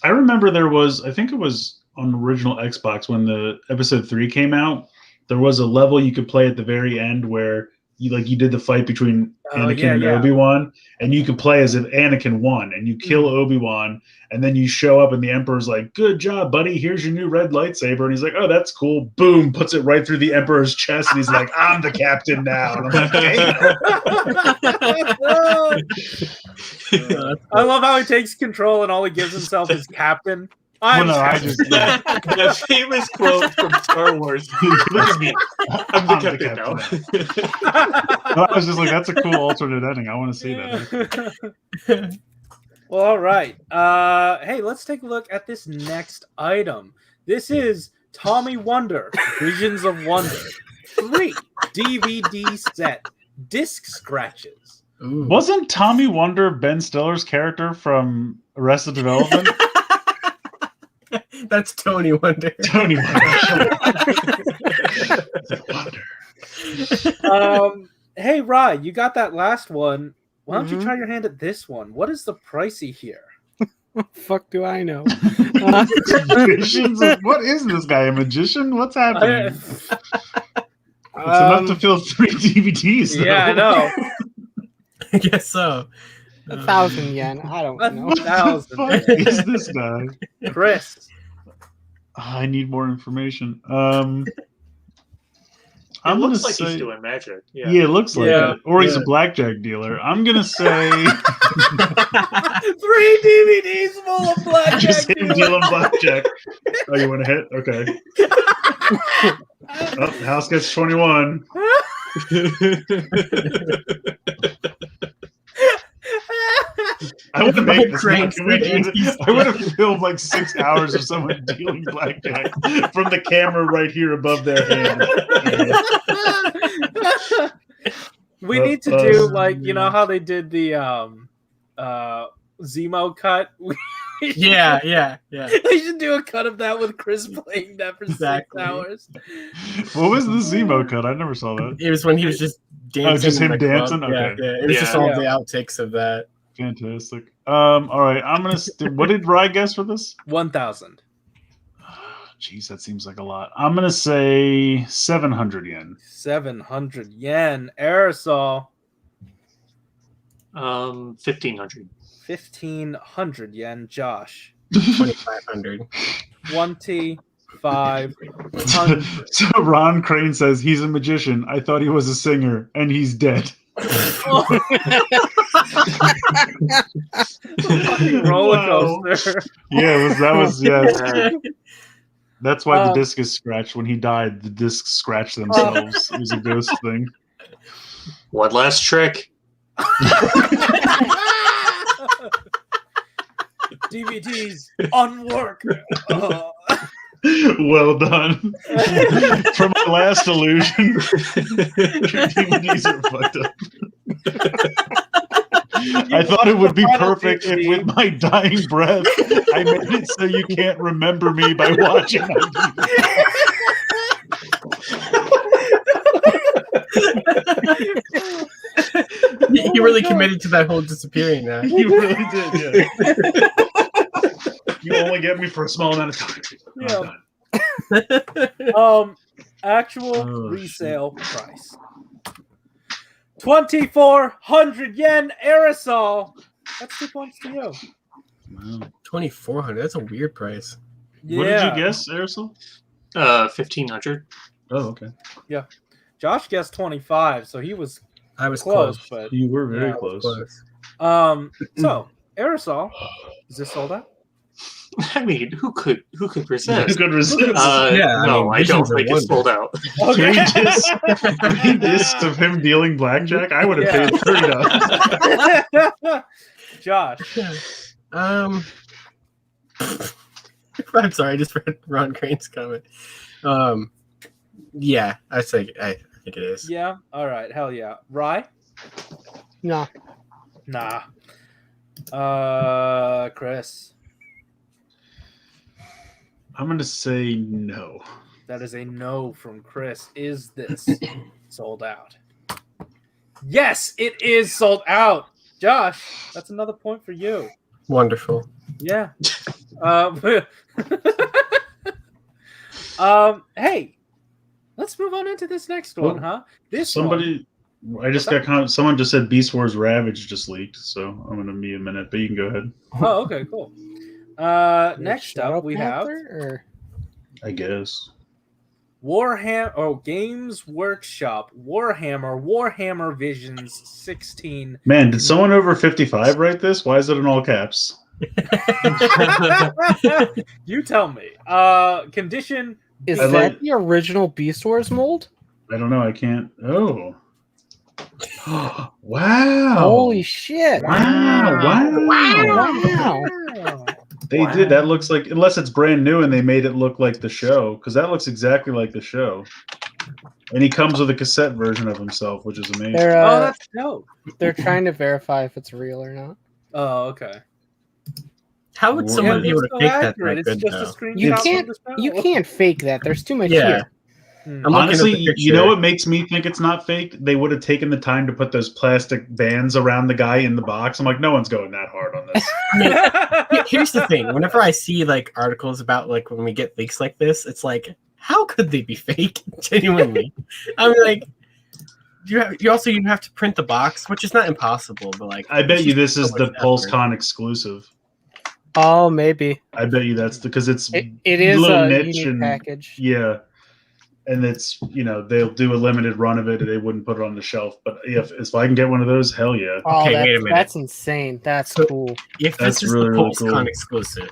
I remember there was, I think it was on original Xbox when the episode 3 came out, there was a level you could play at the very end where you did the fight between Anakin and Obi-Wan, and you could play as if Anakin won, and you kill Obi-Wan, and then you show up and the Emperor's like, "Good job, buddy, here's your new red lightsaber," and he's like, "Oh, that's cool." Boom, puts it right through the Emperor's chest, and he's like, "I'm the captain now." And I'm like, "Damn." I love how he takes control and all he gives himself is captain. I'm Well, no, I captain. just That famous quote from Star Wars. Look at me. I'm the captain now. I was just like, that's a cool alternate ending. I want to see that. Well, all right. Hey, let's take a look at this next item. This is Tommy Wonder, Visions of Wonder, 3 DVD set, disc scratches. Ooh. Wasn't Tommy Wonder Ben Stiller's character from Arrested Development? That's Tony Wonder. Tony Wonder. Hey, Rye, you got that last one. Why don't you Mhm. try your hand at this one? What is the pricey here? Fuck do I know? Visions of, what is this guy? A magician? What's happening? It's enough to fill 3 DVDs. Though. Yeah, I know. I guess so. 1,000 yen. I don't know. What the fuck is this guy? Chris. I need more information. It I'm looks gonna like say, he's doing magic. yeah, Yeah. it looks like Yeah, it. Or he's yeah. a blackjack dealer. I'm gonna say 3 DVDs full of blackjack. just him dealing blackjack. Oh, you want to hit? Okay. Oh, the house gets 21. I would have The made whole this. crane Now. Can we do stand. this? I would have filmed like 6 hours of someone dealing blackjack from the camera right here above their hand. We need to do like how they did the Zemo cut. Yeah. We should do a cut of that with Chris playing that for 6 hours. What was the Zemo cut? I never saw that. It was when he was just dancing. Oh, just him in the dancing? club. Okay. Yeah. It was just all the outtakes of that. Fantastic. All right, I'm gonna. What did Rye guess for this? 1,000. Jeez, that seems like a lot. I'm gonna say 700 yen. 700 yen. Aerosol. 1,500. 1,500 yen. Josh. 2,500. 2,500. So Ron Crane says he's a magician. I thought he was a singer, and he's dead. Roller coaster. Yeah, that was yes. That's why the disc is scratched. When he died, the discs scratched themselves. It was a ghost thing. One last trick. DVDs on work. Well done. From my last illusion, your DVDs are fucked up. I thought it would be perfect if with my dying breath, I made it so you can't remember me by watching my He really committed to that whole disappearing now. You really did, yeah. You only get me for a small amount of time. Yeah. Actual resale price. 2,400 yen. Aerosol. That's 2 points to you. Wow. 2,400. That's a weird price. Yeah. What did you guess, Aerosol? 1,500. Oh, okay. Yeah. Josh guessed 25, so he was I was close. close. But You were very close. so Aerosol, is this sold out? I mean, who could resist? Who could resist? No, I don't think it's sold out. Three discs of him dealing blackjack. I would have paid $30. Josh. I'm sorry, I just read Ron Crane's comment. Yeah, I think it is. Yeah. All right. Hell yeah. Rye? No. Nah. Chris. I'm gonna say no. That is a no from Chris. Is this sold out? Yes, it is sold out. Josh, that's another point for you. Wonderful. Yeah. Hey, let's move on into this next one, huh? Someone just said Beast Wars Ravage just leaked, so I'm gonna be a minute, but you can go ahead. Oh, okay, cool. Next up we have, I guess, Games Workshop Warhammer Visions 16. Man, did someone over 55 write this? Why is it in all caps? You tell me. Condition. Is that the original Beast Wars mold? I don't know. I can't. Oh. Wow. Holy shit. Wow. They did. That looks like, unless it's brand new and they made it look like the show, because that looks exactly like the show. And he comes with a cassette version of himself, which is amazing. That's dope. They're trying to verify if it's real or not. Oh, okay. How would someone be able to fake that? It's just a screenshot. You can't fake that. There's too much here. Honestly, you know what makes me think it's not fake? They would have taken the time to put those plastic bands around the guy in the box. I'm like, no one's going that hard on this. Here's the thing. Whenever I see like articles about like when we get leaks like this, it's like, how could they be fake? Genuinely. I mean, like, you have to print the box, which is not impossible, but like, I bet you this is the PulseCon exclusive. Oh, maybe. I bet you that's because it is a little a niche unique package. Yeah. And it's, they'll do a limited run of it and they wouldn't put it on the shelf. But if I can get one of those, hell yeah. Oh, okay, wait a minute. That's insane. That's cool. If this is the PulseCon exclusive,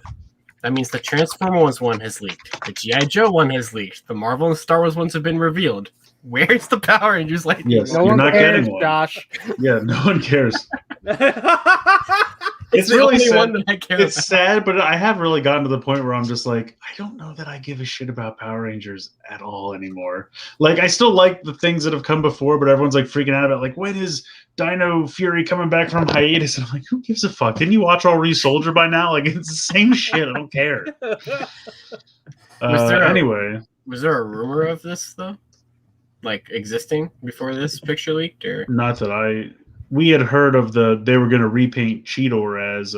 that means the Transformers one has leaked. The G.I. Joe one has leaked. The Marvel and Star Wars ones have been revealed. Where's the Power Rangers like? Yes, no you're one not cares, getting one. Josh. Yeah, no one cares. It's the really only sad. one that I care It's about. sad, but I have really gotten to the point where I'm just like, I don't know that I give a shit about Power Rangers at all anymore. Like, I still like the things that have come before, but everyone's like freaking out about like, when is Dino Fury coming back from hiatus? And I'm like, who gives a fuck? Didn't you watch All Re-Soldier by now? Like, it's the same shit. I don't care. Anyway, Was there a rumor of this though, like existing before this picture leaked, or not that we had heard of they were going to repaint Cheetor as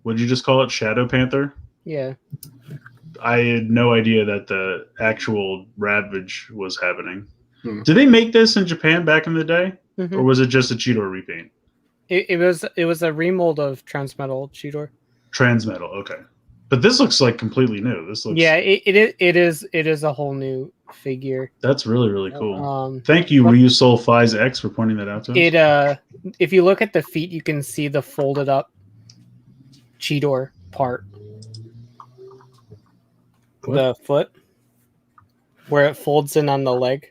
what did you just call it, Shadow Panther? Yeah. I had no idea that the actual Ravage was happening. Hmm. Did they make this in Japan back in the day, Mhm. or was it just a Cheetor repaint? It was a remold of Transmetal Cheetor. Transmetal, okay. But this looks like completely new. This looks It is a whole new figure. That's really really cool. Um, Thank you, Ryusoul Fies X, for pointing that out to us. if you look at the feet, you can see the folded up Cheetor part. What? The foot, where it folds in on the leg.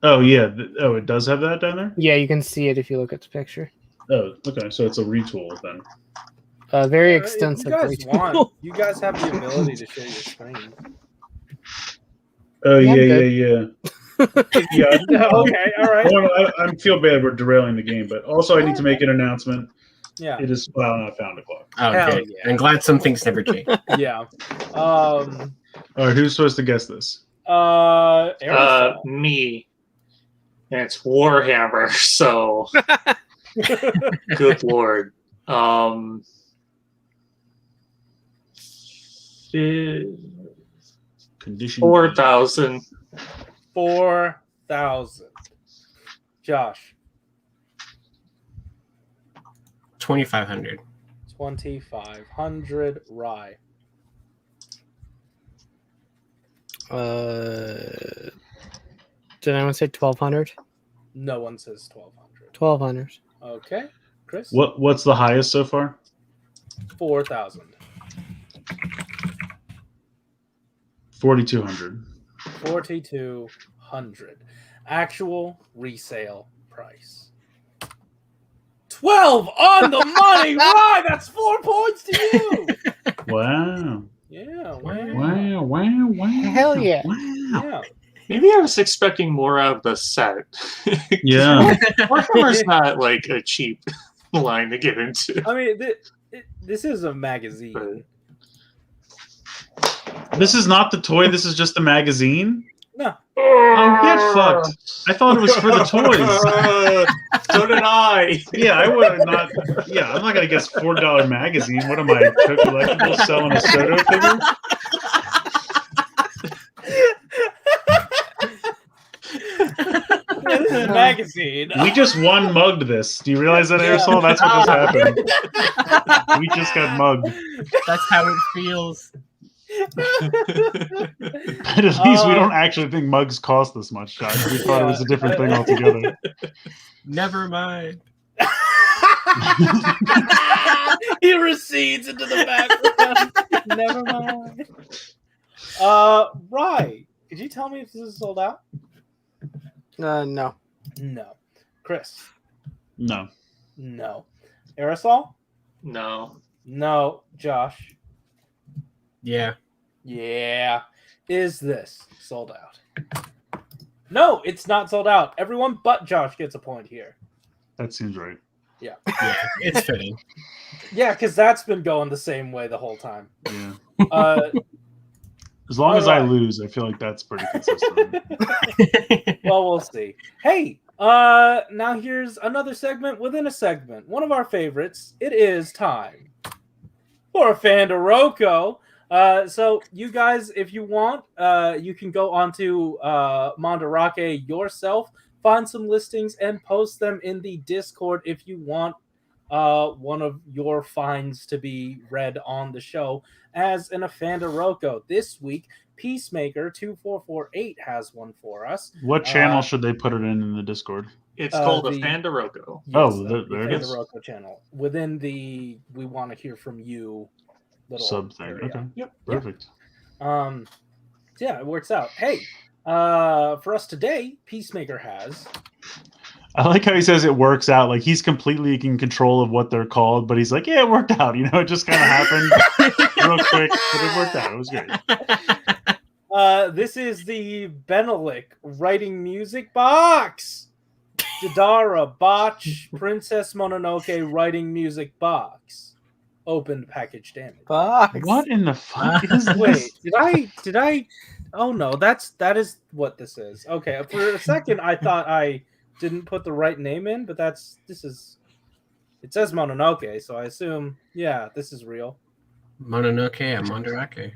Oh yeah. It does have that down there. Yeah, you can see it if you look at the picture. Oh, okay. So it's a retool then. Very If extensive. You guys retool. want? You guys have the ability to share your screen. Oh Yeah, yeah, I'm yeah. Yeah. Okay, all right. I feel bad we're derailing the game, but also I need to make an announcement. Yeah, It is not found o'clock. oh, Hell okay. yeah. I'm glad some things never change. yeah. All right, who's supposed to guess this? Aerosol. Me. And it's Warhammer, so good lord. Condition 4,000. 4,000. Josh. 2,500. 2,500. Rye. Did anyone say 1,200? No one says 1,200. 1,200. Okay, Chris. What's the highest so far? 4,000. 4,200. 4,200. Actual resale price. 12 on the money. Right, that's 4 points to you. Wow. Yeah. Wow. Hell yeah. Wow. Yeah. Maybe I was expecting more out of the set. Yeah. Warhammer's not like a cheap line to get into. I mean, this is a magazine. But This is not the toy, this is just the magazine? No. Oh, get fucked. I thought it was for the toys. So did I. Yeah, I would not. Yeah, I'm not going to guess $4 magazine. What am I, Cook Collectibles selling a Soto figure? Yeah, this is a magazine. We just mugged this. Do you realize that, Aerosol? That's what just happened. We just got mugged. That's how it feels. But at least we don't actually think mugs cost this much, Josh. We thought it was a different thing altogether. Never mind. He recedes into the background. Never mind. Right. Could you tell me if this is sold out? No. No. Chris? No. No. Aerosol? No. No. Josh? Yeah. Yeah. Is this sold out? No, it's not sold out. Everyone but Josh gets a point here. That seems right. Yeah. Yeah. It's fitting. Yeah, because that's been going the same way the whole time. Yeah. As long as I alright. lose, I feel like that's pretty consistent. Well, we'll see. Hey, now here's another segment within a segment. One of our favorites. It is time for a Fandoroko. So you guys, if you want, you can go onto Mandarake yourself, find some listings, and post them in the Discord if you want one of your finds to be read on the show as in a Fandoroko. This week, Peacemaker2448 has one for us. What channel should they put it in the Discord? It's called a the- Fandoroko. Oh, the there it is. Fandoroko channel. Within the We Want to Hear From You little Sub thing. area. Okay. Yep. Perfect. So yeah, it works out. Hey, for us today, Peacemaker has I like how he says it works out. Like he's completely in control of what they're called, but he's like, yeah, it worked out. You know, it just kind of happened real quick, but it worked out. It was great. This is the Benelic writing music box. Jadara Botch Princess Mononoke writing music box. Opened package damage. Box. What in the fuck is this? Wait, did I? Oh no, that is what this is. Okay, for a second I thought I didn't put the right name in, but this is. It says Mononoke, so I assume this is real. Mononoke and Mandarake.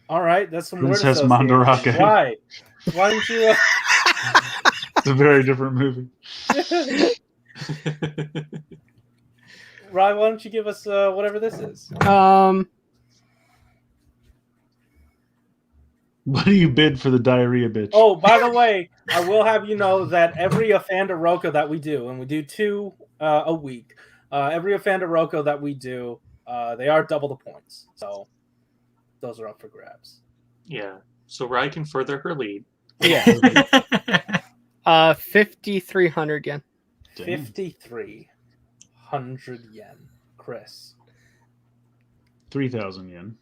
All right, that's some Princess word association. Mandarake. Why? Why didn't you? It's a very different movie. Ryan, why don't you give us whatever this is? What do you bid for the diarrhea bitch? Oh, by the way, I will have you know that every Afanda that we do, and we do 2 a week, every Afanda that we do, they are double the points. So those are up for grabs. Yeah. So Rai can further her lead. Yeah. 5,300 yen. Damn. 5,300 yen. Chris. 3,000 yen.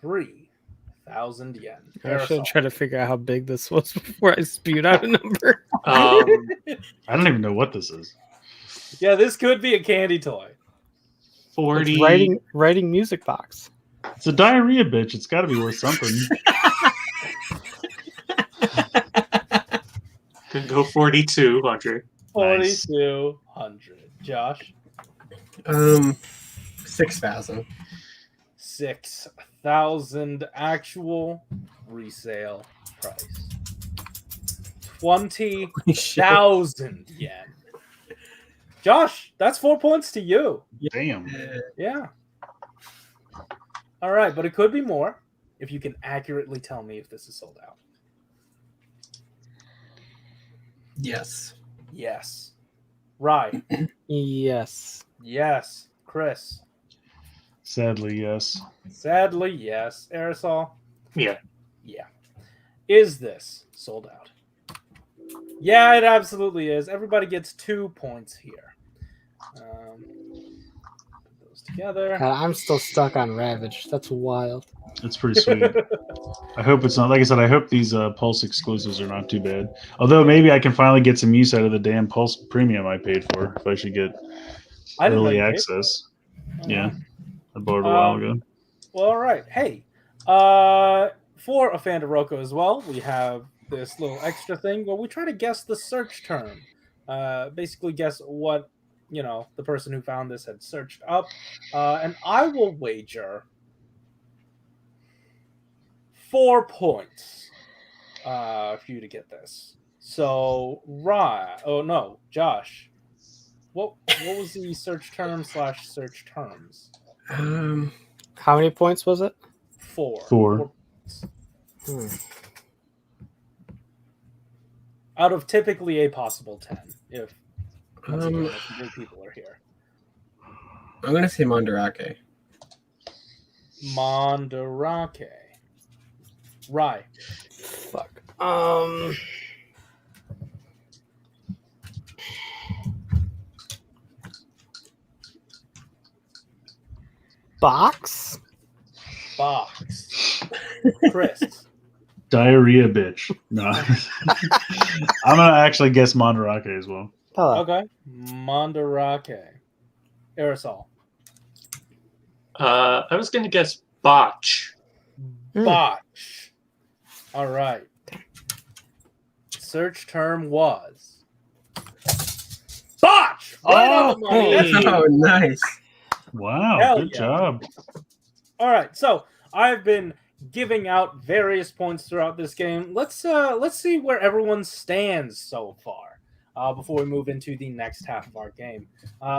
3,000 yen. I should try to figure out how big this was before I spewed out a number. I don't even know what this is. Yeah, this could be a candy toy. 40. It's writing music box. It's a diarrhea bitch. It's got to be worth something. Can go 4,200. 4,200. Josh. 6,000. 6,000 actual resale price. 20,000 yen. Josh, that's 4 points to you. Damn. Yeah. All right, but it could be more if you can accurately tell me if this is sold out. Yes. Yes. Right. Yes. Yes. Chris. Sadly, yes. Sadly, yes. Aerosol. Yeah. Yeah. Is this sold out? Yeah, it absolutely is. Everybody gets 2 points here. Put those together. God, I'm still stuck on Ravage. That's wild. It's pretty sweet. I hope it's not, like I said, I hope these Pulse exclusives are not too bad. Although maybe I can finally get some use out of the damn Pulse premium I paid for if I should get I didn't know early you paid. access. Yeah. I bought it a while ago. Well, all right. Hey, for a fan of Roko as well, we have this little extra thing where we try to guess the search term. Basically guess what, the person who found this had searched up. And I will wager 4 points for you to get this. So, Josh, what was the search term / search terms? How many points was it? 4. 4. Out of typically a possible 10, if three people are here. I'm gonna say Mandarake. Mandarake. Right. Fuck. Box? Chris. Diarrhea bitch. No. I'm going to actually guess Mandarake as well. Hello. Okay. Mandarake. Aerosol. I was going to guess botch. Botch. All right. Search term was botch. Right on the money. hey. Oh, nice. Wow. Hell Good yeah. job. All right, so I've been giving out various points throughout this game. Let's see where everyone stands so far before we move into the next half of our game.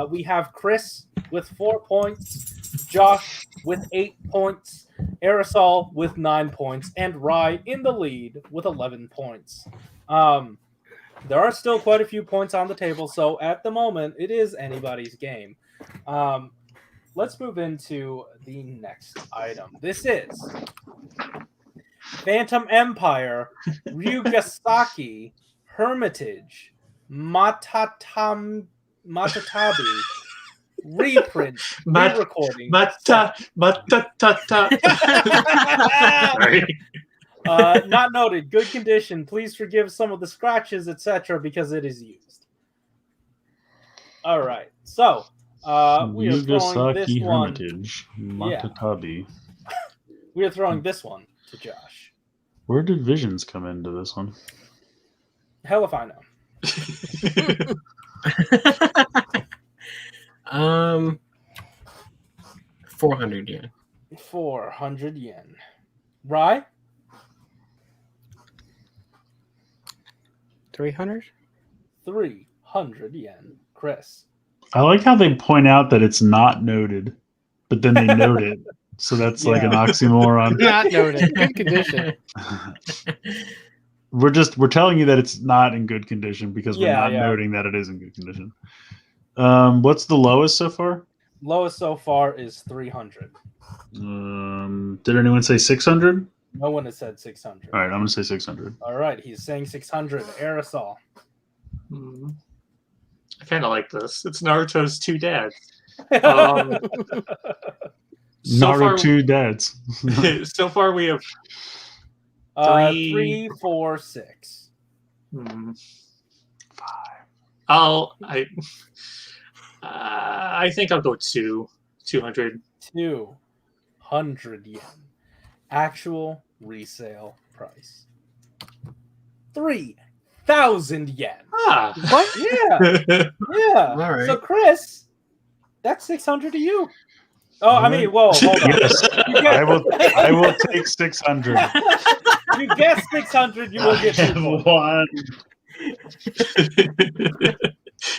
We have Chris with 4 points, Josh with 8 points, Aerosol with 9 points, and Rai in the lead with 11 points. There are still quite a few points on the table, so at the moment, it is anybody's game. Let's move into the next item. This is Phantom Empire Ryugasaki Hermitage Matatabi reprint Mat- re-recording. Mata. Sorry. Not noted. Good condition. Please forgive some of the scratches, etc., because it is used. All right. So we are throwing this Yugasaki one. Hermitage, Matatabi. We are throwing this one to Josh. Where did Visions come into this one? Hell if I know. 400 yen. 400 yen. Rye? 300? 300 yen. Chris? I like how they point out that it's not noted, but then they note it. So that's like an oxymoron. Not noted. Good condition. We're telling you that it's not in good condition because we're not Yeah. noting that it is in good condition. What's the lowest so far? Lowest so far is 300. Did anyone say 600? No one has said 600. All right, I'm gonna say 600. All right, he's saying 600. Aerosol. I kind of like this. It's Naruto's two dads. Naruto 2 dads. So far we have 3, 4, 6. 5. I think I'll go 200. 200 yen. Actual resale price. 3,000 yen. Ah. What? Yeah. Yeah. All right. So, Chris, that's 600 to you. Oh, I mean, whoa, hold on. Yes, I will take 600. You guess 600, you will get I 2 have points. one.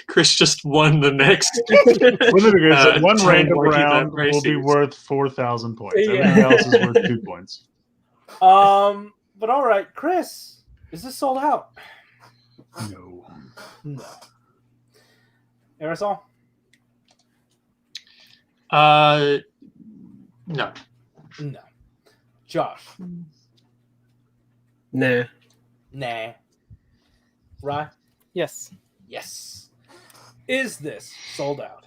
Chris just won the next. One Ten random Likey That round will be Pricey. worth 4,000 points. Yeah. Everything else is worth 2 points. But all right, Chris, is this sold out? No. No. Aerosol? No. No. Josh? Nah. Nah. Rye? Yes. Yes. Is this sold out?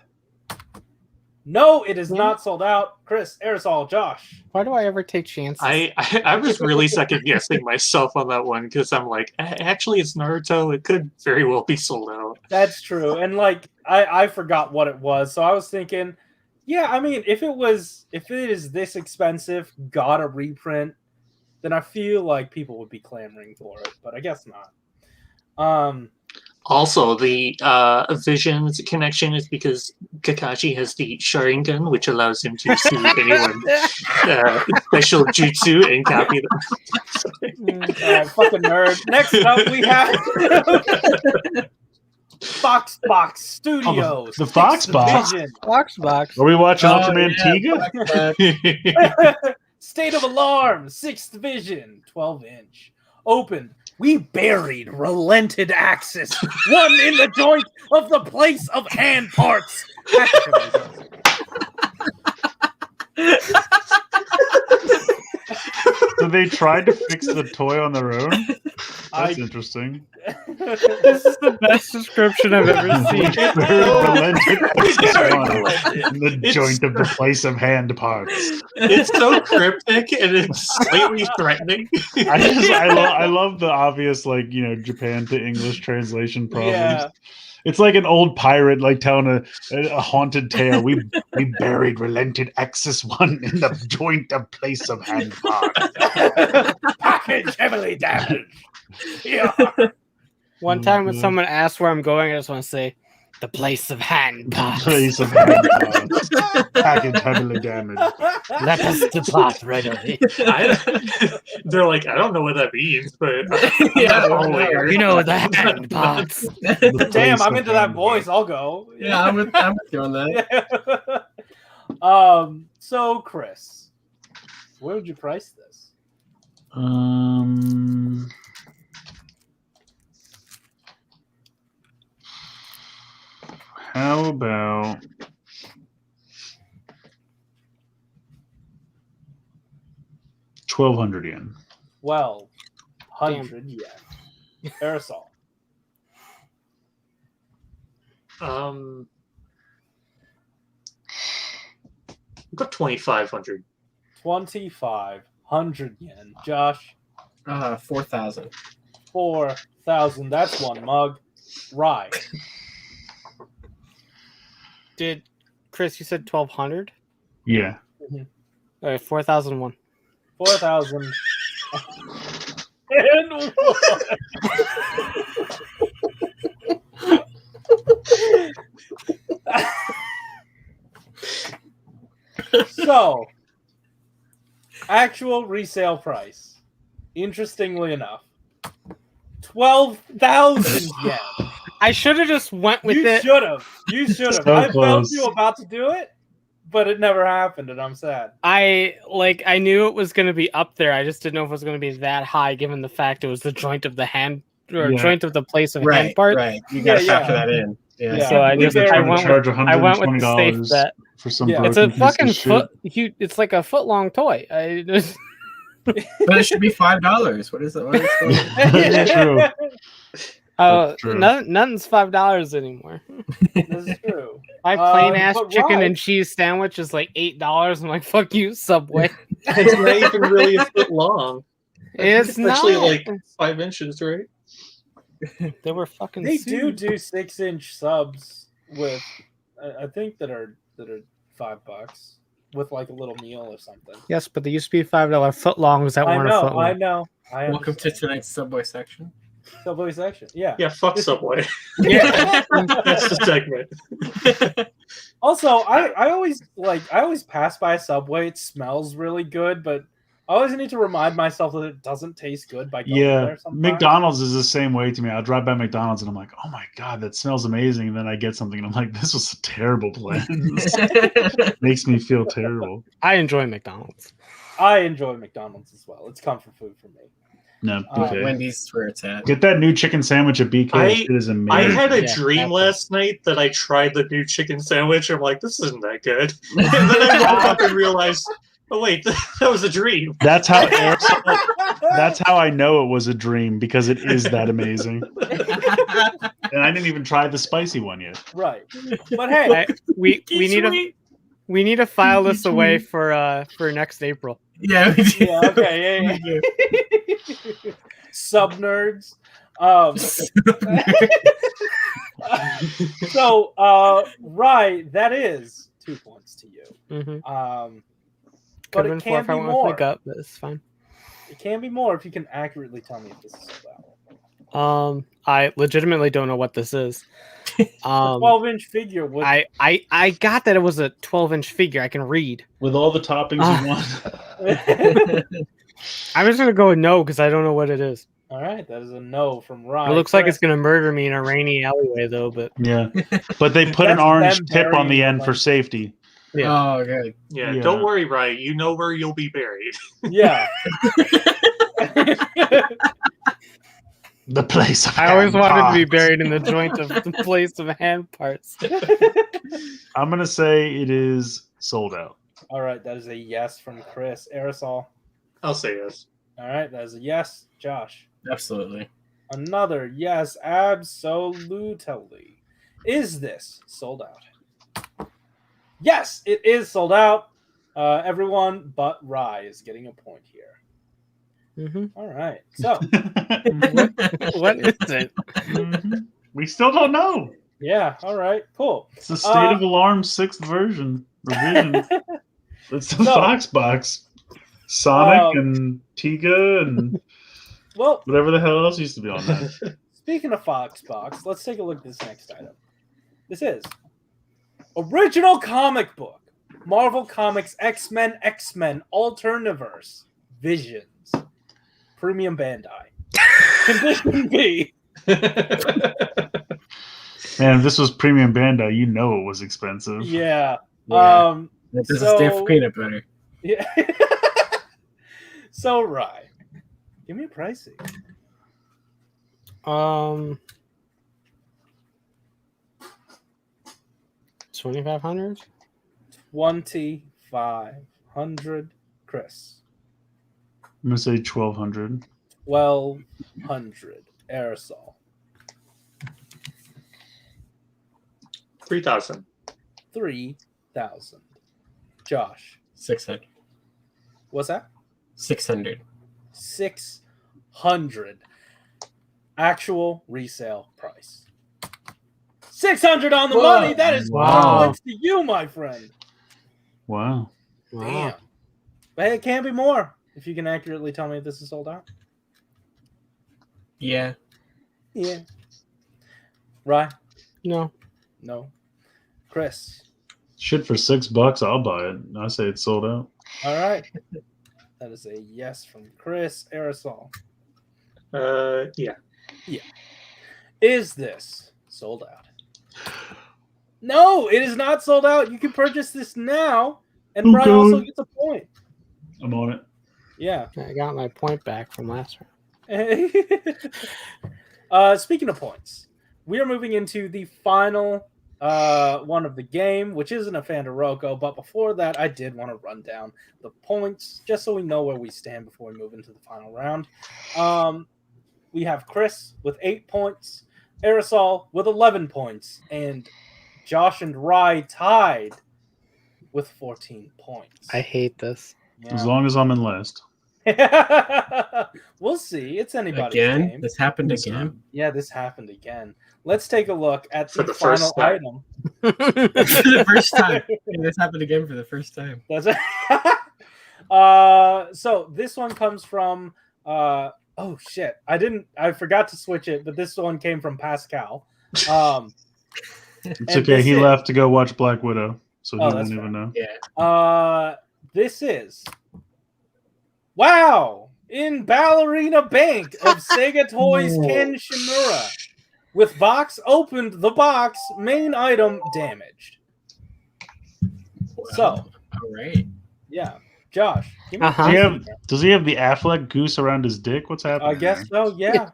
No, it is not sold out. Chris, Aerosol, Josh. Why do I ever take chances? I was really second guessing myself on that one because I'm like, actually, it's Naruto. It could very well be sold out. That's true. And like I forgot what it was. So I was thinking, yeah, I mean, if it is this expensive, got a reprint, then I feel like people would be clamoring for it, but I guess not. Also, the Vision's connection is because Kakashi has the Sharingan, which allows him to see anyone special jutsu and copy them. Fucking nerd. Next up, we have Foxbox Studios. the Foxbox? Division. Foxbox. Are we watching Ultraman Tiga? State of Alarm, 6th Division, 12-inch. Opened. We buried relented axis, one in the joint of the place of hand parts. So they tried to fix the toy on their own? That's I- interesting. This is the best description I've ever seen. In the joint of the place of hand parts. It's so cryptic and it's slightly threatening. I love the obvious, like, Japan to English translation problems. Yeah. It's like an old pirate, like telling a haunted tale. We buried relented Axis One in the joint of place of hand parts. Package heavily damaged. Yeah. One time when someone asked where I'm going, I just want to say, the place of hand parts. Place of hand parts. Package heavily damaged. Let us depart readily. They're like, I don't know what that means, but Yeah, You know the hand parts. The Damn, place I'm of into that hand voice. I'll go. Yeah, I'm with you on that. So Chris, where would you price this? How about 1,200 yen? 1,200 yen. Aerosol. Got 2,500. 2,500 yen. Josh, 4,000. 4,000. That's one mug. Rye. Did Chris? You said 1,200. Yeah. All right, 4,001. 4,000. And one. So, actual resale price, interestingly enough, 12,000 yen. I should have just went with You it. should have. You should have. So I felt close. you about to do it, but it never happened, and I'm sad. I knew it was going to be up there. I just didn't know if it was going to be that high, given the fact it was the joint of the hand or Yeah. joint of the place of hand Right, part. right. You gotta Yeah, factor yeah. that in. Yeah. So I We just very I much went charge with, I went with the safe $120 bet. for some Yeah. It's a broken piece fucking of shit. foot. It's like a foot long toy. But it should be $5. What is it? What is it? That's true. That's true. Nothing's $5 anymore. This is true. My plain ass but chicken Rye- and cheese sandwich is like $8. I'm like, fuck you, Subway. It's not even really a foot long. It's actually not. like 5 inches, right? They were fucking. They sued. do 6-inch subs with, I think that are $5 with like a little meal or something. Yes, but they used to be $5 foot longs that I weren't a know. foot long. I know. I Welcome to understand. tonight's Subway section. Subway section. Yeah. Yeah, fuck Subway. Yeah. That's the segment. Also, I always pass by a Subway. It smells really good, but I always need to remind myself that it doesn't taste good by going Yeah, there sometimes. McDonald's is the same way to me. I'll drive by McDonald's and I'm like, oh my God, that smells amazing. And then I get something and I'm like, this was a terrible plan. Makes me feel terrible. I enjoy McDonald's. I enjoy McDonald's as well. It's comfort food for me. No, okay. Wendy's is where it's at. Get that new chicken sandwich at BK. It is I amazing. had a Yeah, dream that's last night that I tried the new chicken sandwich. I'm like, this isn't that good. And then I woke up and realized, oh wait, that was a dream. That's how that's how I know it was a dream, because it is that amazing. And I didn't even try the spicy one yet. Right. But hey, We need to file this away for next April. Yeah, we do. yeah, okay, yeah. Sub nerds. So, right, that is 2 points to you. Mm-hmm. But Could have it been four can if I be went with more. my gut, but it's fine. It can be more if you can accurately tell me if this is sold out. I legitimately don't know what this is. A 12-inch figure with I got that it was a 12-inch figure. I can read. With all the toppings you want. I'm just gonna go with no because I don't know what it is. All right, that is a no from Ryan. It looks like it's gonna murder me in a rainy alleyway, though. But Yeah. But they put an That's orange them tip on the burying end the for money. safety. yeah. Oh, good. Yeah, Yeah. don't worry, Ryan. You know where you'll be buried. Yeah. The place of I always hand wanted to be parts. buried in the joint of the place of hand parts. I'm gonna say it is sold out. All right, that is a yes from Chris. Aerosol. I'll say yes. All right, that is a yes. Josh. Absolutely. Another yes, absolutely. Is this sold out? Yes, it is sold out. Everyone but Rye is getting a point here. Mm-hmm. All right, so What is it? We still don't know. yeah, all right, cool. It's the State of Alarm 6th version. Revision. It's the So- Fox box. Sonic and Tiga and Well, whatever the hell else used to be on that. speaking of Fox Box, let's take a look at this next item. This is original comic book, Marvel Comics X-Men Alterniverse Visions, Premium Bandai. Condition B. Man, if this was premium Bandai, you know it was expensive. Yeah. Yeah. That doesn't stand So- for peanut butter. Yeah. So, Rye, give me a pricing. 2,500. 2,500. Chris. I'm gonna say 1,200. 1,200. Aerosol. 3,000. 3,000. Josh, 600. what's that? 600. 600. Actual resale price. 600 on the Whoa. money. That is Wow. points to you, my friend. Wow. Damn. But it can't be more if you can accurately tell me if this is sold out. Yeah. Yeah. Right? No. No. Chris. Shit, for $6, I'll buy it. I say it's sold out. All right. That is a yes from Chris. Aerosol. Yeah. Is this sold out? No, it is not sold out. You can purchase this now, and Brian also gets a point. I'm on it. Yeah. I got my point back from last round. Speaking of points, we are moving into the final one of the game, which isn't a Fandaroko, but before that, I did want to run down the points just so we know where we stand before we move into the final round. We have Chris with 8 points, Aerosol with 11 points, and Josh and Rye tied with 14 points. I hate this. As long as I'm in last. We'll see. It's anybody's Again? game. This happened again? Yeah, this happened again. Let's take a look at For the the first final time. item. For the first time. Yeah, this happened again for the first time. That's it. So this one comes from oh shit. I forgot to switch it, but this one came from Pascal. It's And okay. this He is- left to go watch Black Widow, so he Oh, won't that's even know. Yeah. This is wow in Ballerina Bank of Sega Toys Ken Shimura. With box opened, the box main item damaged. Wow. So, all right. yeah, Josh. Give me Uh-huh. Does he have the Affleck goose around his dick? What's happening? I guess there? so. Yeah.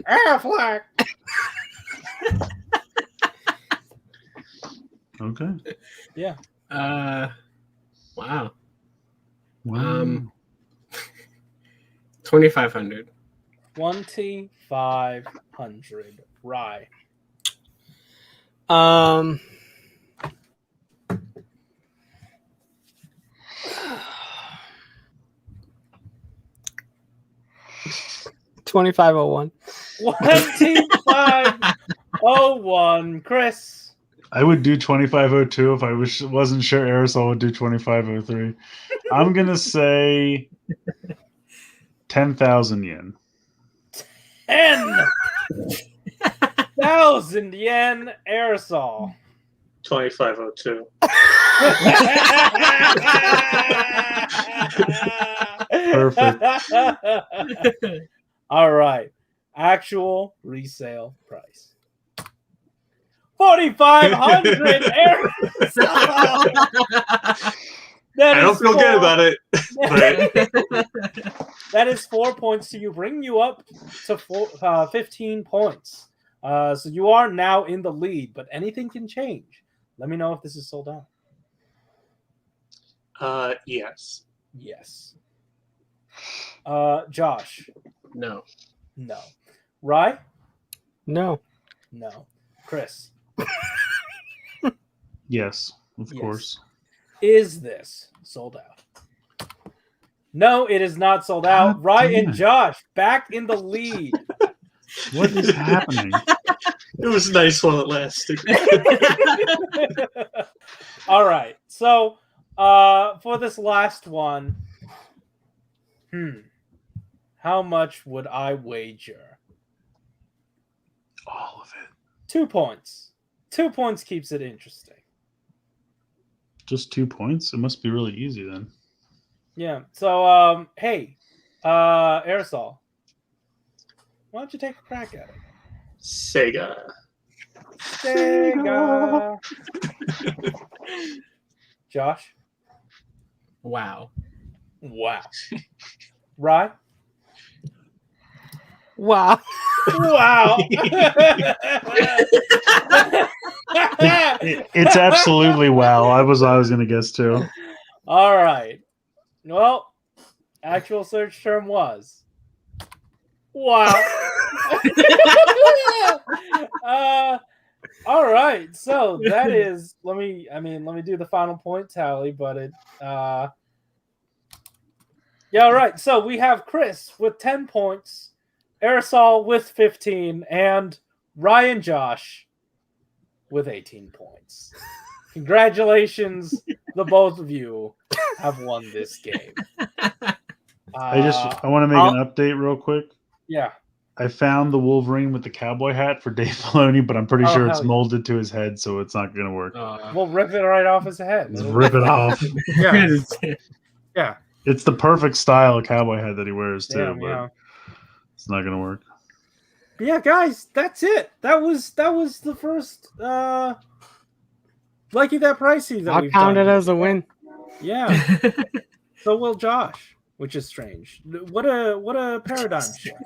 Affleck. Okay. Yeah. Wow. Wow. 2,500. 2,500. Rye. Um. $25.01. 2501. Chris. I would do 2502 if I wasn't sure Aerosol would do 2503. I'm gonna say 10,000 yen. 10,000 yen aerosol. 2502. Perfect. All right. Actual resale price. 4,500 aerosol. I don't feel good about it. That is 4 points to you, bringing you up to 15 points. So you are now in the lead, but anything can change. Let me know if this is sold out. Yes. Yes. Josh. No. No. Rye? No. No. Chris. Yes, of Yes. course. Is this sold out? No, it is not sold out. God Rye damn and it. Josh back in the lead. What is happening? It was nice while it lasted. All right. So for this last one, how much would I wager? All of it. 2 points. 2 points keeps it interesting. Just 2 points? It must be really easy then. Yeah. So hey, Aerosol, why don't you take a crack at it? Sega. Sega. Josh. Wow. Wow. Rye. Wow. Wow. It's absolutely wow. I was gonna guess too. All right. Well, actual search term was wow. All right, so that is. Let me do the final point tally, but it. Yeah, all right. So we have Chris with 10 points, Aerosol with 15, and Ryan Josh with 18 points. Congratulations, the both of you have won this game. I want to make an update real quick. Yeah. I found the Wolverine with the cowboy hat for Dave Filoni, but I'm pretty sure it's molded to his head, so it's not going to work. We'll rip it right off his head. Just rip it off. Yeah. Yeah. It's the perfect style of cowboy hat that he wears too, Damn, but yeah. it's not going to work. But yeah, guys, that's it. That was the first Likey That Pricey that I'll we've count done. it as a win. Yeah. So will Josh, which is strange. What a paradigm shift.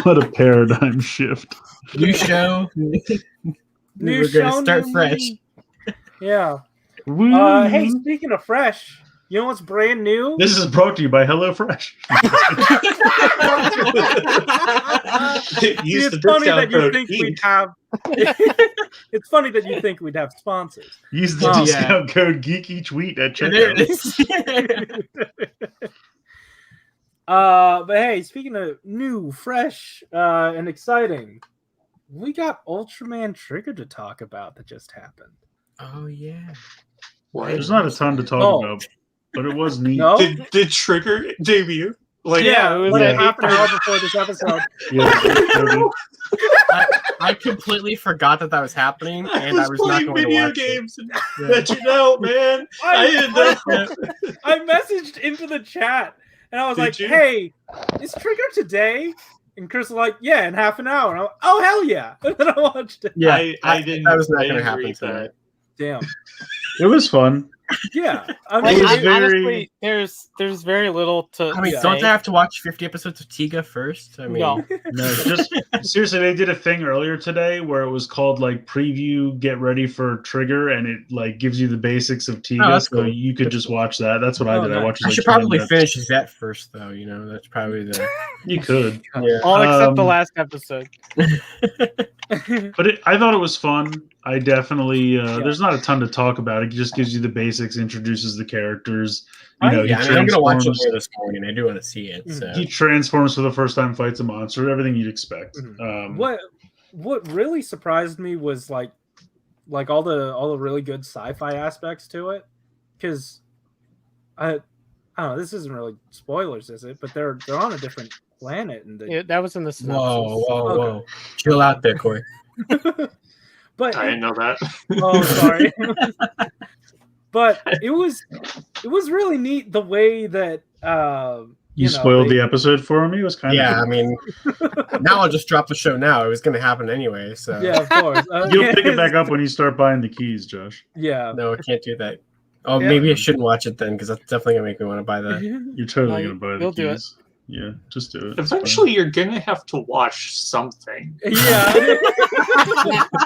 What a paradigm shift. New show. We're gonna start fresh. Yeah. Woo. Hey, speaking of fresh, you know what's brand new? This is brought to you by HelloFresh. Use It's the funny discount that you code think EAT. we'd have. It's funny that you think we'd have sponsors. Use the discount code Geek Each Wheat at There checkout. it is. But hey, speaking of new, fresh, and exciting, we got Ultraman Trigger to talk about that just happened. Oh yeah. There's not a ton to talk about, but it was neat. No? Did Trigger debut? Like, Yeah, it was like like half an hour before this episode. Yeah, I completely forgot that was happening, and I was not playing going to video watch games and it. let you know, man. I ended up. I messaged into the chat and I was Did like, you? "Hey, is Trigger today?" And Chris was like, "Yeah, in half an hour." And I went, "Oh hell yeah!" And then I watched it. Yeah, I didn't. That was not I going to didn't happen read tonight. that. Damn. it was fun. Yeah. I Like, mean, was honestly, there's very little to. I mean, say. don't I have to watch 50 episodes of Tiga first? I mean, No. No, just seriously, they did a thing earlier today where it was called like preview, get ready for Trigger, and it like gives you the basics of Tiga, Oh, that's so cool. you could just watch that. That's what I Oh, did. I nice. watched. I Like should 20 probably minutes. finish that first, though. You know, that's probably the. You could, Yeah. All except the Um, last episode. but I thought it was fun. I definitely. There's not a ton to talk about. It just gives you the basics, introduces the characters. You know, Yeah, he I mean, I'm gonna watch it transforms. later this morning. I do want to see it. Mhm. So. He transforms for the first time, fights a monster. Everything you'd expect. Mhm. What really surprised me was like all the really good sci-fi aspects to it, because I don't know, this isn't really spoilers, is it? But they're on a different planet, and Yeah, that was in the synopsis. Whoa! Chill out there, Corey. But I didn't know that. oh, sorry. But it was really neat the way that You spoiled the episode for me. It was kind Yeah, of. I mean, now I'll just drop the show now. It was going to happen anyway, so. Yeah, of course. You'll pick it back up when you start buying the keys, Josh. Yeah. No, I can't do that. Oh, Yeah. maybe I shouldn't watch it then, because that's definitely going to make me want to buy that. You're totally No, gonna buy the you'll do it. keys. Yeah, just do it. It's Eventually, you're gonna have to watch something. Yeah.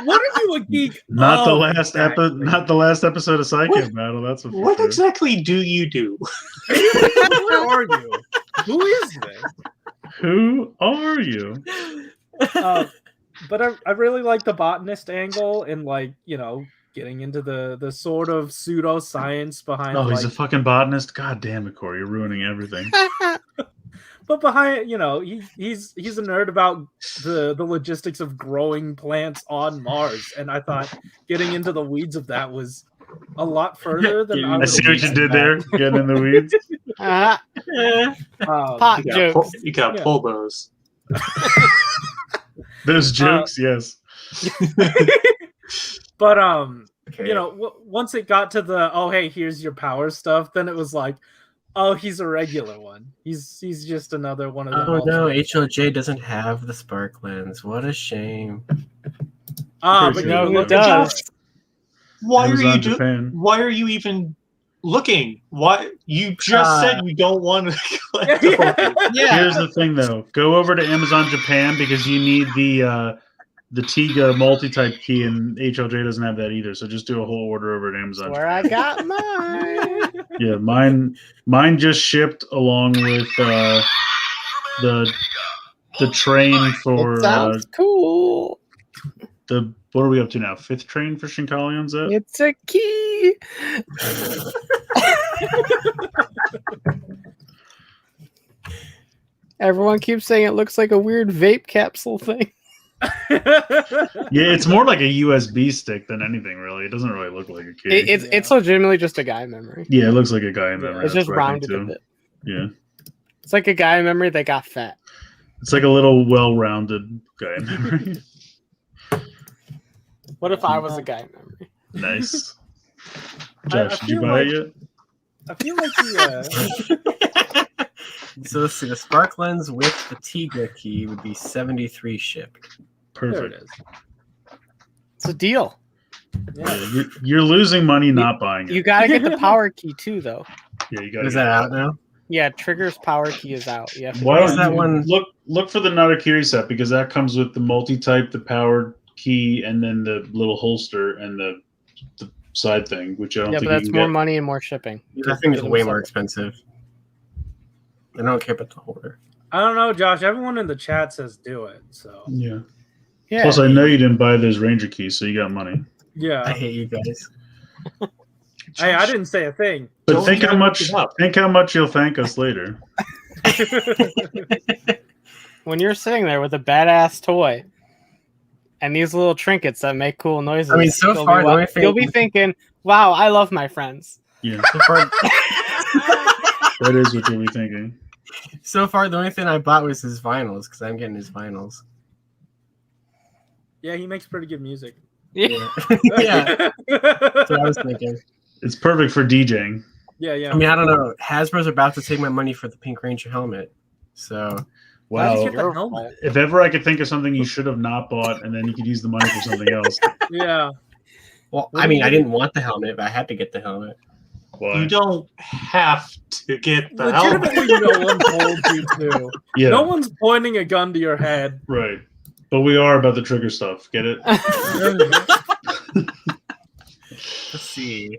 What are you a geek? fine. Not the of? last Exactly. not the last episode of Psychic What- Battle. That's what. What for sure. exactly do you do? Where are you? Who is this? Who are you? But I really like the botanist angle and like, you know, getting into the sort of pseudoscience behind. Oh, he's like, a fucking botanist. God damn it, Corey! You're ruining everything. but behind, you know, he's a nerd about the logistics of growing plants on Mars, and I thought getting into the weeds of that was a lot further than I I would see what you did there. Getting in the weeds. Pot You gotta pull, jokes. you gotta Yeah. pull those. Those jokes, yes. But Okay. you know, once it got to the oh hey, here's your power stuff, then it was like, oh, he's a regular one. He's just another one of them. Oh no, HLJ doesn't have the spark lens. What a shame. Ah, Pretty but sure you it look does. at it. Why are Amazon you Japan. Why are you even looking? Why you just said you don't want to collect Yeah. Here's the thing, though. Go over to Amazon Japan because you need the Tiga multi-type key, and HLJ doesn't have that either. So just do a whole order over at Amazon. Where I got mine. Yeah, mine just shipped along with the train for It sounds cool. what are we up to now? 5th train for Shinkalion's up? It's a key. Everyone keeps saying it looks like a weird vape capsule thing. Yeah, it's more like a USB stick than anything, really. It doesn't really look like a key. It's legitimately just a guy memory. Yeah, it looks like a guy in memory. It's That's just what I think, rounded a too. bit. Yeah. It's like a guy memory that got fat. It's like a little well-rounded guy in memory. What if I was a guy memory? Nice. I Josh, did you feel buy like- it yet? I feel like the So let's see, the spark lens with the Tiga key would be 73 shipped. there it Perfect. is. It's a deal. Yeah. Yeah, you're losing money not buying it. You gotta get the power key too, though. Yeah, you got Is that out now? Yeah, Trigger's power key is out. Yeah. Why What is don't that you one? look for the Narakiri set because that comes with the multi-type, the powered key, and then the little holster and the side thing, which I don't Yeah, think but that's you can more get. money and more shipping. That thing is Get them way more separate. expensive. I don't care about the holder. I don't know, Josh. Everyone in the chat says do it. So Yeah. Yeah. Plus, I know you didn't buy those Ranger keys, so you got money. I yeah. hate you guys. Hey, I didn't say a thing. But Don't think how look much. it up. Think how much you'll thank us later. When you're sitting there with a badass toy and these little trinkets that make cool noises, I mean, so you'll far, be, the only thing- you'll be thinking, "Wow, I love my friends." Yeah, So far, that is what you'll be thinking. so far, the only thing I bought was his vinyls because I'm getting his vinyls. Yeah, he makes pretty good music. Yeah, yeah, that's what I was thinking. It's perfect for DJing. Yeah. I mean, I don't know. Hasbro's about to take my money for the Pink Ranger helmet, so Why did you Wow. get the helmet? If ever I could think of something you should have not bought, and then you could use the money for something else. Yeah. well, What I do mean, you I do? didn't want the helmet, but I had to get the helmet. Why? You don't have to get the helmet. Legitimately, no one told you to. Yeah, No one's pointing a gun to your head. right. But we are about the trigger stuff. Get it? Let's see.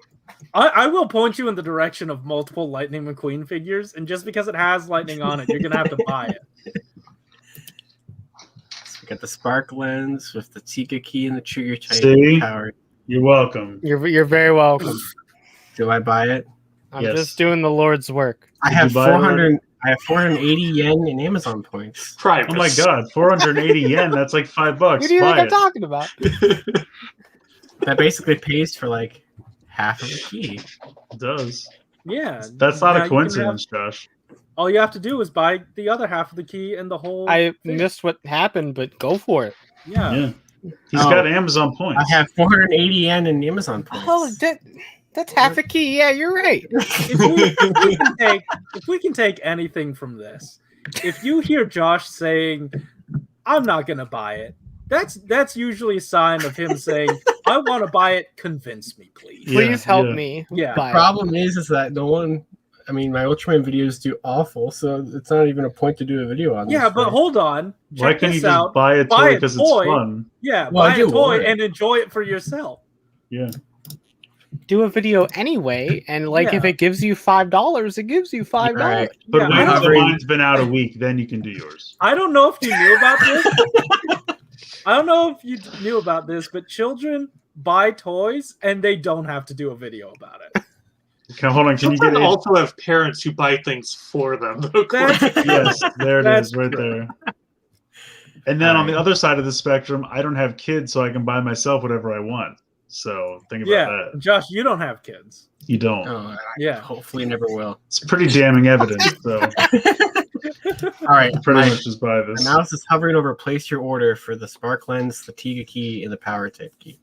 I will point you in the direction of multiple Lightning McQueen figures, and just because it has lightning on it, you're gonna have to buy it. So we got the spark lens with the Tika key and the trigger type See? power. You're welcome. You're very welcome. Do I buy it? I'm Yes. just doing the Lord's work. I Did have you buy it, 400. I have 480 yen in Amazon points. Private. Oh my god, 480 yen. That's like $5. What do you think Buy I'm it. talking about? That basically pays for like half of the key. It does. Yeah. That's not Now a you can coincidence, Josh. all you have to do is buy the other half of the key and the whole. I thing. missed what happened, but go for it. Yeah. Yeah. He's Oh. got Amazon points. I have 480 yen in Amazon points. Oh, that's half a key. Yeah, you're right. If we can take anything from this, if you hear Josh saying, "I'm not gonna buy it," that's usually a sign of him saying, "I want to buy it. Convince me, please." Yeah, Please help yeah. me. Yeah. buy it. Problem is that no one. I mean, my Ultraman videos do awful, so it's not even a point to do a video on. Yeah, this but thing. hold on. Why Check can't you this just out. buy a Buy toy a because toy. it's fun? Yeah, Well, I buy a do toy want it. and enjoy it for yourself. Yeah. Do a video anyway, and like if Yeah. it gives you $5, it gives you $5. Right. But Yeah, wait I until don't- mine's been out a week, then you can do yours. I don't know if you knew about this. I don't know if you knew about this, but children buy toys and they don't have to do a video about it. Okay, hold on. Can you get Children it? also have parents who buy things for them. though, That's- Corey. Yes, there it That's is, right true. there. And then on the Alright. other side of the spectrum, I don't have kids, so I can buy myself whatever I want. So think about Yeah, that. Josh, you don't have kids. You don't. Oh, I Yeah. hopefully never will. It's pretty damning evidence. So All right, pretty my much just buy this. mouse is hovering over place your order for the spark lens, the Tiga key, and the power type key.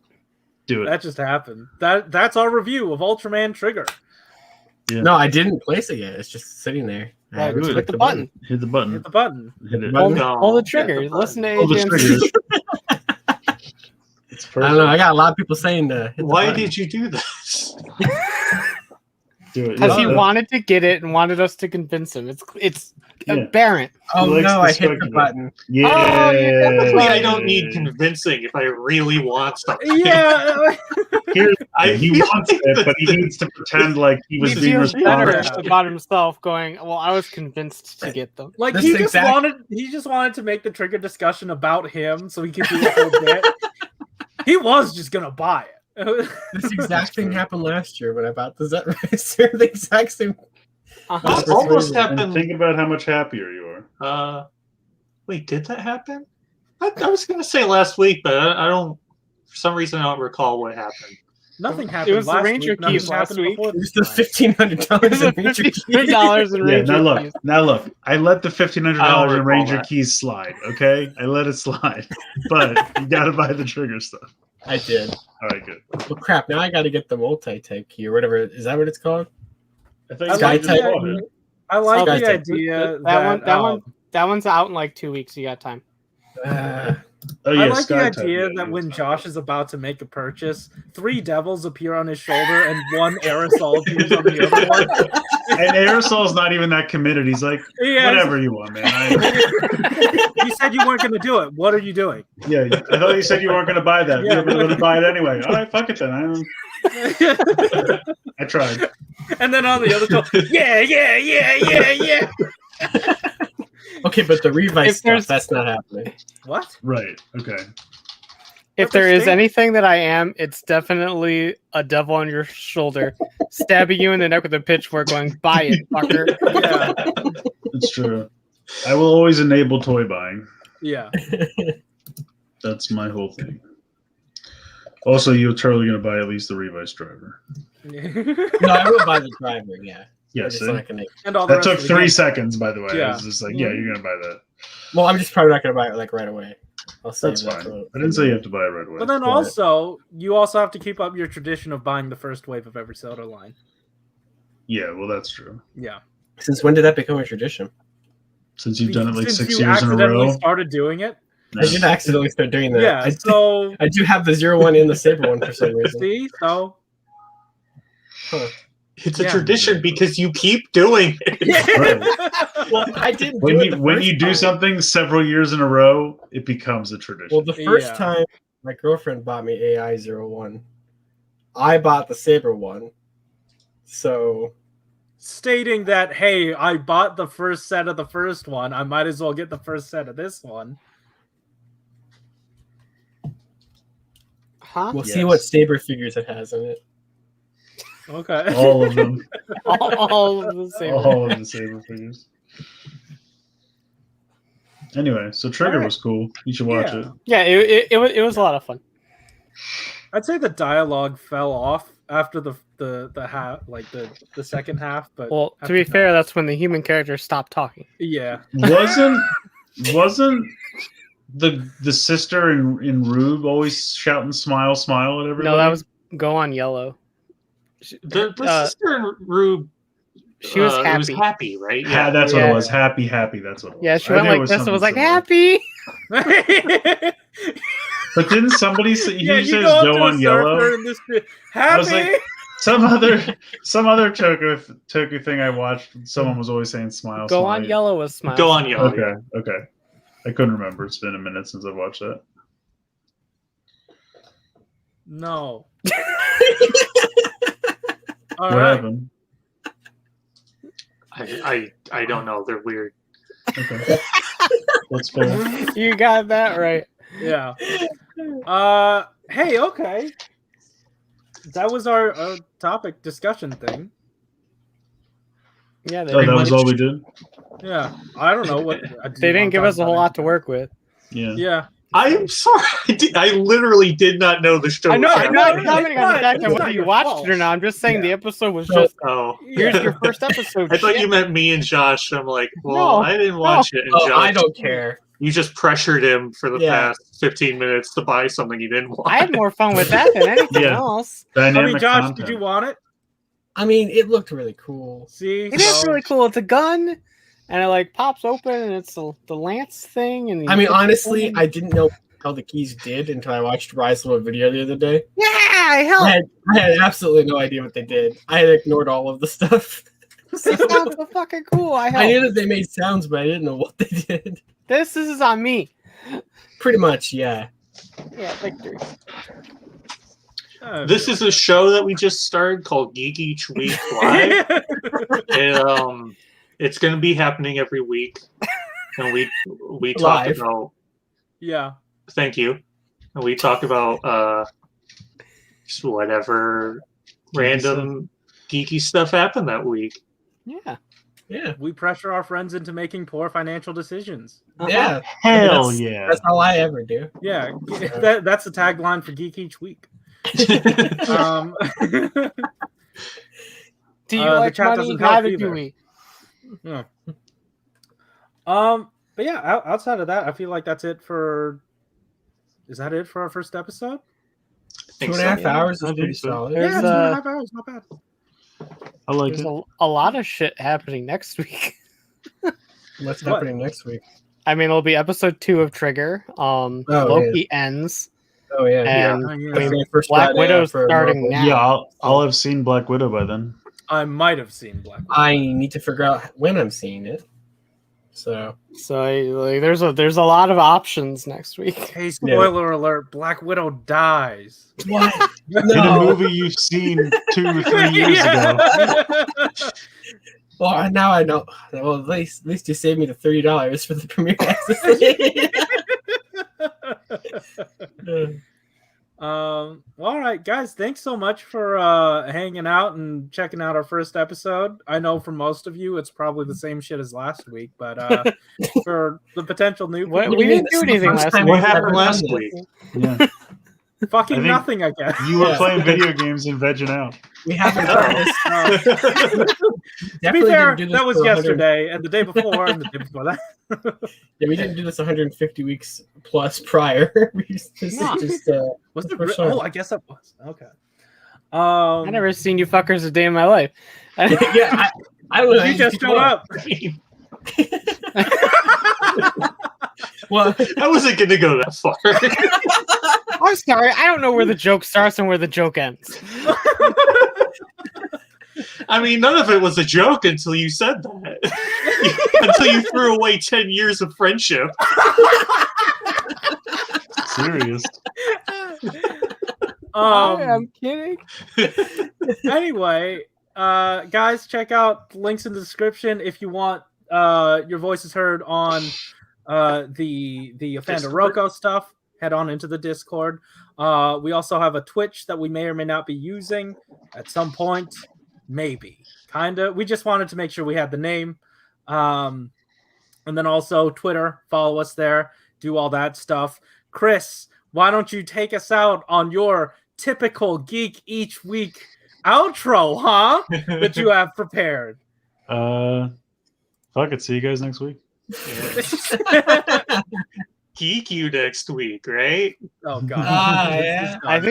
Do it. That just happened. That's our review of Ultraman Trigger. Yeah. No, I didn't place it yet. It's just sitting there. I Right, haven't hit clicked the button. Hit the button. Hit the button. Hit it. Button. No, Pull the hit trigger. the button. Listen to Pull the AJMC. trigger. It's I don't know. perfect. I got a lot of people saying to hit the Why button. did you do this? Do it. Because he Yeah. wanted to get it and wanted us to convince him. It's Yeah. aberrant. Oh He likes no, the I hit the spectacle. button. Yeah. Oh, you definitely- I don't need convincing if I really want something. Yeah. Here's I he feel wants like it, but he needs to pretend like he was He being feels better responsible. about himself going, well, I was convinced to get them. Like This he is just exact- wanted to make the Trigger discussion about him so he could do a whole bit. He was just gonna buy it. This exact thing happened last year when I bought the Zet Racer. The exact same. Uh-huh. This almost And happened. think about how much happier you are. Wait, did that happen? I was gonna say last week, but I don't. For some reason, I don't recall what happened. Nothing happened. was the last Ranger week. Nothing keys last happened week. before It was this the time. $1,500 in Ranger keys. $1,500 in Yeah, Ranger keys. now look. I let the $1,500 I don't in recall Ranger that. keys slide. Okay, I let it slide, but you got to buy the trigger stuff. I did. All right, good. Well, crap. Now I got to get the multi-type key or whatever. Is that what it's called? I thought I you like just the bought idea. it. I like Sky the Type. idea That one's out in like 2 weeks. You got time. Oh yeah, I like the Sky Type, idea yeah, that you when was Josh is about to make a purchase, 3 devils appear on his shoulder and 1 aerosol appears on the other one. And Aerosol's not even that committed. He's like, Yeah, whatever you want, man. you said you weren't going to do it. What are you doing? Yeah, I thought you said you weren't going to buy that. Yeah. Yeah, but I'm going to buy it anyway. All right, fuck it then. I tried. And then on the other shoulder, yeah. Okay, but the Revice If there's- stuff, that's not happening. What? Right. Okay. If But the there is state- anything that I am, it's definitely a devil on your shoulder, stabbing you in the neck with a pitchfork, going, "Buy it, fucker." Yeah. It's true. I will always enable toy buying. Yeah. That's my whole thing. Also, you're totally going to buy at least the Revice driver. No, I will buy the driver. Yeah. Yes. It's not gonna. And all the That rest took of the 3 game. seconds, by the way. Yeah. I was just like, yeah, you're going to buy that. Well, I'm just probably not gonna buy it like right away. I'll save That's that fine. for- I didn't say you have to buy it right away. But then Right. also, you also have to keep up your tradition of buying the first wave of every soda line. Yeah, well, that's true. Yeah. Since when did that become a tradition? Since you've done it like Since 6 you years in a accidentally row. started doing it. I did accidentally start doing that. Yeah. So I do have the 01 and the Saber one for some reason. see, so Huh. It's a Yeah. tradition because you keep doing it. Right. Well, I didn't When do it you the when first you do time. something several years in a row, it becomes a tradition. Well, the first Yeah. time my girlfriend bought me AI 01, I bought the Saber one. So stating that, hey, I bought the first set of the first one, I might as well get the first set of this one. Huh? we'll see Yes. what Saber figures it has in it. Okay. All of them. All of the same. All of the Saber figures. Anyway, so Trigger Alright. was cool. You should watch Yeah. it. Yeah, it was a lot of fun. I'd say the dialogue fell off after the half, like the second half. But Well, to after be that- fair, that's when the human character stopped talking. yeah, Wasn't the sister in Rube always shouting "Smile, smile" at everybody? No, that was Go On Yellow. The Uh, sister in Rube. She was It was happy. happy, right? That's what Yeah. it was. Happy. That's what it was. Yeah, she I went knew it like this and something was like, similar. "Happy." But didn't somebody say yeah. he You says go up "Go to a on yellow"? surfer in this I was happy. like, some other Toku thing I watched. Someone was always saying "Smile." Go smile. On Yellow was smile. Go on, yellow. Okay. I couldn't remember. It's been a minute since I've watched that. No. All What right. happened? I don't know. They're weird. Okay. That's fair. You got that right. Yeah. Hey. Okay. That was our topic discussion thing. Yeah, they, Oh, that didn't, was all we did? Yeah. I don't know what they didn't give us a whole lot to work with. Yeah. Yeah. I am sorry. I literally did not know the show. I know. was I'm happening. not no, commenting on the it's fact not that whether you your watched fault. it or not. I'm just saying the episode was So- just Oh, here's Yeah. your first episode. I thought shit. you meant me and Josh. I'm like, well, No, I didn't watch it. And Oh, Josh, I don't care. You just pressured him for the Yeah. past 15 minutes to buy something he didn't want. I had more fun with that than anything Yeah. else. Dynamic Josh, content. did you want it? I mean, it looked really cool. See, It is So- really cool. It's a gun, and it like pops open, and it's the lance thing. And I mean, honestly, I didn't know how the keys did until I watched Rye's little video the other day. yeah, hell, I had absolutely no idea what they did. I had ignored all of the stuff. it sounds so fucking cool. I I knew helped. that they made sounds, but I didn't know what they did. This is on me. Pretty much, yeah. Yeah, victory. This is a show that we just started called Geek Each Week Live. And, it's going to be happening every week. And we talk Live. about. yeah. Thank you. and we talk about just whatever random geeky stuff happened that week. Yeah. Yeah. We pressure our friends into making poor financial decisions. Yeah. Hell that's, yeah. That's all I ever do. Yeah, that's the tagline for Geek Each Week. Do you The like chat money? doesn't help Neither do either. we. Yeah. But yeah, outside of that, I feel like that's it for. Is that it for our first episode? I think 2.5 so. hours I is think pretty so. solid. There's, Yeah, 2.5 hours, not bad. I like There's it. a lot of shit happening next week. What's What? happening next week? I mean, it'll be episode 2 of Trigger. Loki ends, Oh yeah. and Yeah. I That's mean, the first Black Friday Widow's for starting Marvel. now. Yeah, I'll have seen Black Widow by then. I might have seen Black Widow. I need to figure out when I'm seeing it. So So like, there's a lot of options next week. Hey, spoiler alert! Black Widow dies. what? In a No. movie you've seen 2 or 3 years ago. Well, now I know. Well, at least you saved me the $30 for the premiere access. Well, all right, guys. Thanks so much for hanging out and checking out our first episode. I know for most of you, it's probably the same shit as last week, but for the potential new What- people, we didn't do anything last week. What happened last week? Yeah. fucking I think nothing, I guess. You were Yeah. playing video games and vegging out. We haven't done this. To be Definitely fair, didn't do this that was for 100 yesterday, and the day before, and the day before that. Yeah, we didn't do this 150 weeks plus prior. This is No. just Was it? for sure. Oh, I guess that was okay. I never seen you fuckers a day in my life. yeah, I was. You just showed up. Well, I wasn't going to go that far. I'm sorry, I don't know where the joke starts and where the joke ends. I mean, none of it was a joke until you said that. Until you threw away 10 years of friendship. Serious. I'm kidding. Anyway, guys, check out links in the description if you want your voices heard on the Offender Roko stuff. Head on into the Discord. We also have a Twitch that we may or may not be using at some point. Maybe. Kinda. We just wanted to make sure we had the name. And then also Twitter. Follow us there. Do all that stuff. Chris, why don't you take us out on your typical Geek Each Week outro, huh? That you have prepared. Fuck it. See you guys next week. Geek you next week, right? Oh, God. yeah. I think